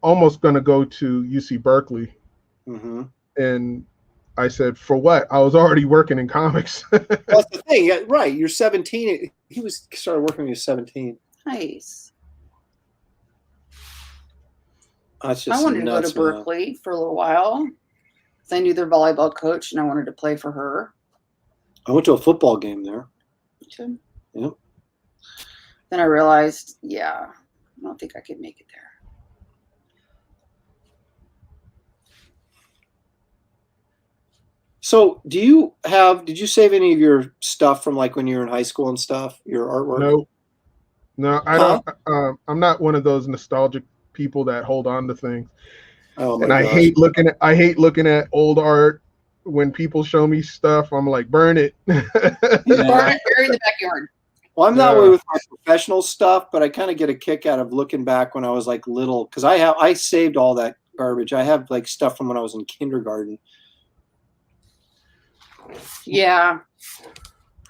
almost going to go to UC Berkeley, and I said, "For what? I was already working in comics." That's the thing, yeah, right? You're 17. He started working when he was 17. Nice. That's just I wanted nuts, to go to Berkeley for a little while because I knew their volleyball coach and I wanted to play for her. I went to a football game there. Too. Yep. Then I realized, I don't think I could make it there. So did you save any of your stuff from like when you were in high school and stuff, your artwork? No, I don't. I'm not one of those nostalgic people that hold on to things. Oh my and gosh. I hate looking at old art. When people show me stuff, I'm like, burn it. Burn it, bury in the backyard. Well, I'm that way with my professional stuff, but I kind of get a kick out of looking back when I was like little, because I saved all that garbage. I have like stuff from when I was in kindergarten. Yeah.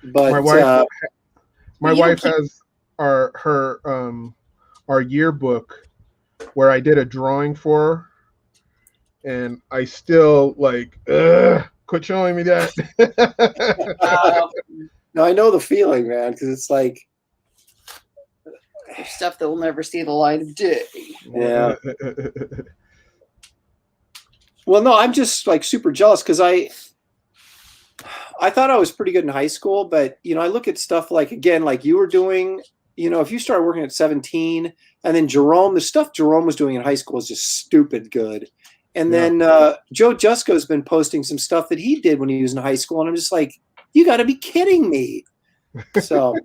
But my wife has our yearbook where I did a drawing for her, and I still like, quit showing me that. No, I know the feeling, man, because it's like stuff that will never see the light of day. Yeah. Well, no, I'm just like super jealous because I thought I was pretty good in high school, but I look at stuff like, again, like you were doing, if you start working at 17, and then the stuff Jerome was doing in high school is just stupid good. And then Joe Jusko's been posting some stuff that he did when he was in high school, and I'm just like, you got to be kidding me. So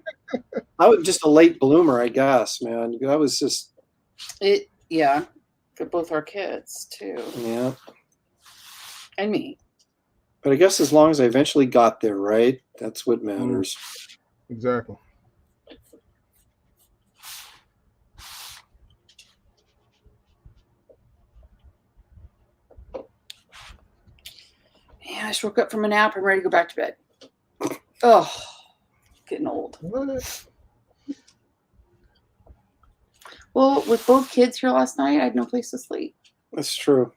I was just a late bloomer, I guess, man. I was just for both our kids too. Yeah. And me. But I guess as long as I eventually got there, right? That's what matters. Exactly. Man, I just woke up from a nap. I'm ready to go back to bed. Oh, getting old. What? Well, with both kids here last night, I had no place to sleep. That's true.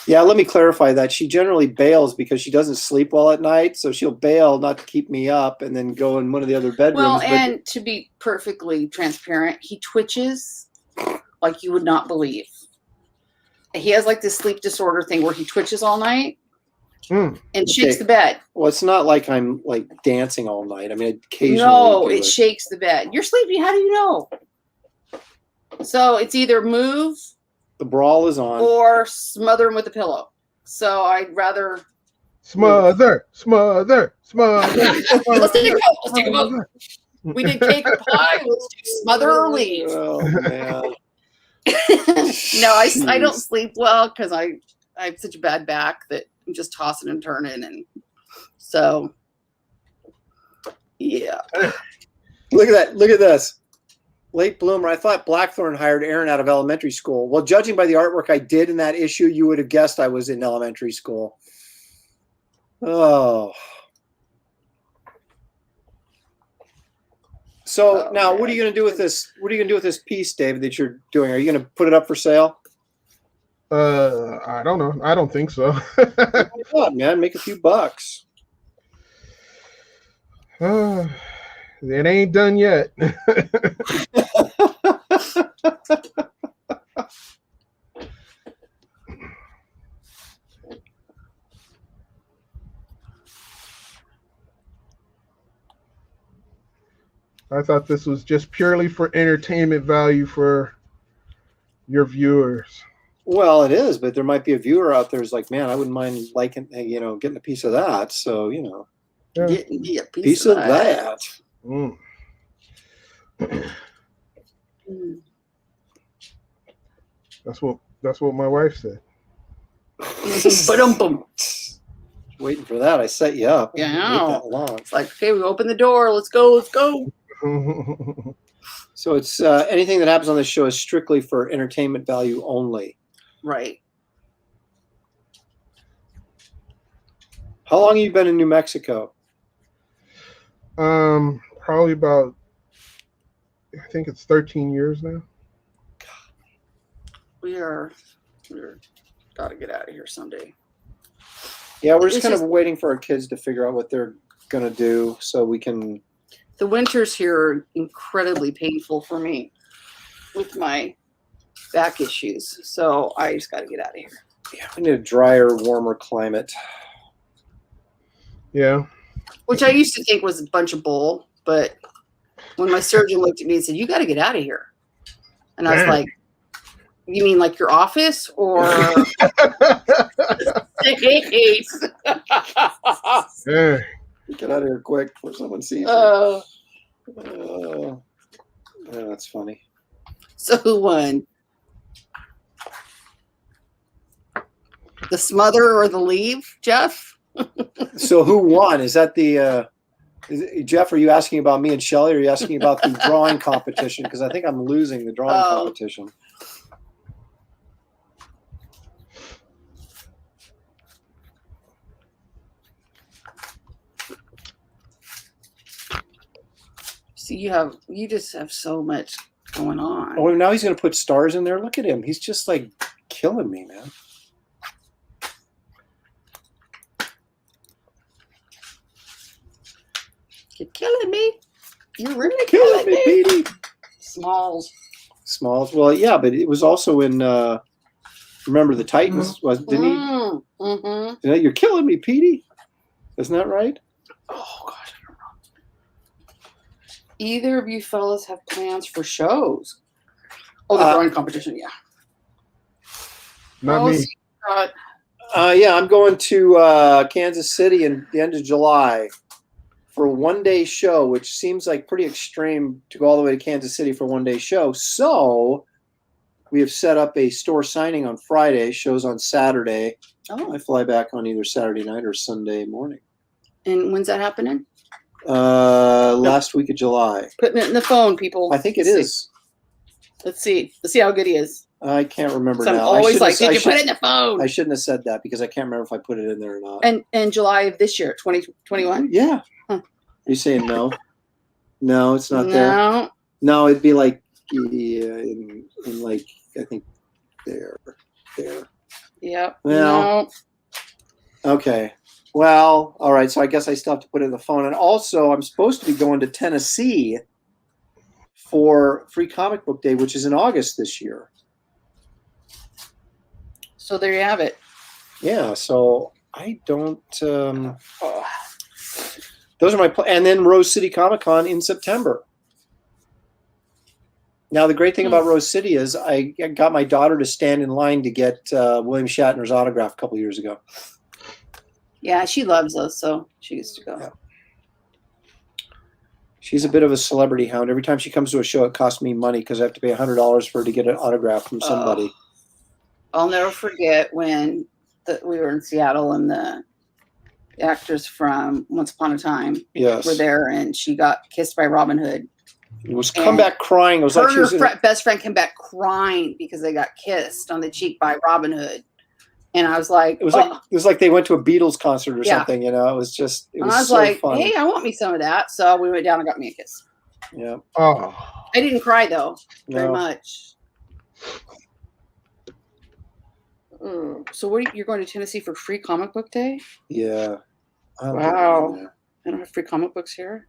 Yeah, let me clarify that. She generally bails because she doesn't sleep well at night, so she'll bail not to keep me up and then go in one of the other bedrooms. Well, and to be perfectly transparent, he twitches like you would not believe. He has like this sleep disorder thing where he twitches all night and shakes the bed. Well, it's not like I'm like dancing all night. I mean, occasionally. No, it shakes the bed. You're sleepy. How do you know? So it's either move. The brawl is on. Or smother him with a pillow. So I'd rather smother. Let's take a vote. We did cake or pie. Let's do smother or leave. Oh man. No, I don't sleep well because I have such a bad back that I'm just tossing and turning, and so yeah. Look at that. Look at this. Late bloomer. I thought Blackthorn hired Aaron out of elementary school. Well, judging by the artwork I did in that issue, you would have guessed I was in elementary school. Oh. So now, what are you going to do with this? What are you going to do with this piece, David, that you're doing? Are you going to put it up for sale? I don't know. I don't think so. Why not, man? Make a few bucks. It ain't done yet. I thought this was just purely for entertainment value for your viewers. Well, it is, but there might be a viewer out there who's like, man, I wouldn't mind liking, getting a piece of that. So, Getting a piece of that. Mm. That's what my wife said. Waiting for that. I set you up. Yeah, that long. It's like, okay, we open the door. Let's go. So it's anything that happens on this show is strictly for entertainment value only. Right. How long have you been in New Mexico? Probably about, I think it's 13 years now. We're gotta get out of here someday. Yeah, we're just kind of waiting for our kids to figure out what they're gonna do so we can. The winters here are incredibly painful for me. with my back issues. So I just got to get out of here. Yeah, we need a drier, warmer climate. Yeah. Which I used to think was a bunch of bull, but when my surgeon looked at me and said, "You got to get out of here," and I was like, "You mean like your office or?" Yeah. Get out of here quick before someone sees you. Yeah, that's funny. So who won? The smother or the leave, Jeff? So who won? Is that the Jeff? Are you asking about me and Shelly? Or are you asking about the drawing competition? Because I think I'm losing the drawing competition. So you just have so much going on. Oh, now he's going to put stars in there. Look at him. He's just like killing me, man. You're killing me. You're really Killing me, Petey. Smalls. Well, yeah, but it was also in Remember the Titans, didn't he? Mm-hmm. You know, you're killing me, Petey. Isn't that right? Oh gosh, I don't know. Either of you fellas have plans for shows? Oh, the drawing competition, yeah. Not me. Yeah, I'm going to Kansas City in the end of July for a one-day show, which seems like pretty extreme to go all the way to Kansas City for a one-day show. So we have set up a store signing on Friday, shows on Saturday. I fly back on either Saturday night or Sunday morning. And when's that happening? Last week of July. Putting it in the phone, people. I think it is. Let's see. Let's see how good he is. I can't remember So now. I'm always like, did you put it in the phone? I shouldn't have said that because I can't remember if I put it in there or not. And July of this year, 2021? Yeah. Huh. Are you saying no? No, it's not there. No, it'd be like in like I think there. Yep. Well, no. Okay. Well, all right. So I guess I still have to put it in the phone. And also, I'm supposed to be going to Tennessee for Free Comic Book Day, which is in August this year. So there you have it. Yeah. So I don't. Those are my and then Rose City Comic Con in September. Now the great thing about Rose City is I got my daughter to stand in line to get William Shatner's autograph a couple years ago. Yeah, she loves us, so she used to go. Yeah. She's a bit of a celebrity hound. Every time she comes to a show, it costs me money because I have to pay $100 for her to get an autograph from somebody. I'll never forget when we were in Seattle and the actors from Once Upon a Time were there, and she got kissed by Robin Hood. It was come back crying. It was like she was best friend came back crying because they got kissed on the cheek by Robin Hood. And I was like, it was like they went to a Beatles concert or something, you know. It was just, it was, so like, fun. Hey, I want me some of that. So we went down and got me a kiss. Yeah. Oh. I didn't cry though, very much. So you're going to Tennessee for Free Comic Book Day? Yeah. Wow. I don't have free comic books here.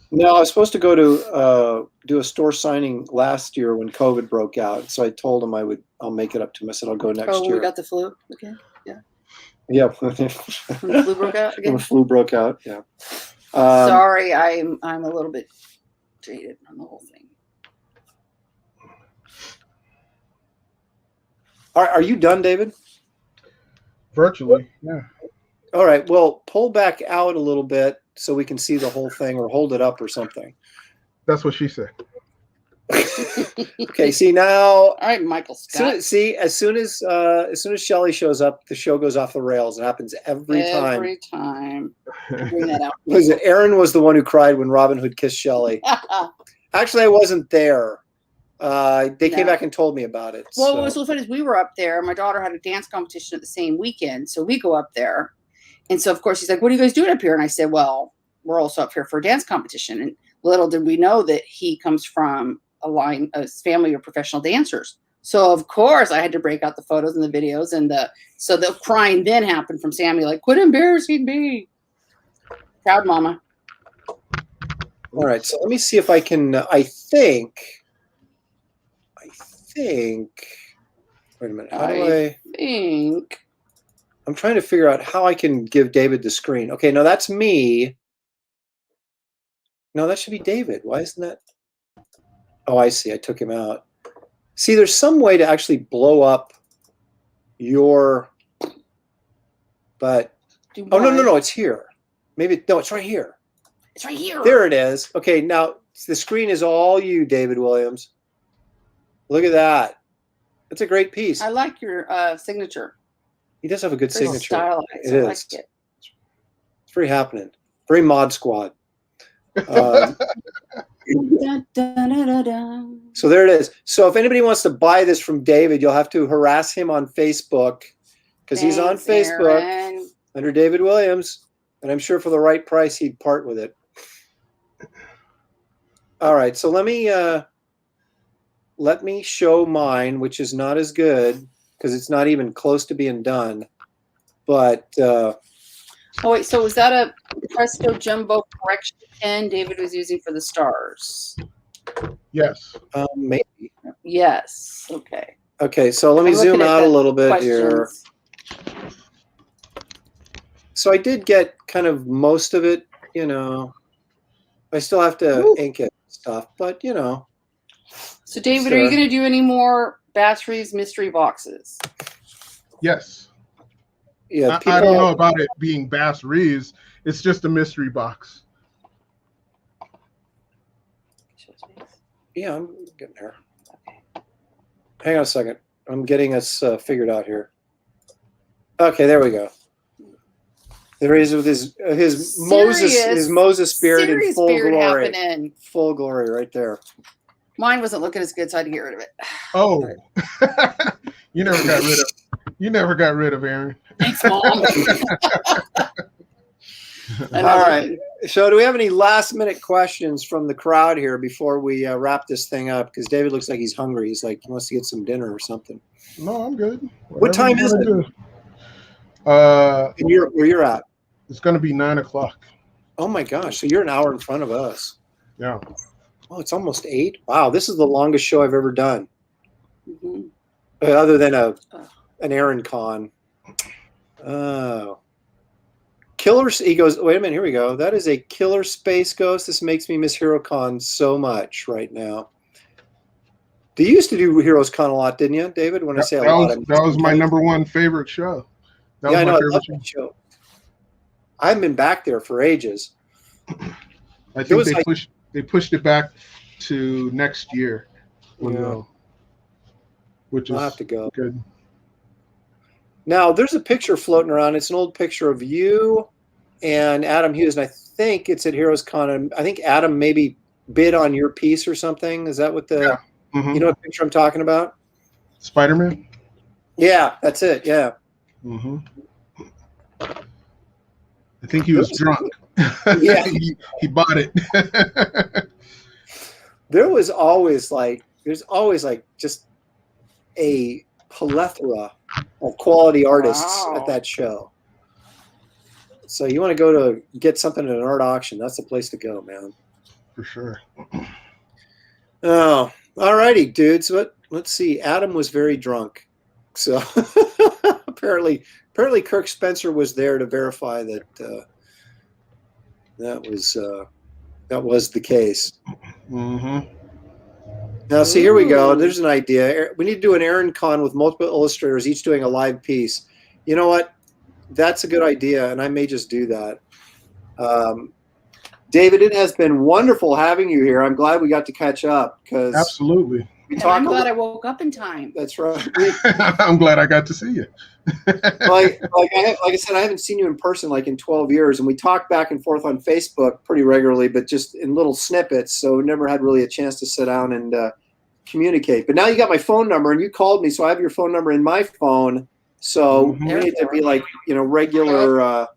No, I was supposed to go to do a store signing last year when COVID broke out. So I told him I'll make it up to him. I said I'll go next year. Oh, we got the flu again? Yeah. Yeah. When the flu broke out again? When the flu broke out, yeah. Sorry, I'm a little bit jaded on the whole thing. Are you done, David? Virtually, yeah. All right. Well, pull back out a little bit so we can see the whole thing, or hold it up or something. That's what she said. Okay. See now. All right, Michael Scott. As soon as Shelly shows up, the show goes off the rails. It happens every time. Every time. Bring that out. Aaron was the one who cried when Robin Hood kissed Shelly. Actually, I wasn't there. They came back and told me about it. Well, what was so funny is we were up there. My daughter had a dance competition at the same weekend, so we go up there. And so, of course, she's like, what are you guys doing up here? And I said, well, we're also up here for a dance competition. And little did we know that he comes from a family of professional dancers. So, of course, I had to break out the photos and the videos. And so the crying then happened from Sammy, like, quit embarrassing me. Proud mama. All right. So let me see if I can, I think think. Wait a minute. How do I think. I'm trying to figure out how I can give David the screen. Okay, no, that's me. No, that should be David. Why isn't that? Oh, I see. I took him out. See, there's some way to actually blow up your. But oh no, it's here. Maybe no, it's right here. It's right here. There it is. Okay, now the screen is all you, David Williams. Look at that. That's a great piece. I like your signature. He does have a good Very signature. stylized. It I is. like it. It's very happening. Very Mod Squad. Dun, dun, dun, dun. So there it is. So if anybody wants to buy this from David, you'll have to harass him on Facebook because he's on Thanks, Facebook Aaron. under David Williams, and I'm sure for the right price he'd part with it. All right, so let me show mine, which is not as good because it's not even close to being done. But Oh wait, so was that a Presto Jumbo correction pen David was using for the stars? Yes. maybe. Yes. Okay. Okay, so let me I'm looking zoom at out a the little bit here. questions. So I did get kind of most of it, you know. I still have to ink it and stuff, but you know. So David, are you going to do any more Bass Reeves mystery boxes? Yes. Yeah, I don't know about it being Bass Reeves. It's just a mystery box. Yeah, I'm getting there. Hang on a second. I'm getting us figured out here. Okay, there we go. There he is with his Moses beard in full glory. Happening. Full glory right there. Mine wasn't looking as good, so I had to get rid of it. Oh, you never got rid of Aaron. Thanks, Mom. All right. So, do we have any last-minute questions from the crowd here before we wrap this thing up? Because David looks like he's hungry. He's like he wants to get some dinner or something. No, I'm good. What time is it? And where you're at? It's going to be 9 o'clock. Oh my gosh! So you're an hour in front of us. Yeah. Oh, it's almost 8. Wow, this is the longest show I've ever done. Mm-hmm. Other than an Aaron con. Oh. Killer, he goes, wait a minute, here we go. That is a killer space ghost. This makes me miss HeroCon so much right now. You used to do Heroes Con a lot, didn't you, David? When I say a lot, that was my number one favorite show. That was I know, my I favorite love that show. I haven't been back there for ages. I think they pushed it back to next year. Which I'll is have to go. Good. Now, there's a picture floating around. It's an old picture of you and Adam Hughes, and I think it's at Heroes Con. And I think Adam maybe bid on your piece or something. Is that what the? Yeah. Mm-hmm. You know what picture I'm talking about? Spider-Man. Yeah, that's it. Yeah. Mm-hmm. I think he was drunk. Yeah, he bought it. There's always just a plethora of quality artists at that show. So you want to go to get something at an art auction, that's the place to go, man. For sure. Oh, all righty, dudes. Let's see. Adam was very drunk. So apparently Kirk Spencer was there to verify that that was the case. Mm-hmm. Now, see, here we go. There's an idea. We need to do an Aaron Con with multiple illustrators, each doing a live piece. You know what? That's a good idea, and I may just do that. David, it has been wonderful having you here. I'm glad we got to catch up. Absolutely. I'm glad I woke up in time. That's right. I'm glad I got to see you. like I said, I haven't seen you in person like in 12 years, and we talk back and forth on Facebook pretty regularly, but just in little snippets. So we never had really a chance to sit down and communicate. But now you got my phone number, and you called me, so I have your phone number in my phone. So we need to be like regular.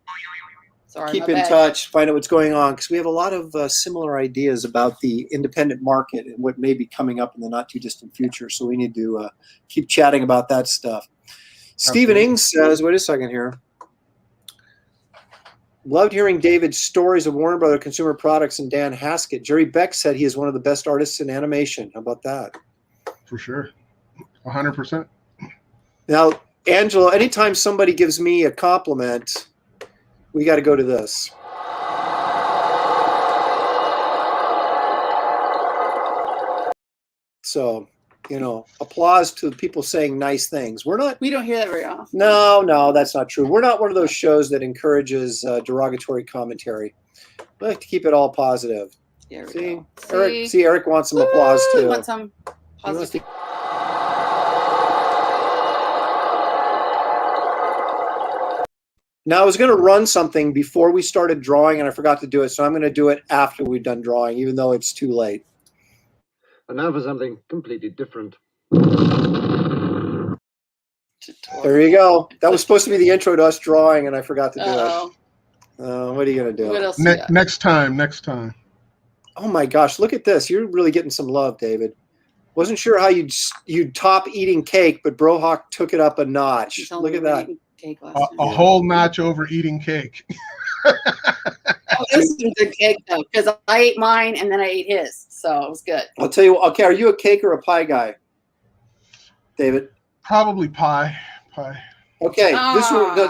Keep in touch, find out what's going on, because we have a lot of similar ideas about the independent market and what may be coming up in the not too distant future. So we need to keep chatting about that stuff. Stephen Ings says, wait a second here. Loved hearing David's stories of Warner Brother Consumer Products and Dan Haskett. Jerry Beck said he is one of the best artists in animation. How about that? For sure. 100%. Now, Angela, anytime somebody gives me a compliment, we got to go to this. So, applause to people saying nice things. We don't hear that very often. No, that's not true. We're not one of those shows that encourages derogatory commentary. We like to keep it all positive. There we See, go. Eric wants some applause too. Want some positive. Now, I was going to run something before we started drawing, and I forgot to do it, so I'm going to do it after we've done drawing, even though it's too late. And now for something completely different. There you go. That was supposed to be the intro to us drawing, and I forgot to do it. What are you going to do? What else? Next time. Oh my gosh, look at this. You're really getting some love, David. Wasn't sure how you'd top eating cake, but Brohawk took it up a notch. Look at that. A whole notch over eating cake. This is a good cake though, because I ate mine and then I ate his, so it was good. I'll tell you. Okay, are you a cake or a pie guy, David? Probably pie. Okay,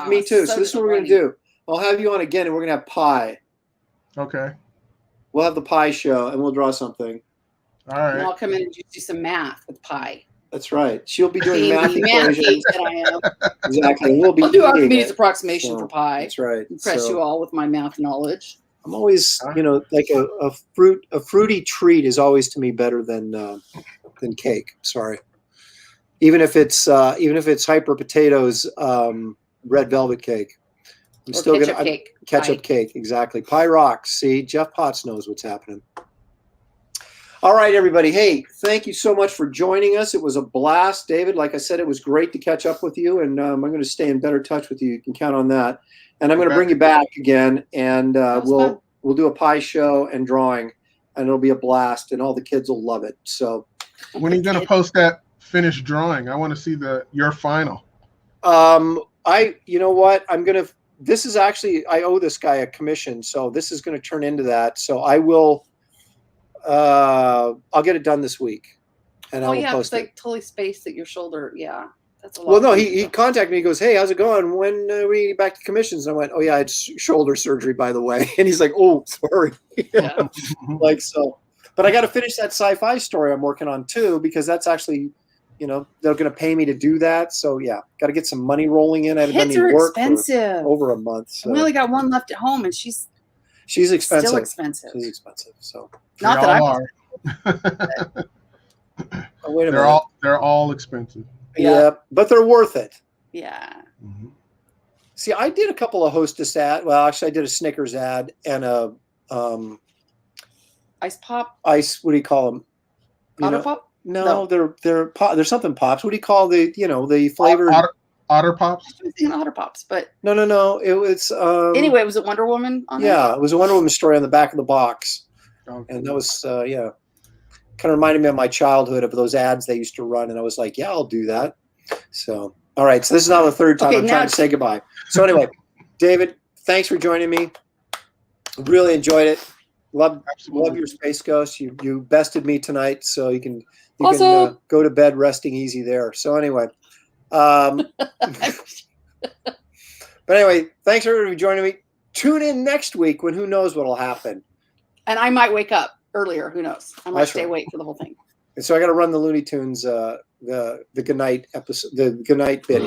me too. So this is what we're gonna do. I'll have you on again, and we're gonna have pie. Okay. We'll have the pie show, and we'll draw something. All right. And I'll come in and do some math with pie. That's right. She'll be doing math equations. That I am. Exactly. We'll be. I'll do Archimedes approximation for pie. That's right. Impress you all with my math knowledge. I'm always, like a fruity treat is always to me better than cake. Sorry. Even if it's Hyper Potatoes red velvet cake. I'm still gonna ketchup cake. Exactly. Pie rocks. See, Jeff Potts knows what's happening. All right, everybody. Hey, thank you so much for joining us. It was a blast, David. Like I said, it was great to catch up with you, and I'm going to stay in better touch with you. You can count on that. And I'm going to bring you back again, and we'll do a pie show and drawing, and it'll be a blast, and all the kids will love it. So, when are you going to post that finished drawing? I want to see your final. You know what? This is actually, I owe this guy a commission, so this is going to turn into that. So I will. I'll get it done this week, and I will post it. Like totally spaced at your shoulder. Yeah, that's a lot. Well, no, he contacted me. He goes, "Hey, how's it going? When we get back to commissions?" And I went, "Oh yeah, it's shoulder surgery, by the way." And he's like, "Oh, sorry." Yeah. Like so, but I got to finish that sci-fi story I'm working on too, because that's actually, they're going to pay me to do that. So yeah, got to get some money rolling in. I haven't done any work for over a month. So. We only got one left at home, and she's expensive. Still expensive. She's expensive. So not that I are. Oh, wait a minute. They're all expensive. Yeah, but they're worth it. Yeah. Mm-hmm. See, I did a couple of Hostess ads. Well, actually, I did a Snickers ad and a ice pop. What do you call them? Otter pop? No, they're something pops. What do you call the flavored? Otter Pops? I was thinking Otter Pops, but no. It was anyway. Was it Wonder Woman on it? It was a Wonder Woman story on the back of the box, and that was kind of reminded me of my childhood of those ads they used to run, and I was like, yeah, I'll do that. So all right, so this is now the third time I'm trying to say goodbye. So anyway, David, thanks for joining me. Really enjoyed it. Love your Space Ghost. You bested me tonight, so you can go to bed resting easy there. So anyway. But anyway, thanks everybody for joining me. Tune in next week when who knows what'll happen. And I might wake up earlier. Who knows? I might stay awake for the whole thing. And so I got to run the Looney Tunes, the goodnight episode, the goodnight bit.